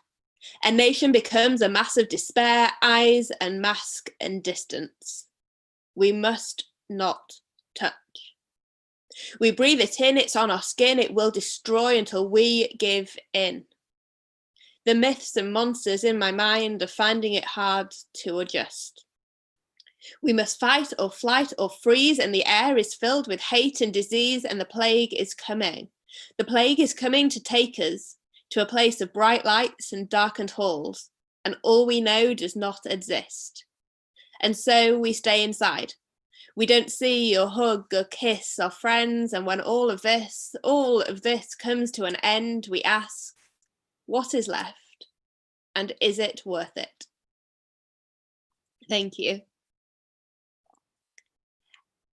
A nation becomes a mass of despair, eyes and mask and distance. We must not touch. We breathe it in, it's on our skin, it will destroy until we give in. The myths and monsters in my mind are finding it hard to adjust. We must fight or flight or freeze, and the air is filled with hate and disease, and the plague is coming. The plague is coming to take us to a place of bright lights and darkened halls, and all we know does not exist. And so we stay inside. We don't see or hug or kiss our friends, and when all of this comes to an end, we ask, what is left, and is it worth it? Thank you.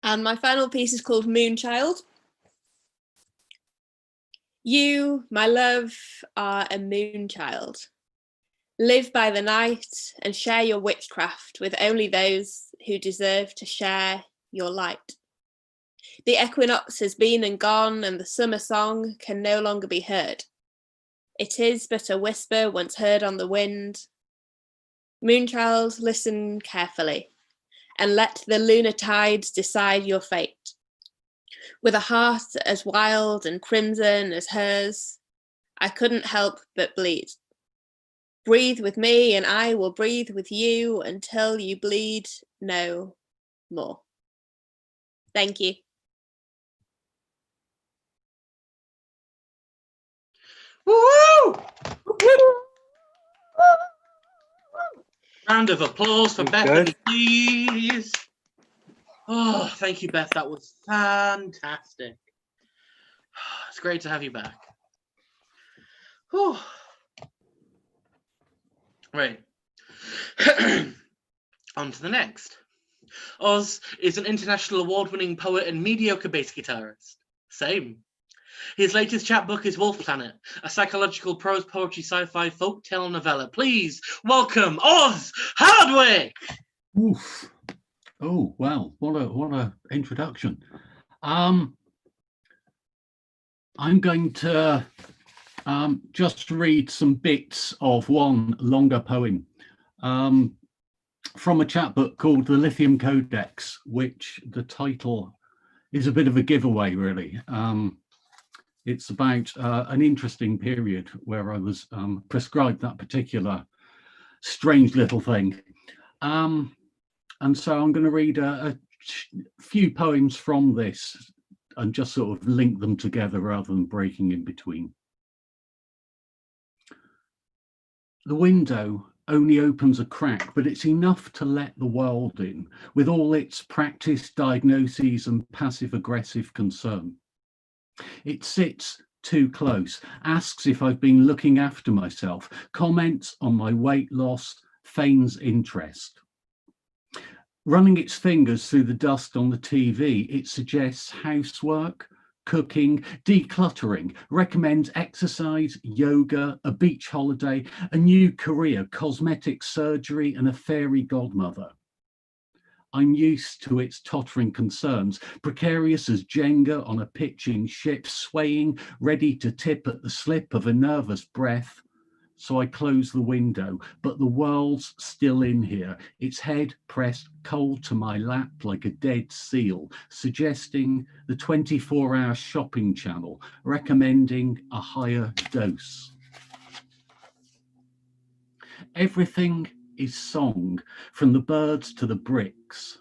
And my final piece is called Moonchild. You, my love, are a moonchild. Live by the night and share your witchcraft with only those who deserve to share your light. The equinox has been and gone, and the summer song can no longer be heard. It is but a whisper once heard on the wind. Moonchild, listen carefully, and let the lunar tides decide your fate. With a heart as wild and crimson as hers, I couldn't help but bleed. Breathe with me, and I will breathe with you until you bleed no more. Thank you. Woo! Round of applause for Good. Bethany, please. Oh, thank you, Beth. That was fantastic. It's great to have you back. Whew. Right. On to the next. Oz is an international award-winning poet and mediocre bass guitarist. Same. His latest chapbook is Wolf Planet, a psychological prose poetry sci-fi folktale novella. Please welcome Oz Hardwick. Oof. Oh wow, what a introduction. I'm going to just read some bits of one longer poem from a chapbook called The Lithium Codex, which the title is a bit of a giveaway, really. It's about an interesting period where I was prescribed that particular strange little thing. And so I'm going to read a few poems from this and just sort of link them together rather than breaking in between. The window only opens a crack, but it's enough to let the world in, with all its practiced diagnoses and passive-aggressive concern. It sits too close, asks if I've been looking after myself, comments on my weight loss, feigns interest. Running its fingers through the dust on the TV, it suggests housework, cooking, decluttering, recommends exercise, yoga, a beach holiday, a new career, cosmetic surgery, and a fairy godmother. I'm used to its tottering concerns, precarious as Jenga on a pitching ship, swaying, ready to tip at the slip of a nervous breath. So I close the window, but the world's still in here, its head pressed cold to my lap like a dead seal, suggesting the 24-hour shopping channel, recommending a higher dose. Everything is song, from the birds to the bricks.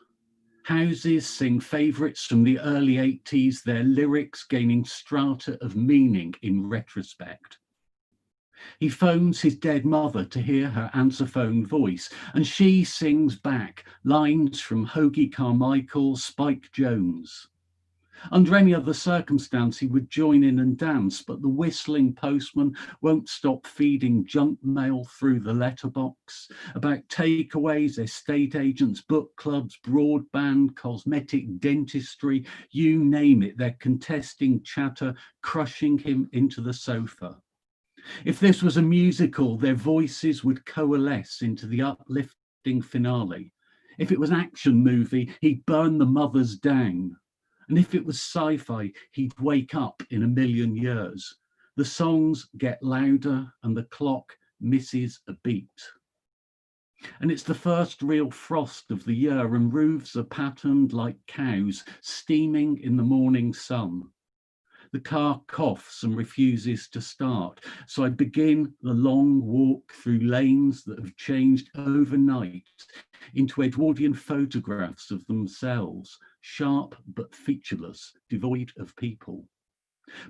Houses sing favourites from the early 80s, their lyrics gaining strata of meaning in retrospect. He phones his dead mother to hear her answer phone voice, and she sings back lines from Hoagie Carmichael, Spike Jones. Under any other circumstance, he would join in and dance, but the whistling postman won't stop feeding junk mail through the letterbox about takeaways, estate agents, book clubs, broadband, cosmetic dentistry, you name it, they're contesting chatter, crushing him into the sofa. If this was a musical, their voices would coalesce into the uplifting finale. If it was an action movie, he'd burn the mothers down. And if it was sci-fi, he'd wake up in a million years. The songs get louder and the clock misses a beat. And it's the first real frost of the year, and roofs are patterned like cows steaming in the morning sun. The car coughs and refuses to start, so I begin the long walk through lanes that have changed overnight into Edwardian photographs of themselves, sharp but featureless, devoid of people.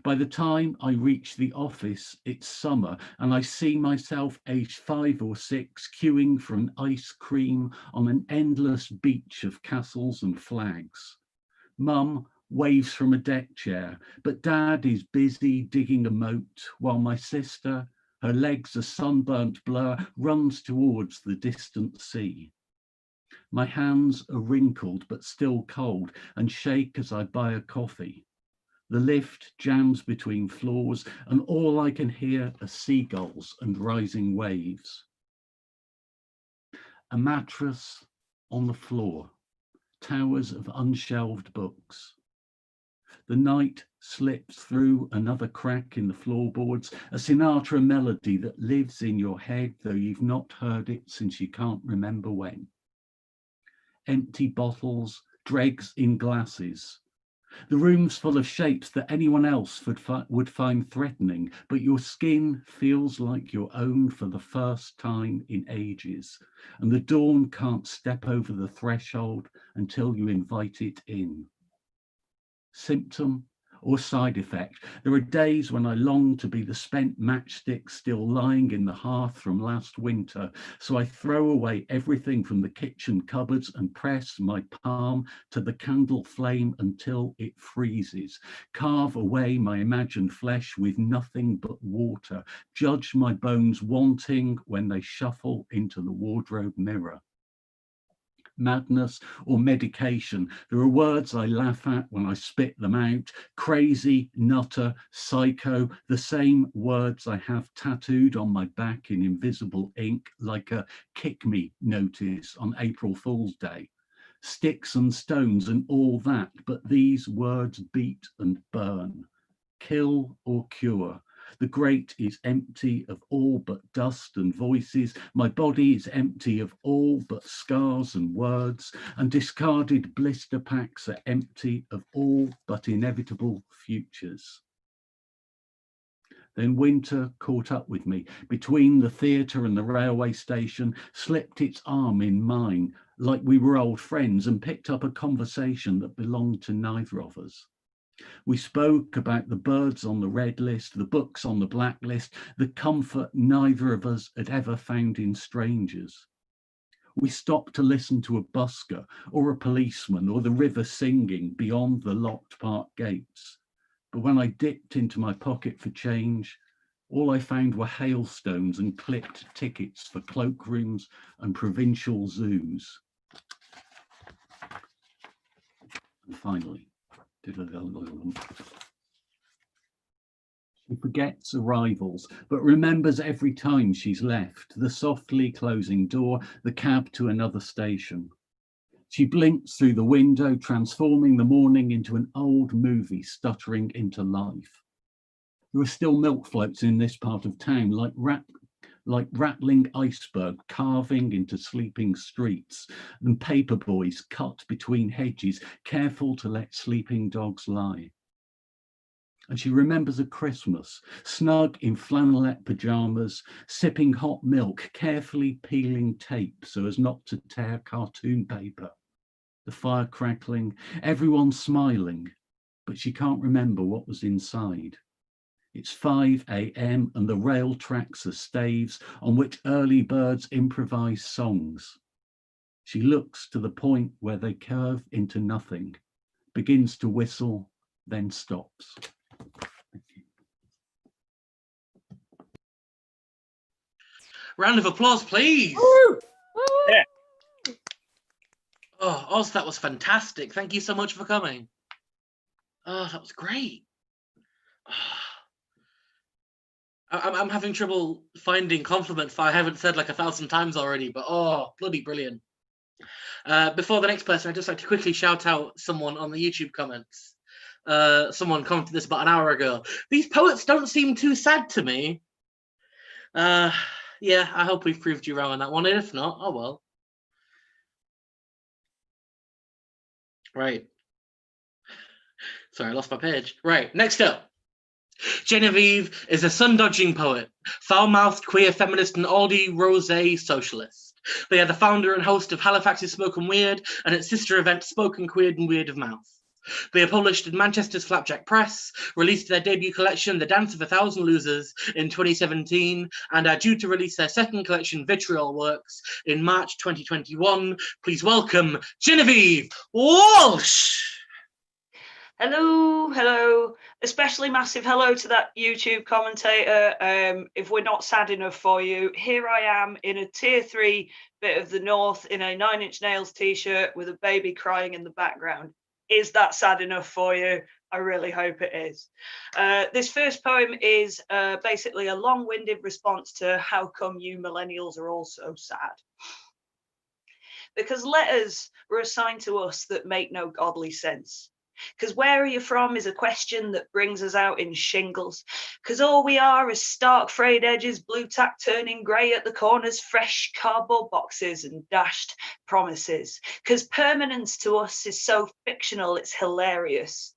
By the time I reach the office, it's summer, and I see myself aged 5 or 6 queuing for an ice cream on an endless beach of castles and flags. Mum waves from a deck chair, but Dad is busy digging a moat, while my sister, her legs a sunburnt blur, runs towards the distant sea. My hands are wrinkled but still cold and shake as I buy a coffee. The lift jams between floors, and all I can hear are seagulls and rising waves. A mattress on the floor, towers of unshelved books. The night slips through another crack in the floorboards, a Sinatra melody that lives in your head, though you've not heard it since you can't remember when. Empty bottles, dregs in glasses. The room's full of shapes that anyone else would find threatening, but your skin feels like your own for the first time in ages, and the dawn can't step over the threshold until you invite it in. Symptom or side effect. There are days when I long to be the spent matchstick still lying in the hearth from last winter, so I throw away everything from the kitchen cupboards and press my palm to the candle flame until it freezes. Carve away my imagined flesh with nothing but water. Judge my bones wanting when they shuffle into the wardrobe mirror. Madness or medication. There are words I laugh at when I spit them out. Crazy, nutter, psycho, the same words I have tattooed on my back in invisible ink like a kick me notice on April Fool's Day. Sticks and stones and all that, but these words beat and burn. Kill or cure. The grate is empty of all but dust and voices. My body is empty of all but scars and words, and discarded blister packs are empty of all but inevitable futures. Then winter caught up with me between the theatre and the railway station, slipped its arm in mine like we were old friends, and picked up a conversation that belonged to neither of us. We spoke about the birds on the red list, the books on the black list, the comfort neither of us had ever found in strangers. We stopped to listen to a busker or a policeman or the river singing beyond the locked park gates. But when I dipped into my pocket for change, all I found were hailstones and clipped tickets for cloakrooms and provincial zoos. And finally, she forgets arrivals, but remembers every time she's left, the softly closing door, the cab to another station. She blinks through the window, transforming the morning into an old movie stuttering into life. There are still milk floats in this part of town, like rattling iceberg carving into sleeping streets, and paper boys cut between hedges, careful to let sleeping dogs lie. And she remembers a Christmas, snug in flannelette pajamas, sipping hot milk, carefully peeling tape so as not to tear cartoon paper. The fire crackling, everyone smiling, but she can't remember what was inside. It's 5 a.m. and the rail tracks are staves on which early birds improvise songs. She looks to the point where they curve into nothing, begins to whistle, then stops. Round of applause, please. Woo! Yeah. Oh, Oz, that was fantastic. Thank you so much for coming. Oh, that was great. I'm having trouble finding compliments I haven't said like 1,000 times already, but oh, bloody brilliant. Before the next person, I'd just like to quickly shout out someone on the YouTube comments. Someone commented this about an hour ago. These poets don't seem too sad to me. Yeah, I hope we've proved you wrong on that one. And if not, oh well. Right. Sorry, I lost my page. Right, next up. Genevieve is a sun-dodging poet, foul-mouthed queer feminist and oldie rosé socialist. They are the founder and host of Halifax's Spoken Weird and its sister event Spoken Queered and Weird of Mouth. They are published in Manchester's Flapjack Press, released their debut collection The Dance of a Thousand Losers in 2017, and are due to release their second collection Vitriol Works in March 2021. Please welcome Genevieve Walsh! Hello, hello. Especially massive hello to that YouTube commentator. If we're not sad enough for you, here I am in a tier 3 bit of the north in a 9 Inch Nails t-shirt with a baby crying in the background. Is that sad enough for you? I really hope it is. This first poem is basically a long-winded response to how come you millennials are all so sad. Because letters were assigned to us that make no godly sense. Because where are you from is a question that brings us out in shingles. Because all we are is stark frayed edges, blue tack turning grey at the corners, fresh cardboard boxes and dashed promises. Because permanence to us is so fictional, it's hilarious.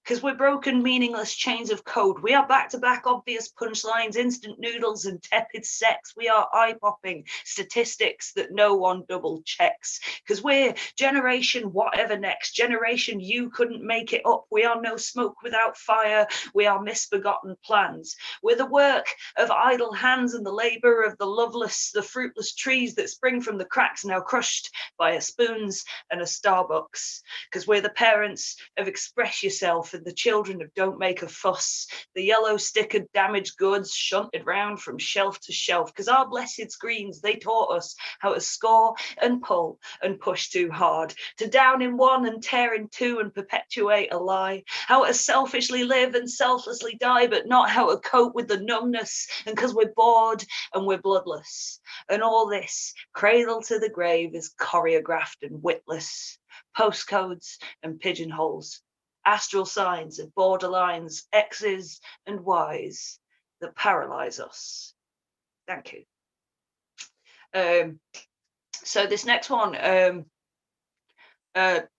Because we're broken, meaningless chains of code. We are back-to-back obvious punchlines, instant noodles and tepid sex. We are eye-popping statistics that no one double checks. Because we're generation whatever next. Generation you couldn't make it up. We are no smoke without fire. We are misbegotten plans. We're the work of idle hands and the labour of the loveless, the fruitless trees that spring from the cracks now crushed by a spoons and a Starbucks. Because we're the parents of Express Yourself and the children of Don't Make a Fuss, the yellow stickered damaged goods shunted round from shelf to shelf, because our blessed screens, they taught us how to score and pull and push too hard, to down in one and tear in two and perpetuate a lie, how to selfishly live and selflessly die, but not how to cope with the numbness, and because we're bored and we're bloodless. And all this, cradle to the grave, is choreographed and witless. Postcodes and pigeonholes, astral signs and borderlines, X's and Y's that paralyze us. Thank you. So this next one,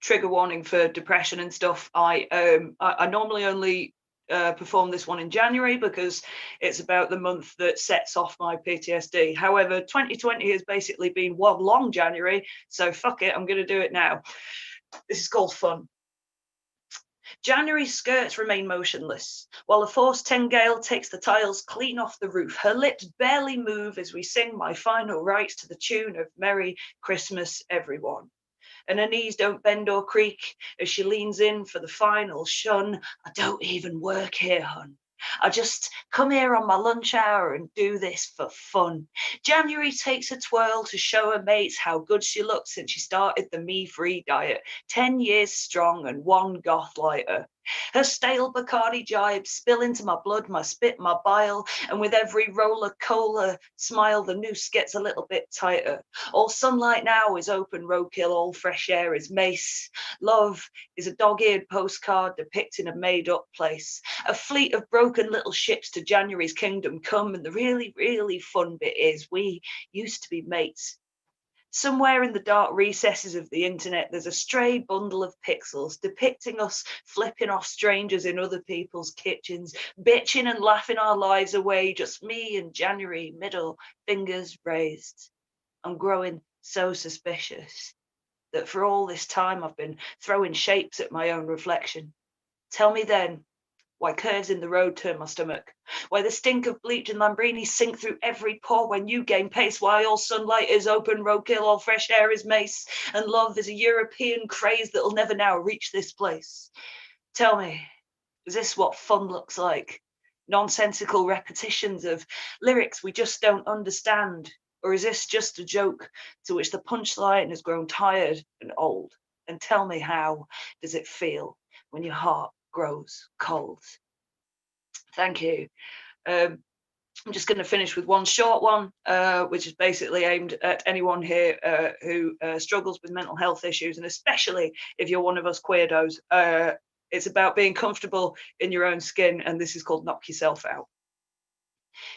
trigger warning for depression and stuff. I normally only perform this one in January because it's about the month that sets off my PTSD. However, 2020 has basically been one long January, so fuck it, I'm going to do it now. This is called Fun. January's skirts remain motionless, while a force 10 gale takes the tiles clean off the roof. Her lips barely move as we sing my final rites to the tune of Merry Christmas, Everyone. And her knees don't bend or creak as she leans in for the final shun. I don't even work here, hun. I just come here on my lunch hour and do this for fun. January takes a twirl to show her mates how good she looks since she started the me-free diet. 10 years strong and one goth lighter. Her stale Bacardi jibes spill into my blood, my spit, my bile, and with every roller cola smile, the noose gets a little bit tighter. All sunlight now is open roadkill, all fresh air is mace. Love is a dog-eared postcard depicting a made-up place. A fleet of broken little ships to January's kingdom come, and the really, really fun bit is we used to be mates. Somewhere in the dark recesses of the internet, there's a stray bundle of pixels depicting us flipping off strangers in other people's kitchens, bitching and laughing our lives away, just me and January, middle fingers raised. I'm growing so suspicious that for all this time I've been throwing shapes at my own reflection. Tell me then, why curves in the road turn my stomach, why the stink of bleach and Lambrini sink through every pore when you gain pace, why all sunlight is open roadkill, all fresh air is mace, and love is a European craze that'll never now reach this place. Tell me, is this what fun looks like? Nonsensical repetitions of lyrics we just don't understand? Or is this just a joke to which the punchline has grown tired and old? And tell me, how does it feel when your heart grows cold? Thank you. I'm just going to finish with one short one, which is basically aimed at anyone here who struggles with mental health issues, and especially if you're one of us queerdos. It's about being comfortable in your own skin, and this is called Knock Yourself Out.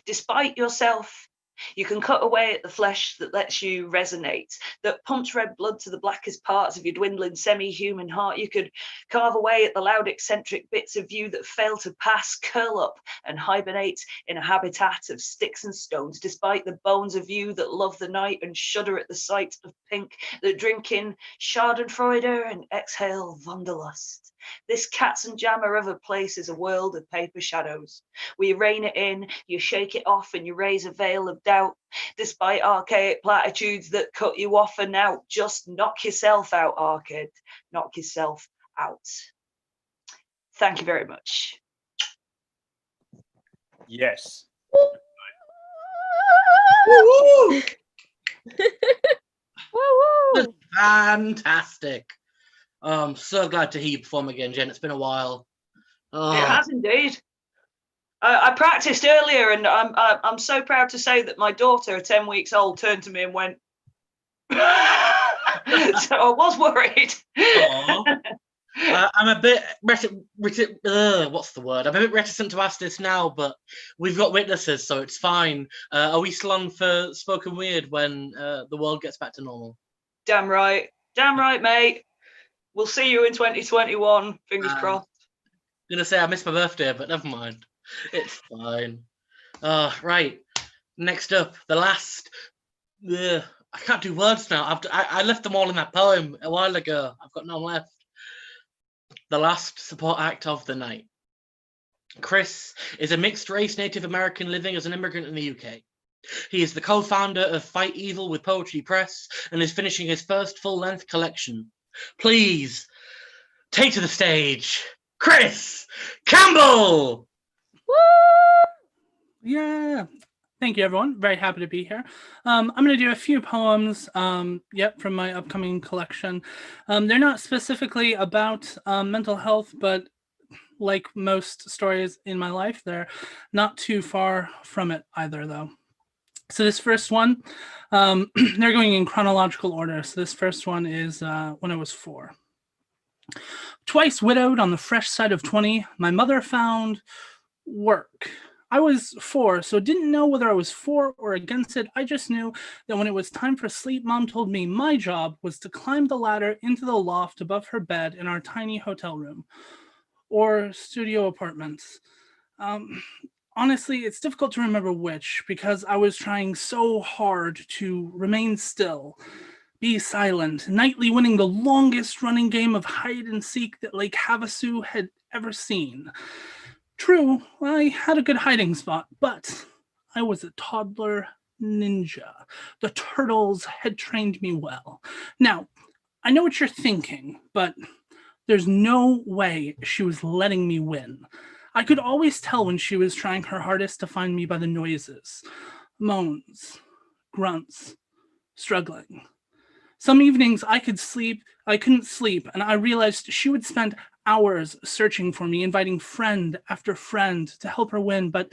Despite yourself, you can cut away at the flesh that lets you resonate, that pumps red blood to the blackest parts of your dwindling semi-human heart. You could carve away at the loud eccentric bits of you that fail to pass, curl up and hibernate in a habitat of sticks and stones, despite the bones of you that love the night and shudder at the sight of pink, that drink in Schadenfreude and exhale Wanderlust. This Cats and Jammer of a place is a world of paper shadows. We rein it in, you shake it off, and you raise a veil of doubt. Despite archaic platitudes that cut you off and out, just knock yourself out, Arcade. Knock yourself out. Thank you very much. Yes. Woo-hoo! Woo-hoo! Fantastic. I'm so glad to hear you perform again, Jen. It's been a while. Oh. It has indeed. I practiced earlier, and I'm so proud to say that my daughter, 10 weeks old, turned to me and went. So I was worried. I'm a bit what's the word? I'm a bit reticent to ask this now, but we've got witnesses, so it's fine. Are we still on for Spoken Weird when the world gets back to normal? Damn right, mate. We'll see you in 2021. Fingers crossed. gonna say I missed my birthday, but never mind. It's fine. Right. Next up, the last. I can't do words now. I left them all in that poem a while ago. I've got none left. The last support act of the night. Chris is a mixed-race Native American living as an immigrant in the UK. He is the co-founder of Fight Evil with Poetry Press and is finishing his first full-length collection. Please, take to the stage, Chris Campbell! Woo! Yeah. Thank you, everyone. Very happy to be here. I'm going to do a few poems, from my upcoming collection. They're not specifically about mental health, but like most stories in my life, they're not too far from it either, though. So this first one, they're going in chronological order. So this first one is when I was 4. Twice widowed on the fresh side of 20, my mother found work. I was 4, so didn't know whether I was for or against it. I just knew that when it was time for sleep, Mom told me my job was to climb the ladder into the loft above her bed in our tiny hotel room or studio apartments. Honestly, it's difficult to remember which because I was trying so hard to remain still, be silent, nightly winning the longest running game of hide and seek that Lake Havasu had ever seen. True, I had a good hiding spot, but I was a toddler ninja. The turtles had trained me well. Now, I know what you're thinking, but there's no way she was letting me win. I could always tell when she was trying her hardest to find me by the noises, moans, grunts, struggling. Some evenings I couldn't sleep, and I realized she would spend hours searching for me, inviting friend after friend to help her win. But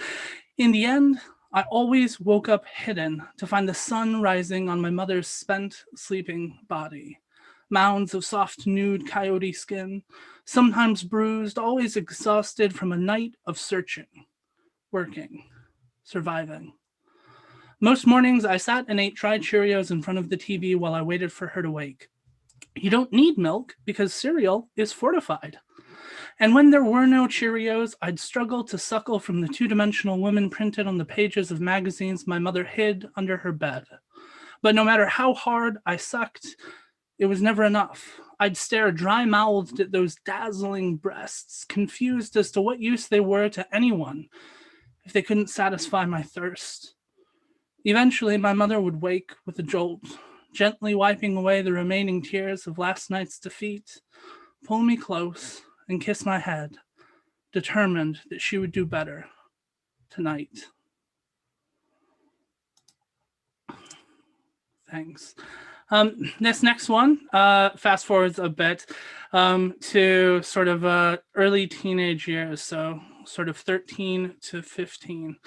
in the end, I always woke up hidden to find the sun rising on my mother's spent, sleeping body. Mounds of soft, nude coyote skin, sometimes bruised, always exhausted from a night of searching, working, surviving. Most mornings, I sat and ate dried Cheerios in front of the TV while I waited for her to wake. You don't need milk because cereal is fortified. And when there were no Cheerios, I'd struggle to suckle from the two-dimensional women printed on the pages of magazines my mother hid under her bed. But no matter how hard I sucked, it was never enough. I'd stare dry-mouthed at those dazzling breasts, confused as to what use they were to anyone if they couldn't satisfy my thirst. Eventually, my mother would wake with a jolt, gently wiping away the remaining tears of last night's defeat, pull me close, and kiss my head, determined that she would do better tonight. Thanks. This next one fast forwards a bit to sort of early teenage years, so sort of 13 to 15.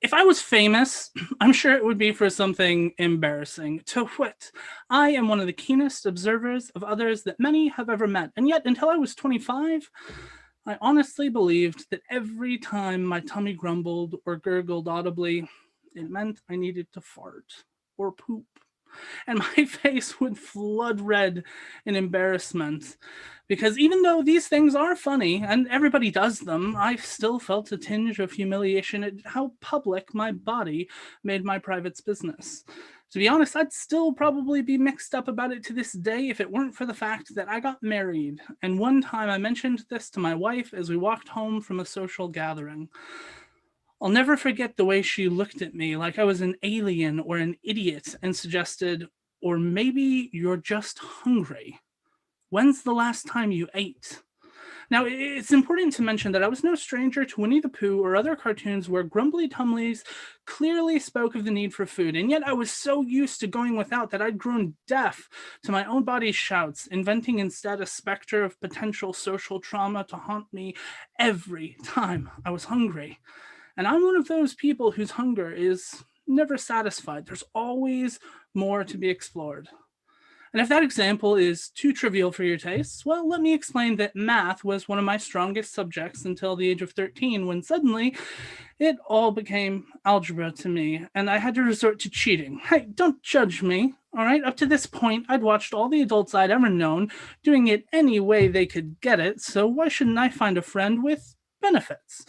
If I was famous, I'm sure it would be for something embarrassing. To wit, I am one of the keenest observers of others that many have ever met. And yet, until I was 25, I honestly believed that every time my tummy grumbled or gurgled audibly, it meant I needed to fart or poop. And my face would flood red in embarrassment. Because even though these things are funny, and everybody does them, I still felt a tinge of humiliation at how public my body made my private business. To be honest, I'd still probably be mixed up about it to this day if it weren't for the fact that I got married. And one time I mentioned this to my wife as we walked home from a social gathering. I'll never forget the way she looked at me like I was an alien or an idiot and suggested, or maybe you're just hungry. When's the last time you ate? Now, it's important to mention that I was no stranger to Winnie the Pooh or other cartoons where grumbly tumblies clearly spoke of the need for food, and yet I was so used to going without that I'd grown deaf to my own body's shouts, inventing instead a specter of potential social trauma to haunt me every time I was hungry. And I'm one of those people whose hunger is never satisfied. There's always more to be explored. And if that example is too trivial for your tastes, well, let me explain that math was one of my strongest subjects until the age of 13, when suddenly it all became algebra to me, and I had to resort to cheating. Hey, don't judge me. All right, up to this point, I'd watched all the adults I'd ever known doing it any way they could get it, so why shouldn't I find a friend with benefits?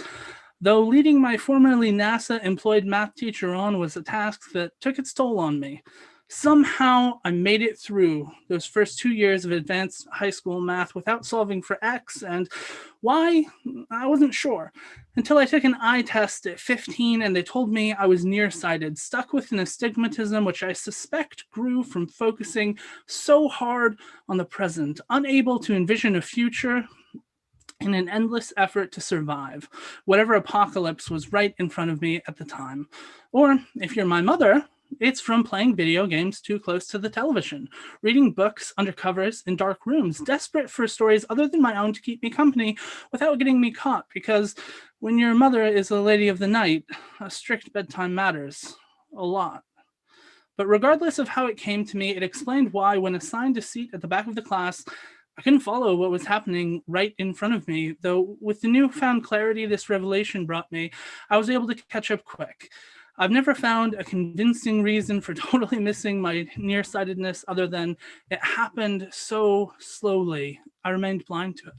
Though leading my formerly NASA-employed math teacher on was a task that took its toll on me. Somehow, I made it through those first 2 years of advanced high school math without solving for X, and why? I wasn't sure. Until I took an eye test at 15 and they told me I was nearsighted, stuck with an astigmatism which I suspect grew from focusing so hard on the present, unable to envision a future in an endless effort to survive whatever apocalypse was right in front of me at the time. Or, if you're my mother, it's from playing video games too close to the television, reading books under covers in dark rooms, desperate for stories other than my own to keep me company without getting me caught, because when your mother is a lady of the night, a strict bedtime matters a lot. But regardless of how it came to me, it explained why, when assigned a seat at the back of the class, I couldn't follow what was happening right in front of me, though with the newfound clarity this revelation brought me, I was able to catch up quick. I've never found a convincing reason for totally missing my nearsightedness other than it happened so slowly. I remained blind to it.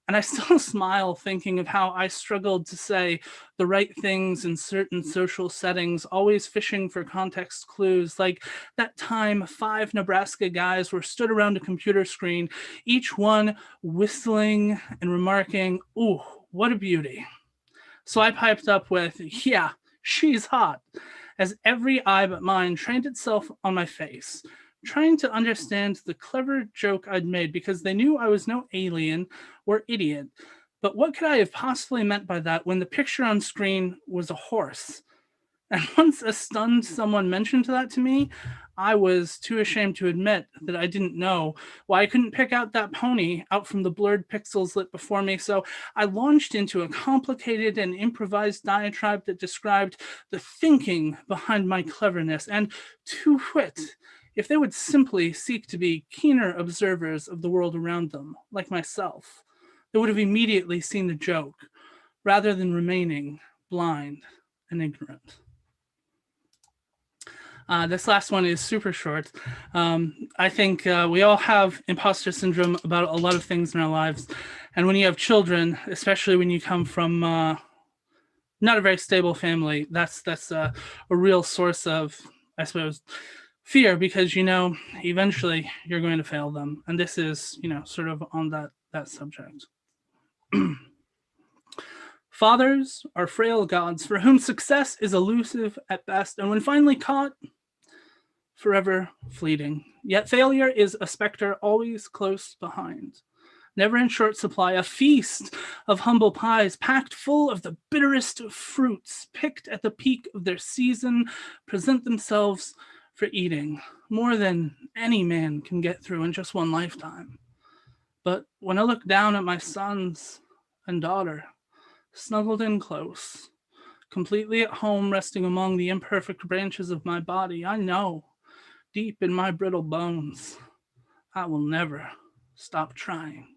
And I still smile thinking of how I struggled to say the right things in certain social settings, always fishing for context clues, like that time 5 Nebraska guys were stood around a computer screen, each one whistling and remarking, "Ooh, what a beauty." So I piped up with, "Yeah, she's hot," as every eye but mine trained itself on my face, trying to understand the clever joke I'd made, because they knew I was no alien or idiot. But what could I have possibly meant by that when the picture on screen was a horse? And once a stunned someone mentioned that to me, I was too ashamed to admit that I didn't know why I couldn't pick out that pony out from the blurred pixels lit before me. So I launched into a complicated and improvised diatribe that described the thinking behind my cleverness, and to wit, if they would simply seek to be keener observers of the world around them, like myself, they would have immediately seen the joke, rather than remaining blind and ignorant. This last one is super short. I think we all have imposter syndrome about a lot of things in our lives. And when you have children, especially when you come from not a very stable family, that's a real source of, I suppose, fear, because, eventually you're going to fail them. And this is, sort of on that subject. Fathers are frail gods for whom success is elusive at best, and when finally caught, forever fleeting. Yet failure is a specter always close behind, never in short supply, a feast of humble pies packed full of the bitterest of fruits, picked at the peak of their season, present themselves for eating, more than any man can get through in just one lifetime. But when I look down at my sons and daughter, snuggled in close, completely at home, resting among the imperfect branches of my body, I know, deep in my brittle bones, I will never stop trying.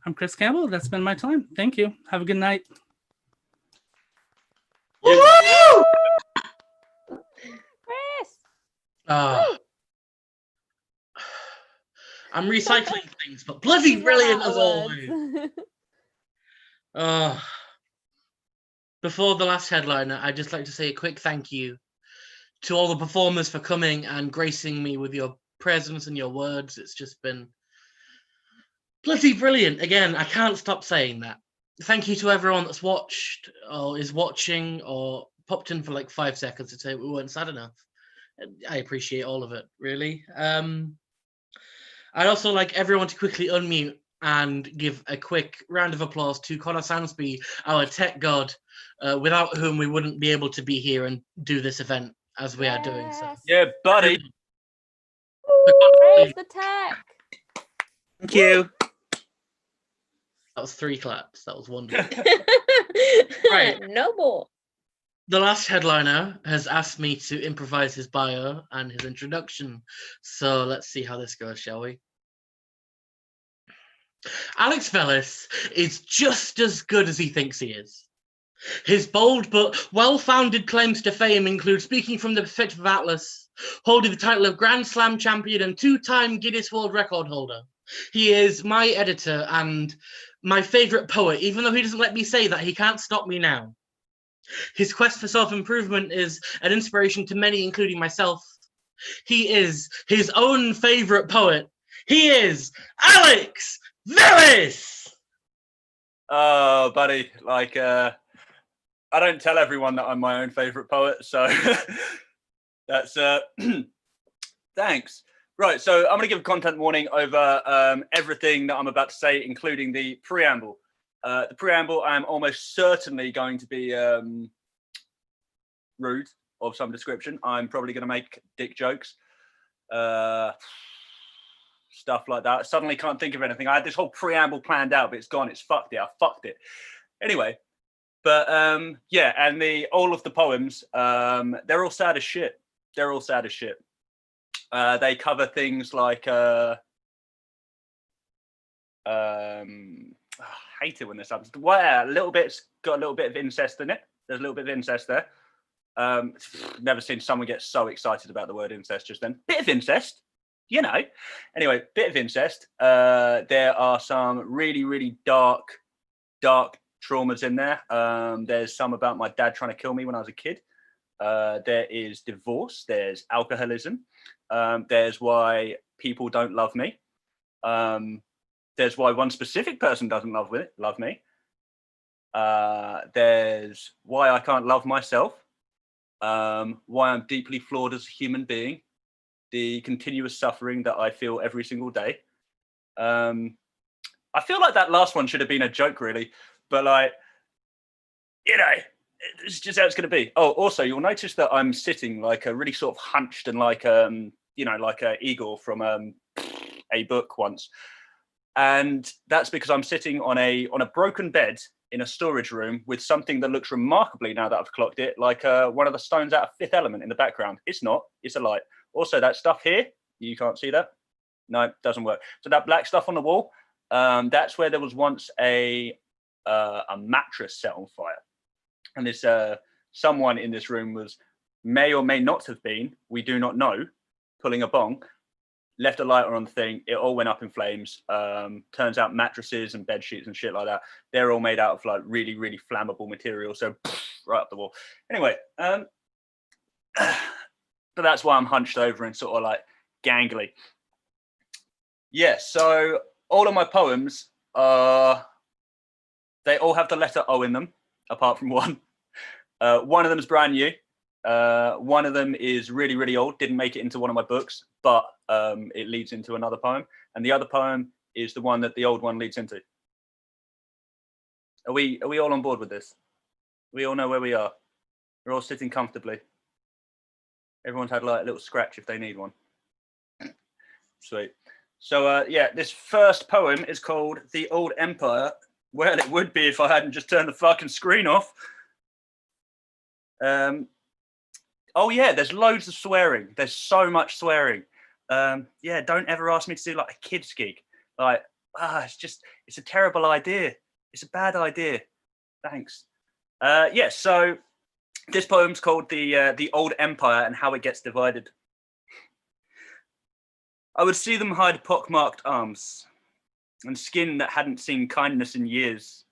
I'm Chris Campbell. That's been my time. Thank you. Have a good night. Chris! I'm recycling things, but bloody brilliant as always. Before the last headliner, I'd just like to say a quick thank you to all the performers for coming and gracing me with your presence and your words. It's just been bloody brilliant. Again, I can't stop saying that. Thank you to everyone that's watched or is watching or popped in for like 5 seconds to say we weren't sad enough. I appreciate all of it, really. I'd also like everyone to quickly unmute and give a quick round of applause to Connor Sansby, our tech god, without whom we wouldn't be able to be here and do this event as we are doing. So, yeah, buddy. Praise the tech. Thank you. That was 3 claps. That was wonderful. Right. No more. The last headliner has asked me to improvise his bio and his introduction. So let's see how this goes, shall we? Alex Vellis is just as good as he thinks he is. His bold but well-founded claims to fame include speaking from the perspective of Atlas, holding the title of Grand Slam champion and 2-time Guinness World Record holder. He is my editor and my favourite poet, even though he doesn't let me say that. He can't stop me now. His quest for self-improvement is an inspiration to many, including myself. He is his own favourite poet. He is Alex Villis! Oh, buddy, like, I don't tell everyone that I'm my own favourite poet, so that's, thanks. Right, so I'm going to give a content warning over everything that I'm about to say, including the preamble. The preamble, I'm almost certainly going to be rude of some description. I'm probably going to make dick jokes, stuff like that. Suddenly can't think of anything. I had this whole preamble planned out, but it's gone. It's fucked it. I fucked it. Anyway, but yeah, and all of the poems, they're all sad as shit. They're all sad as shit. They cover things like I hate it when this happens. Well, got a little bit of incest in it. There's a little bit of incest there. Never seen someone get so excited about the word incest just then. Bit of incest, you know. Anyway, bit of incest. There are some really, really dark traumas in there. There's some about my dad trying to kill me when I was a kid. There is divorce. There's alcoholism. There's why people don't love me. There's why one specific person doesn't love me. There's why I can't love myself. Why I'm deeply flawed as a human being. The continuous suffering that I feel every single day. I feel like that last one should have been a joke, really, but like, you know, it's just how it's going to be. Oh, also, you'll notice that I'm sitting like a really sort of hunched and like, you know, like a eagle from a book once. And that's because I'm sitting on a broken bed in a storage room with something that looks remarkably, now that I've clocked it, like one of the stones out of Fifth Element in the background. It's not, it's a light. Also, that stuff here, you can't see that? No, it doesn't work. So that black stuff on the wall, that's where there was once a mattress set on fire. And this someone in this room may or may not have been, we do not know, pulling a bong, left a lighter on the thing, it all went up in flames. Turns out mattresses and bed sheets and shit like that, they're all made out of like really, really flammable material. So right up the wall. Anyway, but that's why I'm hunched over and sort of like gangly. Yeah, so all of my poems, they all have the letter O in them, apart from one. One of them is brand new. One of them is really, really old, didn't make it into one of my books, but it leads into another poem. And the other poem is the one that the old one leads into. Are we all on board with this? We all know where we are. We're all sitting comfortably. Everyone's had like a little scratch if they need one. Sweet. So yeah, this first poem is called The Old Empire. Well, it would be if I hadn't just turned the fucking screen off. Oh yeah, there's loads of swearing. There's so much swearing. Yeah, don't ever ask me to do like a kids gig. Like, it's a terrible idea. It's a bad idea. Thanks. Yeah, so this poem's called The Old Empire and How It Gets Divided. I would see them hide pockmarked arms and skin that hadn't seen kindness in years.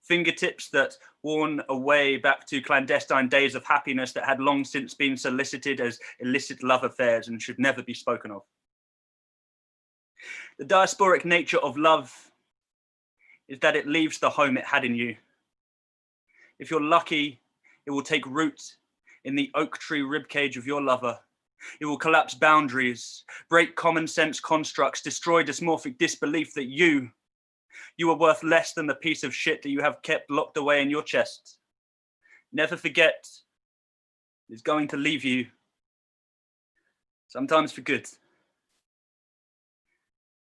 Fingertips that worn away back to clandestine days of happiness that had long since been solicited as illicit love affairs and should never be spoken of. The diasporic nature of love is that it leaves the home it had in you. If you're lucky, it will take root in the oak tree ribcage of your lover. It will collapse boundaries, break common sense constructs, destroy dysmorphic disbelief that you are worth less than the piece of shit that you have kept locked away in your chest. Never forget, it's going to leave you, sometimes for good.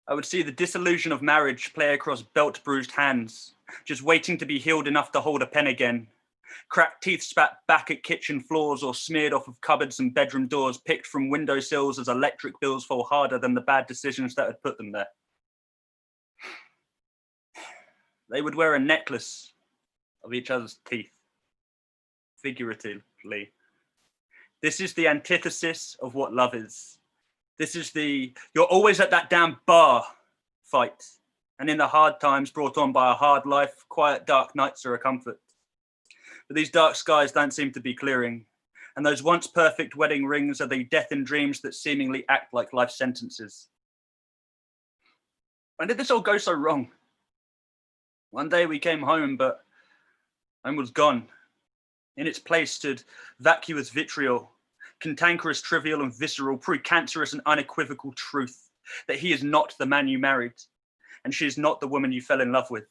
I would see the disillusion of marriage play across belt-bruised hands, just waiting to be healed enough to hold a pen again. Cracked teeth spat back at kitchen floors or smeared off of cupboards and bedroom doors, picked from windowsills as electric bills fall harder than the bad decisions that had put them there. They would wear a necklace of each other's teeth, figuratively. This is the antithesis of what love is. This is you're always at that damn bar fight. And in the hard times brought on by a hard life, quiet dark nights are a comfort. But these dark skies don't seem to be clearing. And those once perfect wedding rings are the death in dreams that seemingly act like life sentences. When did this all go so wrong? One day we came home, but home was gone. In its place stood vacuous vitriol, cantankerous, trivial and visceral, precancerous and unequivocal truth that he is not the man you married and she is not the woman you fell in love with.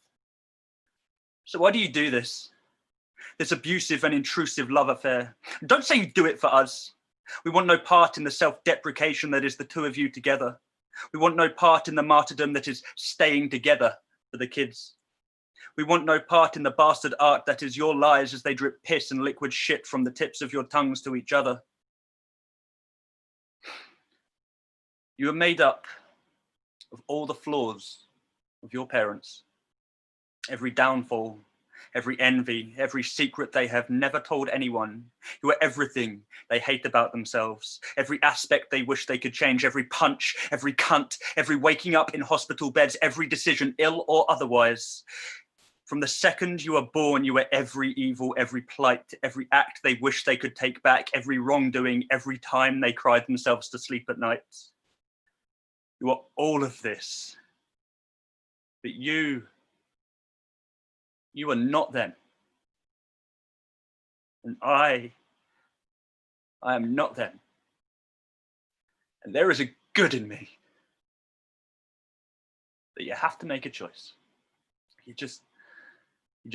So why do you do this? This abusive and intrusive love affair. Don't say you do it for us. We want no part in the self-deprecation that is the two of you together. We want no part in the martyrdom that is staying together for the kids. We want no part in the bastard art that is your lies as they drip piss and liquid shit from the tips of your tongues to each other. You are made up of all the flaws of your parents, every downfall, every envy, every secret they have never told anyone. You are everything they hate about themselves, every aspect they wish they could change, every punch, every cunt, every waking up in hospital beds, every decision, ill or otherwise. From the second you are born, you are every evil, every plight, every act they wish they could take back, every wrongdoing, every time they cried themselves to sleep at night. You are all of this, but you are not them. And I am not them. And there is a good in me. But you have to make a choice. You just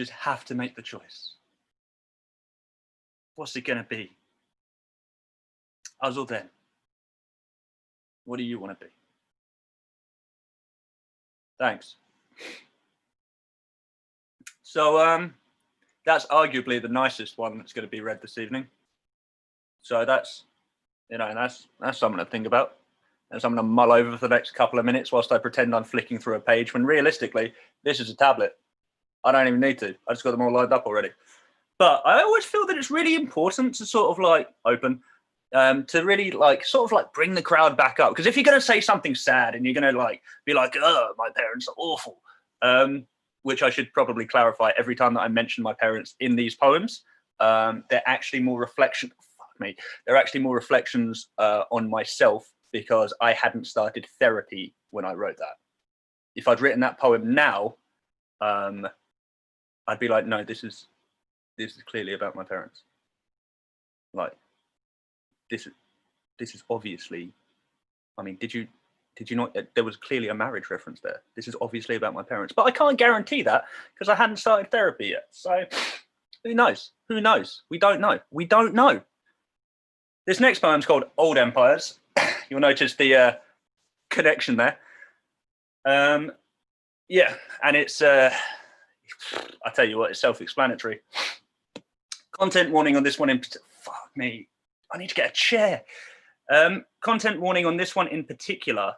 have to make the choice. What's it gonna be? Us or them? What do you want to be? Thanks. So that's arguably the nicest one that's going to be read this evening. So that's something to think about. And something to mull over for the next couple of minutes whilst I pretend I'm flicking through a page when realistically, this is a tablet. I don't even need to. I just got them all lined up already. But I always feel that it's really important to sort of like open, to really like sort of like bring the crowd back up. Because if you're going to say something sad and you're going to like be like, oh, my parents are awful, which I should probably clarify every time that I mention my parents in these poems, they're actually more reflections on myself because I hadn't started therapy when I wrote that. If I'd written that poem now, I'd be like, no, this is clearly about my parents. Like, this is obviously, I mean, did you not, there was clearly a marriage reference there. This is obviously about my parents, but I can't guarantee that because I hadn't started therapy yet. So who knows? Who knows? We don't know. We don't know. This next poem's called Old Empires. You'll notice the connection there. Yeah, and it's, I tell you what, it's self-explanatory. Content warning on this one fuck me, I need to get a chair. Content warning on this one in particular.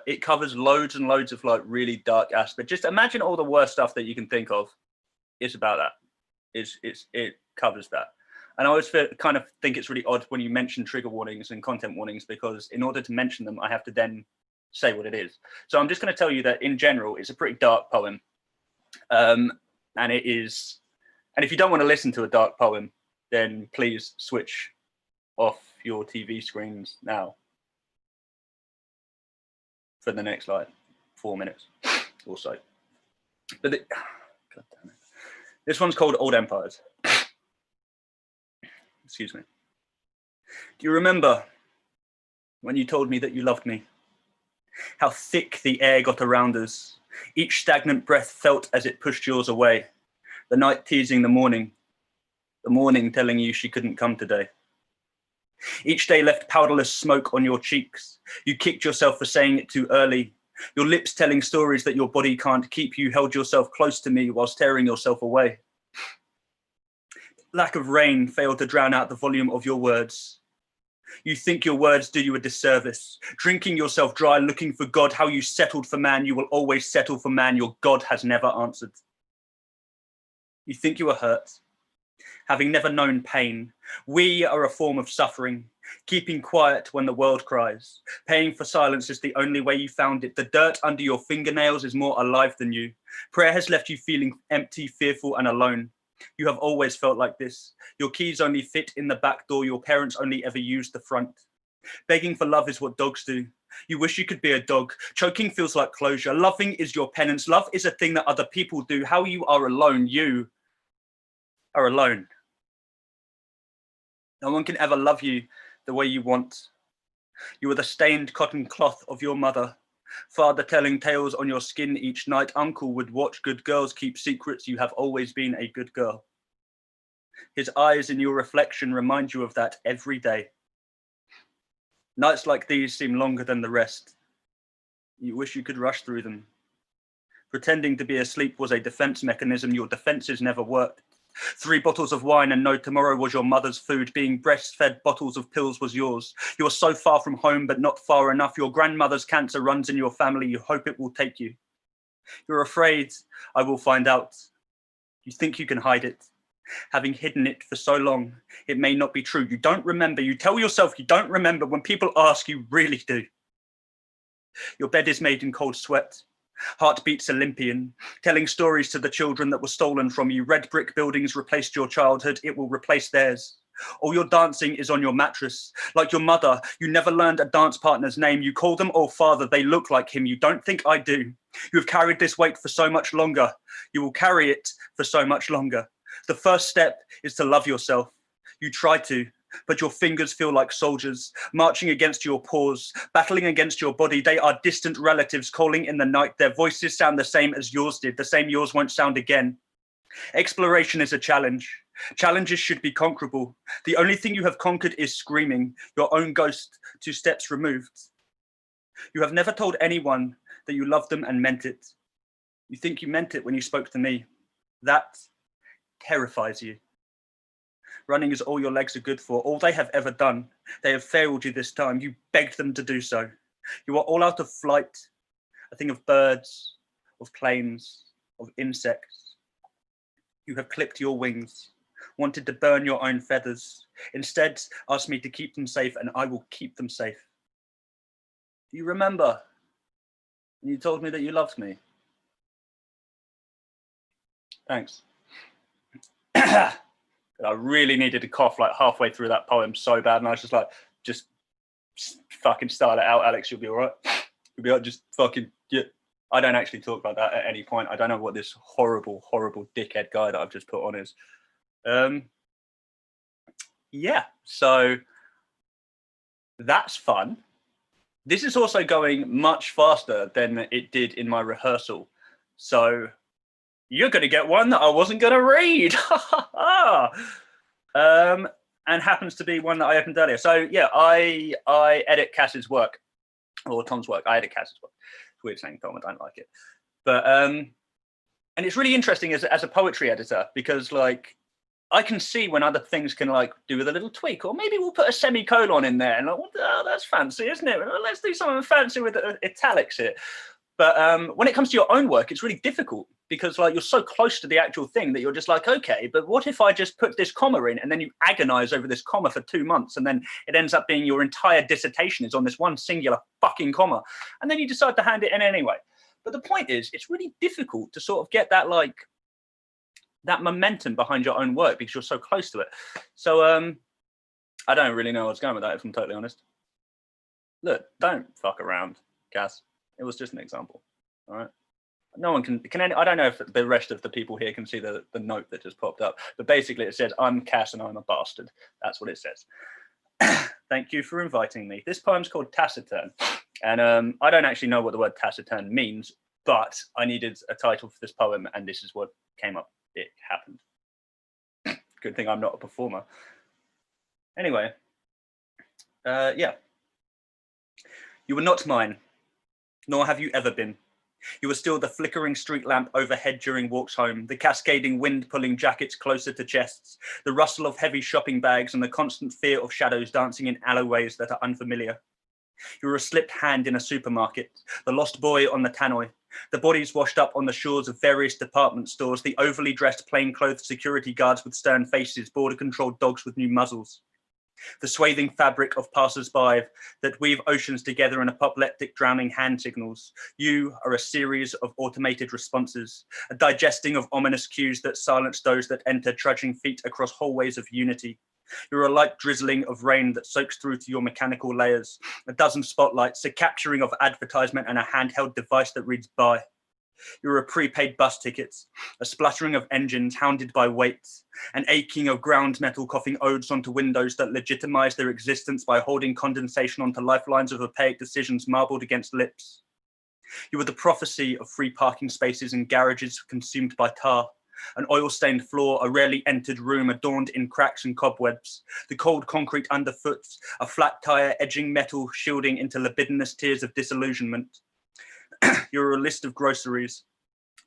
It covers loads and loads of like really dark aspects. Just imagine all the worst stuff that you can think of. It's about that. It covers that. And I always kind of think it's really odd when you mention trigger warnings and content warnings, because in order to mention them, I have to then say what it is. So I'm just going to tell you that in general, it's a pretty dark poem. And it is, and if you don't want to listen to a dark poem, then please switch off your TV screens now for the next like 4 minutes or so. But God damn it. This one's called Old Empires. Excuse me. Do you remember when you told me that you loved me? How thick the air got around us. Each stagnant breath felt as it pushed yours away. The night teasing the morning telling you she couldn't come today. Each day left powderless smoke on your cheeks. You kicked yourself for saying it too early. Your lips telling stories that your body can't keep. You held yourself close to me while tearing yourself away. Lack of rain failed to drown out the volume of your words. You think your words do you a disservice. Drinking yourself dry, looking for God. How you settled for man, you will always settle for man. Your God has never answered. You think you are hurt. Having never known pain, we are a form of suffering, keeping quiet when the world cries. Paying for silence is the only way you found it. The dirt under your fingernails is more alive than you. Prayer has left you feeling empty, fearful, and alone. You have always felt like this. Your keys only fit in the back door. Your parents only ever used the front. Begging for love is what dogs do. You wish you could be a dog. Choking feels like closure. Loving is your penance. Love is a thing that other people do. How you are alone, you are alone. No one can ever love you the way you want. You are the stained cotton cloth of your mother. Father telling tales on your skin each night. Uncle would watch good girls keep secrets. You have always been a good girl. His eyes in your reflection remind you of that every day. Nights like these seem longer than the rest. You wish you could rush through them. Pretending to be asleep was a defense mechanism. Your defenses never worked. 3 bottles of wine and no tomorrow was your mother's food. Being breastfed bottles of pills was yours. You are so far from home, but not far enough. Your grandmother's cancer runs in your family. You hope it will take you. You're afraid I will find out. You think you can hide it. Having hidden it for so long, it may not be true. You don't remember. You tell yourself you don't remember. When people ask, you really do. Your bed is made in cold sweat. Heartbeats Olympian, telling stories to the children that were stolen from you. Red brick buildings replaced your childhood. It will replace theirs. All your dancing is on your mattress. Like your mother, you never learned a dance partner's name. You call them all father. They look like him. You don't think I do. You have carried this weight for so much longer. You will carry it for so much longer. The first step is to love yourself. You try to, but your fingers feel like soldiers, marching against your paws, battling against your body. They are distant relatives calling in the night. Their voices sound the same as yours did, the same yours won't sound again. Exploration is a challenge. Challenges should be conquerable. The only thing you have conquered is screaming, your own ghost 2 steps removed. You have never told anyone that you loved them and meant it. You think you meant it when you spoke to me. That terrifies you. Running is all your legs are good for, all they have ever done. They have failed you this time. You begged them to do so. You are all out of flight. I think of birds, of planes, of insects. You have clipped your wings, wanted to burn your own feathers. Instead, asked me to keep them safe, and I will keep them safe. Do you remember when you told me that you loved me? Thanks. I really needed to cough like halfway through that poem so bad, and I was just like, just fucking start it out, Alex, you'll be all right. You'll be like, just fucking, yeah. I don't actually talk like that at any point. I don't know what this horrible, horrible dickhead guy that I've just put on is. Yeah, so that's fun. This is also going much faster than it did in my rehearsal. So you're going to get one that I wasn't going to read. And happens to be one that I opened earlier. So yeah, I edit Cass's work, or Tom's work. I edit Cass's work. It's weird saying Tom, I don't like it. But, and it's really interesting as a poetry editor, because like, I can see when other things can like do with a little tweak, or maybe we'll put a semicolon in there and like, oh, that's fancy, isn't it? Let's do something fancy with italics here. But when it comes to your own work, it's really difficult because like you're so close to the actual thing that you're just like, okay, but what if I just put this comma in, and then you agonize over this comma for 2 months, and then it ends up being your entire dissertation is on this one singular fucking comma, and then you decide to hand it in anyway. But the point is, it's really difficult to sort of get that like that momentum behind your own work because you're so close to it. So I don't really know what's going with that, if I'm totally honest. Look, don't fuck around, Cass. It was just an example, all right? No one can I don't know if the rest of the people here can see the note that just popped up, but basically it says, I'm Cass and I'm a bastard. That's what it says. Thank you for inviting me. This poem's called Taciturn, and I don't actually know what the word taciturn means, but I needed a title for this poem, and this is what came up. It happened. Good thing I'm not a performer. Anyway, yeah. You were not mine, nor have you ever been. You were still the flickering street lamp overhead during walks home, the cascading wind pulling jackets closer to chests, the rustle of heavy shopping bags, and the constant fear of shadows dancing in alleyways that are unfamiliar. You're a slipped hand in a supermarket, the lost boy on the tannoy, the bodies washed up on the shores of various department stores, the overly dressed plainclothes security guards with stern faces, border-controlled dogs with new muzzles. The swathing fabric of passers-by that weave oceans together in apoplectic drowning hand signals. You are a series of automated responses, a digesting of ominous cues that silence those that enter trudging feet across hallways of unity. You're a light drizzling of rain that soaks through to your mechanical layers, a dozen spotlights, a capturing of advertisement and a handheld device that reads "buy." You're a prepaid bus ticket, a spluttering of engines hounded by weights, an aching of ground metal coughing odes onto windows that legitimize their existence by holding condensation onto lifelines of opaque decisions marbled against lips. You are the prophecy of free parking spaces and garages consumed by tar, an oil-stained floor, a rarely entered room adorned in cracks and cobwebs, the cold concrete underfoot, a flat tire edging metal shielding into libidinous tears of disillusionment. You're a list of groceries,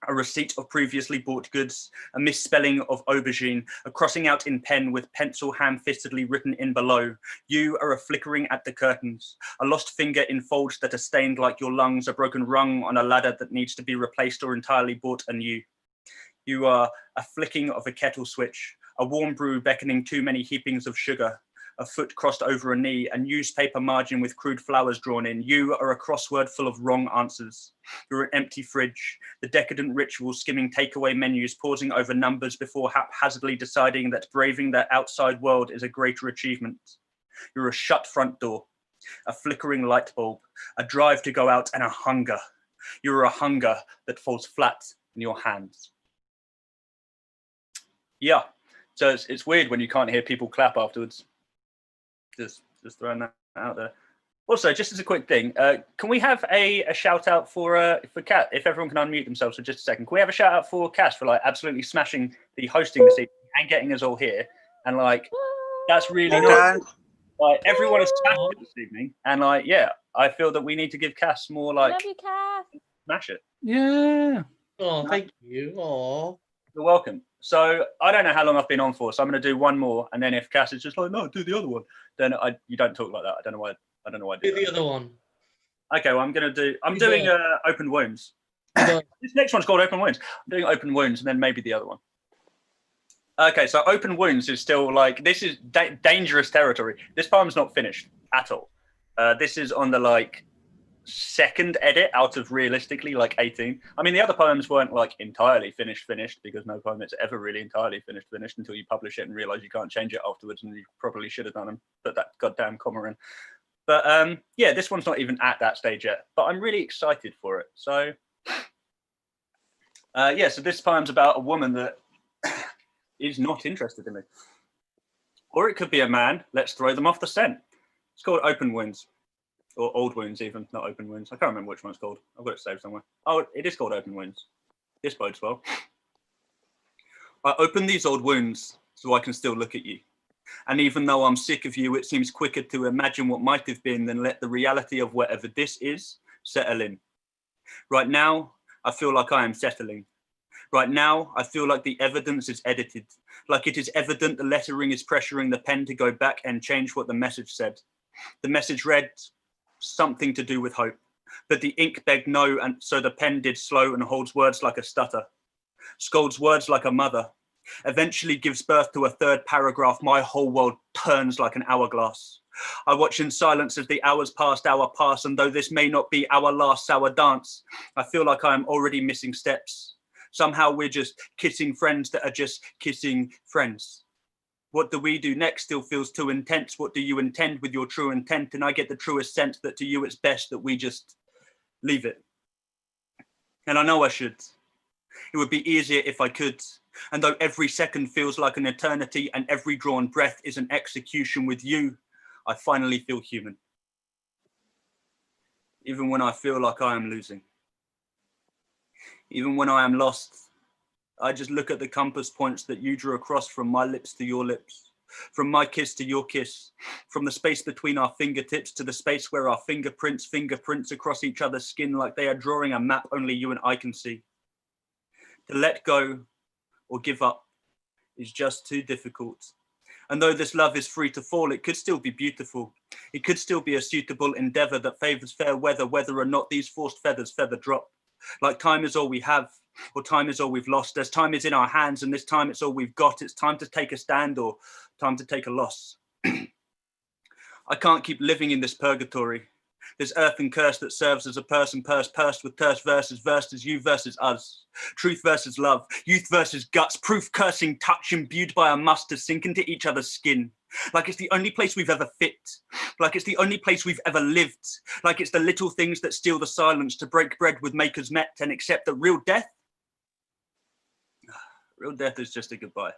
a receipt of previously bought goods, a misspelling of aubergine, a crossing out in pen with pencil ham-fistedly written in below. You are a flickering at the curtains, a lost finger in folds that are stained like your lungs, a broken rung on a ladder that needs to be replaced or entirely bought anew. You are a flicking of a kettle switch, a warm brew beckoning too many heapings of sugar, a foot crossed over a knee, a newspaper margin with crude flowers drawn in. You are a crossword full of wrong answers. You're an empty fridge, the decadent ritual skimming takeaway menus, pausing over numbers before haphazardly deciding that braving the outside world is a greater achievement. You're a shut front door, a flickering light bulb, a drive to go out, and a hunger. You're a hunger that falls flat in your hands. Yeah, so it's weird when you can't hear people clap afterwards. Just throwing that out there. Also, just as a quick thing, can we have a shout out for Kat? If everyone can unmute themselves for just a second, can we have a shout out for Cass for like absolutely smashing the hosting this evening and getting us all here? And like, that's really nice. Like everyone has smashed it this evening, and like, yeah, I feel that we need to give Cass more like. Love you, Cass. Smash it. Yeah. Oh, thank you. Oh. You're welcome. So I don't know how long I've been on for, so I'm going to do one more, and then if Cass is just like, no, do the other one, then you don't talk like that. I don't know why. I do the other one. Okay, well I'm doing open wounds. This next one's called open wounds. I'm doing open wounds, and then maybe the other one. Okay, so open wounds is still like, this is dangerous territory. This poem's not finished at all. This is on the like second edit out of realistically like 18. I mean, the other poems weren't like entirely finished because no poem is ever really entirely finished until you publish it and realize you can't change it afterwards, and you probably should have done them, put that goddamn comma in. But yeah, this one's not even at that stage yet, but I'm really excited for it. So yeah, so this poem's about a woman that is not interested in me. Or it could be a man. Let's throw them off the scent. It's called Open Wounds. Or Old Wounds even, not Open Wounds. I can't remember which one it's called. I've got it saved somewhere. Oh, it is called Open Wounds. This bodes well. I open these old wounds so I can still look at you. And even though I'm sick of you, it seems quicker to imagine what might have been than let the reality of whatever this is settle in. Right now, I feel like I am settling. Right now, I feel like the evidence is edited, like it is evident the lettering is pressuring the pen to go back and change what the message said. The message read something to do with hope, but the ink begged no, and so the pen did slow and holds words like a stutter, scolds words like a mother, eventually gives birth to a third paragraph. My whole world turns like an hourglass. I watch in silence as the hours pass, and though this may not be our last sour dance, I feel like I am already missing steps. Somehow we're just kissing friends that are just kissing friends. What do we do next still feels too intense. What do you intend with your true intent? And I get the truest sense that to you it's best that we just leave it. And I know I should. It would be easier if I could. And though every second feels like an eternity and every drawn breath is an execution with you, I finally feel human. Even when I feel like I am losing. Even when I am lost, I just look at the compass points that you drew across from my lips to your lips, from my kiss to your kiss, from the space between our fingertips to the space where our fingerprints across each other's skin like they are drawing a map only you and I can see. To let go or give up is just too difficult. And though this love is free to fall, it could still be beautiful. It could still be a suitable endeavor that favors fair weather, whether or not these forced feathers feather drop. Like time is all we have, or time is all we've lost. As time is in our hands, and this time it's all we've got. It's time to take a stand, or time to take a loss. I can't keep living in this purgatory. This earthen curse that serves as a person purse, pursed with terse verses, you versus us. Truth versus love, youth versus guts, proof cursing touch imbued by a must to sink into each other's skin. Like it's the only place we've ever fit. Like it's the only place we've ever lived. Like it's the little things that steal the silence to break bread with makers met and accept that real death is just a goodbye.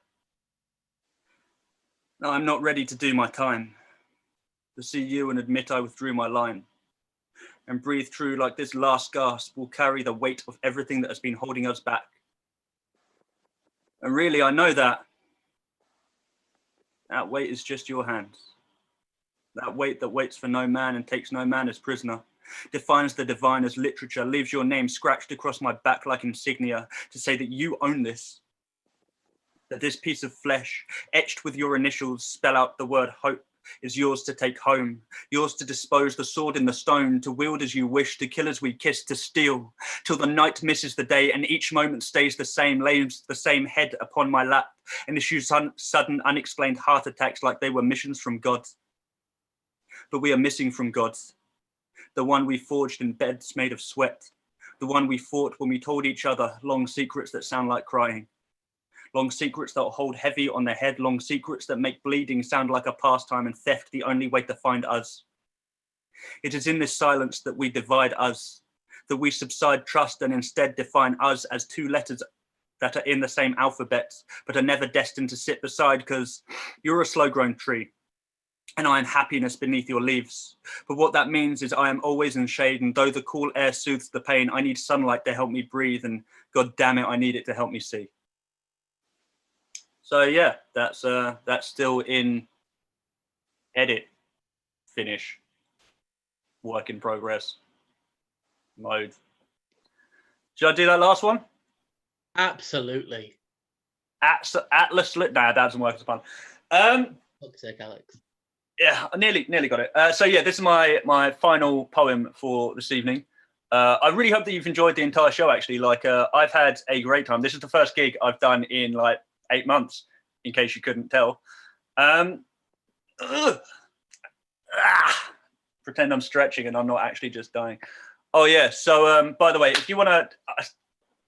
No, I'm not ready to do my time. To see you and admit I withdrew my line. And breathe through like this last gasp will carry the weight of everything that has been holding us back. And really, I know that weight is just your hands. That weight that waits for no man and takes no man as prisoner, defines the divine as literature, leaves your name scratched across my back like insignia to say that you own this. That this piece of flesh, etched with your initials, spell out the word hope, is yours to take home, yours to dispose the sword in the stone, to wield as you wish, to kill as we kiss, to steal, till the night misses the day and each moment stays the same, lays the same head upon my lap, and issues sudden unexplained heart attacks like they were missions from God. But we are missing from God, the one we forged in beds made of sweat, the one we fought when we told each other long secrets that sound like crying. Long secrets that hold heavy on their head, long secrets that make bleeding sound like a pastime and theft the only way to find us. It is in this silence that we divide us, that we subside trust and instead define us as two letters that are in the same alphabet, but are never destined to sit beside, because you're a slow-grown tree, and I am happiness beneath your leaves. But what that means is I am always in shade, and though the cool air soothes the pain, I need sunlight to help me breathe, and God damn it, I need it to help me see. So yeah, that's still in edit, finish, work in progress mode. Should I do that last one? Absolutely. Atlas, nah, that doesn't work as fun. Fuck's sake, Alex. Yeah, I nearly got it. So yeah, this is my final poem for this evening. I really hope that you've enjoyed the entire show. Actually, like I've had a great time. This is the first gig I've done in like 8 months, in case you couldn't tell. Pretend I'm stretching and I'm not actually just dying. Oh yeah, so by the way, if you want to,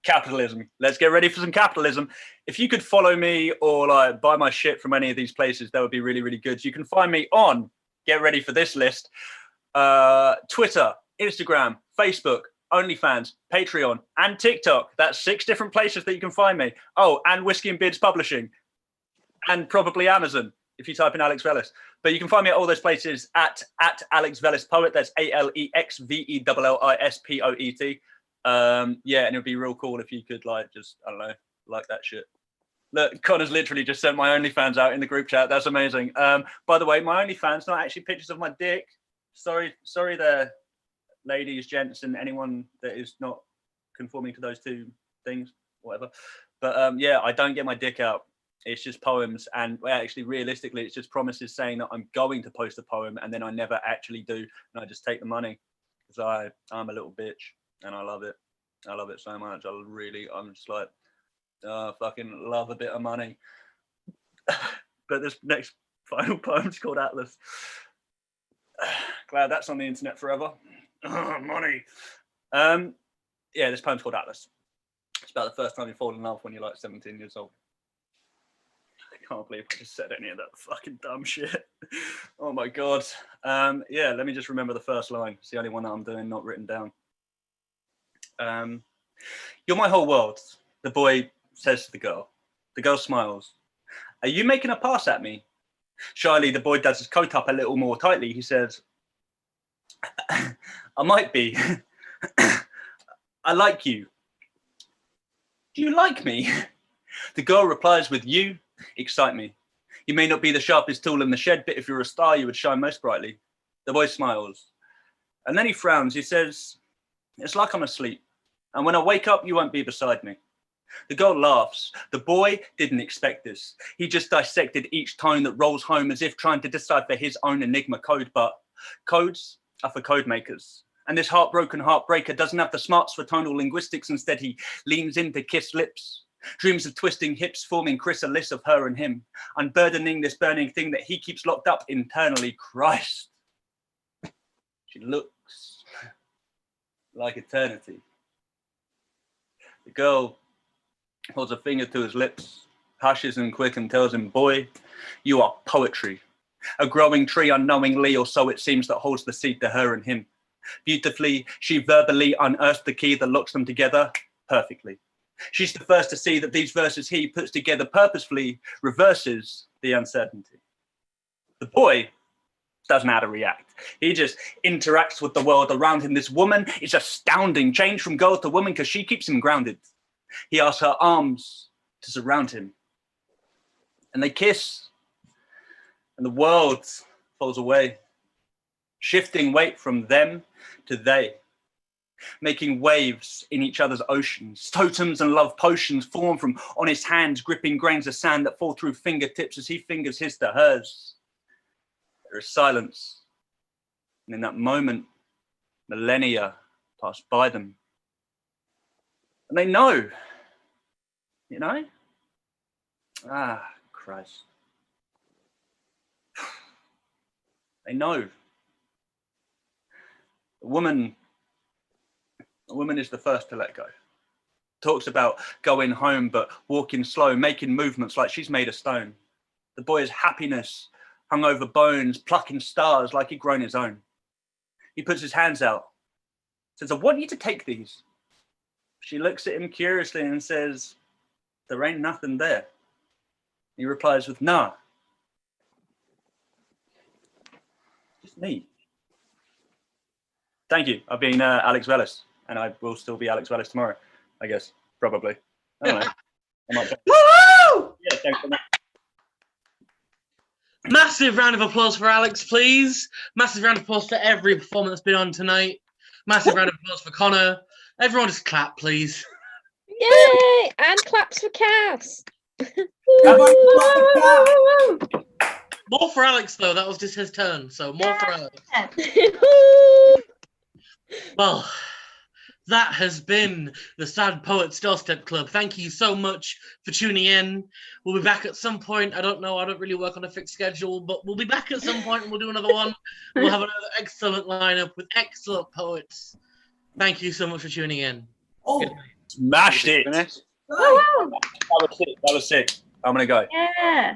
capitalism, let's get ready for some capitalism. If you could follow me or like buy my shit from any of these places, that would be really, really good. So you can find me on, get ready for this list, Twitter, Instagram, Facebook, OnlyFans, Patreon, and TikTok. That's 6 different places that you can find me. Oh, and Whiskey and Beards Publishing, and probably Amazon if you type in Alex Vellis. But you can find me at all those places at Alex Vellis Poet. That's ALEXVELLISPOET. Yeah, and it'd be real cool if you could like just, I don't know, like that shit. Look, Connor's literally just sent my OnlyFans out in the group chat. That's amazing. By the way, my OnlyFans not actually pictures of my dick. Sorry there, ladies, gents, and anyone that is not conforming to those two things, whatever. But yeah, I don't get my dick out. It's just poems, and actually, realistically, it's just promises saying that I'm going to post a poem, and then I never actually do, and I just take the money because I'm a little bitch, and I love it. I love it so much. I'm just like, fucking love a bit of money. But this next final poem's called Atlas. Glad that's on the internet forever. Money. Yeah, this poem's called Atlas. It's about the first time you fall in love when you're like 17 years old. I can't believe I just said any of that fucking dumb shit. Oh my God. Yeah, let me just remember the first line. It's the only one that I'm doing, not written down. You're my whole world, the boy says to the girl. The girl smiles. Are you making a pass at me? Shyly, the boy does his coat up a little more tightly. He says, I might be. I like you. Do you like me? The girl replies with, you excite me. You may not be the sharpest tool in the shed, but if you're a star, you would shine most brightly. The boy smiles. And then he frowns. He says, it's like I'm asleep. And when I wake up, you won't be beside me. The girl laughs. The boy didn't expect this. He just dissected each tone that rolls home as if trying to decipher his own enigma code. But codes are for code makers. And this heartbroken heartbreaker doesn't have the smarts for tonal linguistics. Instead, he leans in to kiss lips. Dreams of twisting hips, forming chrysalis of her and him. Unburdening this burning thing that he keeps locked up internally. Christ. She looks like eternity. The girl holds a finger to his lips, hushes him quick and tells him, boy, you are poetry. A growing tree unknowingly, or so it seems, that holds the seed to her and him. Beautifully, she verbally unearths the key that locks them together perfectly. She's the first to see that these verses he puts together purposefully reverses the uncertainty. The boy doesn't know how to react. He just interacts with the world around him. This woman is astounding, change from girl to woman because she keeps him grounded. He asks her arms to surround him. And they kiss. And the world falls away, shifting weight from them to they, making waves in each other's oceans. Totems and love potions form from honest hands, gripping grains of sand that fall through fingertips as he fingers his to hers. There is silence. And in that moment, millennia pass by them. And they know, you know? Ah, Christ. They know. A woman is the first to let go. Talks about going home, but walking slow, making movements like she's made of stone. The boy's happiness hung over bones, plucking stars like he'd grown his own. He puts his hands out, says, I want you to take these. She looks at him curiously and says, there ain't nothing there. He replies with, nah. Just me. Thank you. I've been Alex Vellis, and I will still be Alex Vellis tomorrow, I guess. Probably. I don't know. I might. Woo! Yeah, thanks so much. Massive round of applause for Alex, please. Massive round of applause for every performance that's been on tonight. Massive round of applause for Connor. Everyone just clap, please. Yay! And claps for Cass. More for Alex, though. That was just his turn, so more for Alex. Well, that has been the Sad Poets Doorstep Club. Thank you so much for tuning in. We'll be back at some point. I don't know. I don't really work on a fixed schedule, but we'll be back at some point and we'll do another one. We'll have another excellent lineup with excellent poets. Thank you so much for tuning in. Oh, smashed it. That was sick. I'm going to go. Yeah.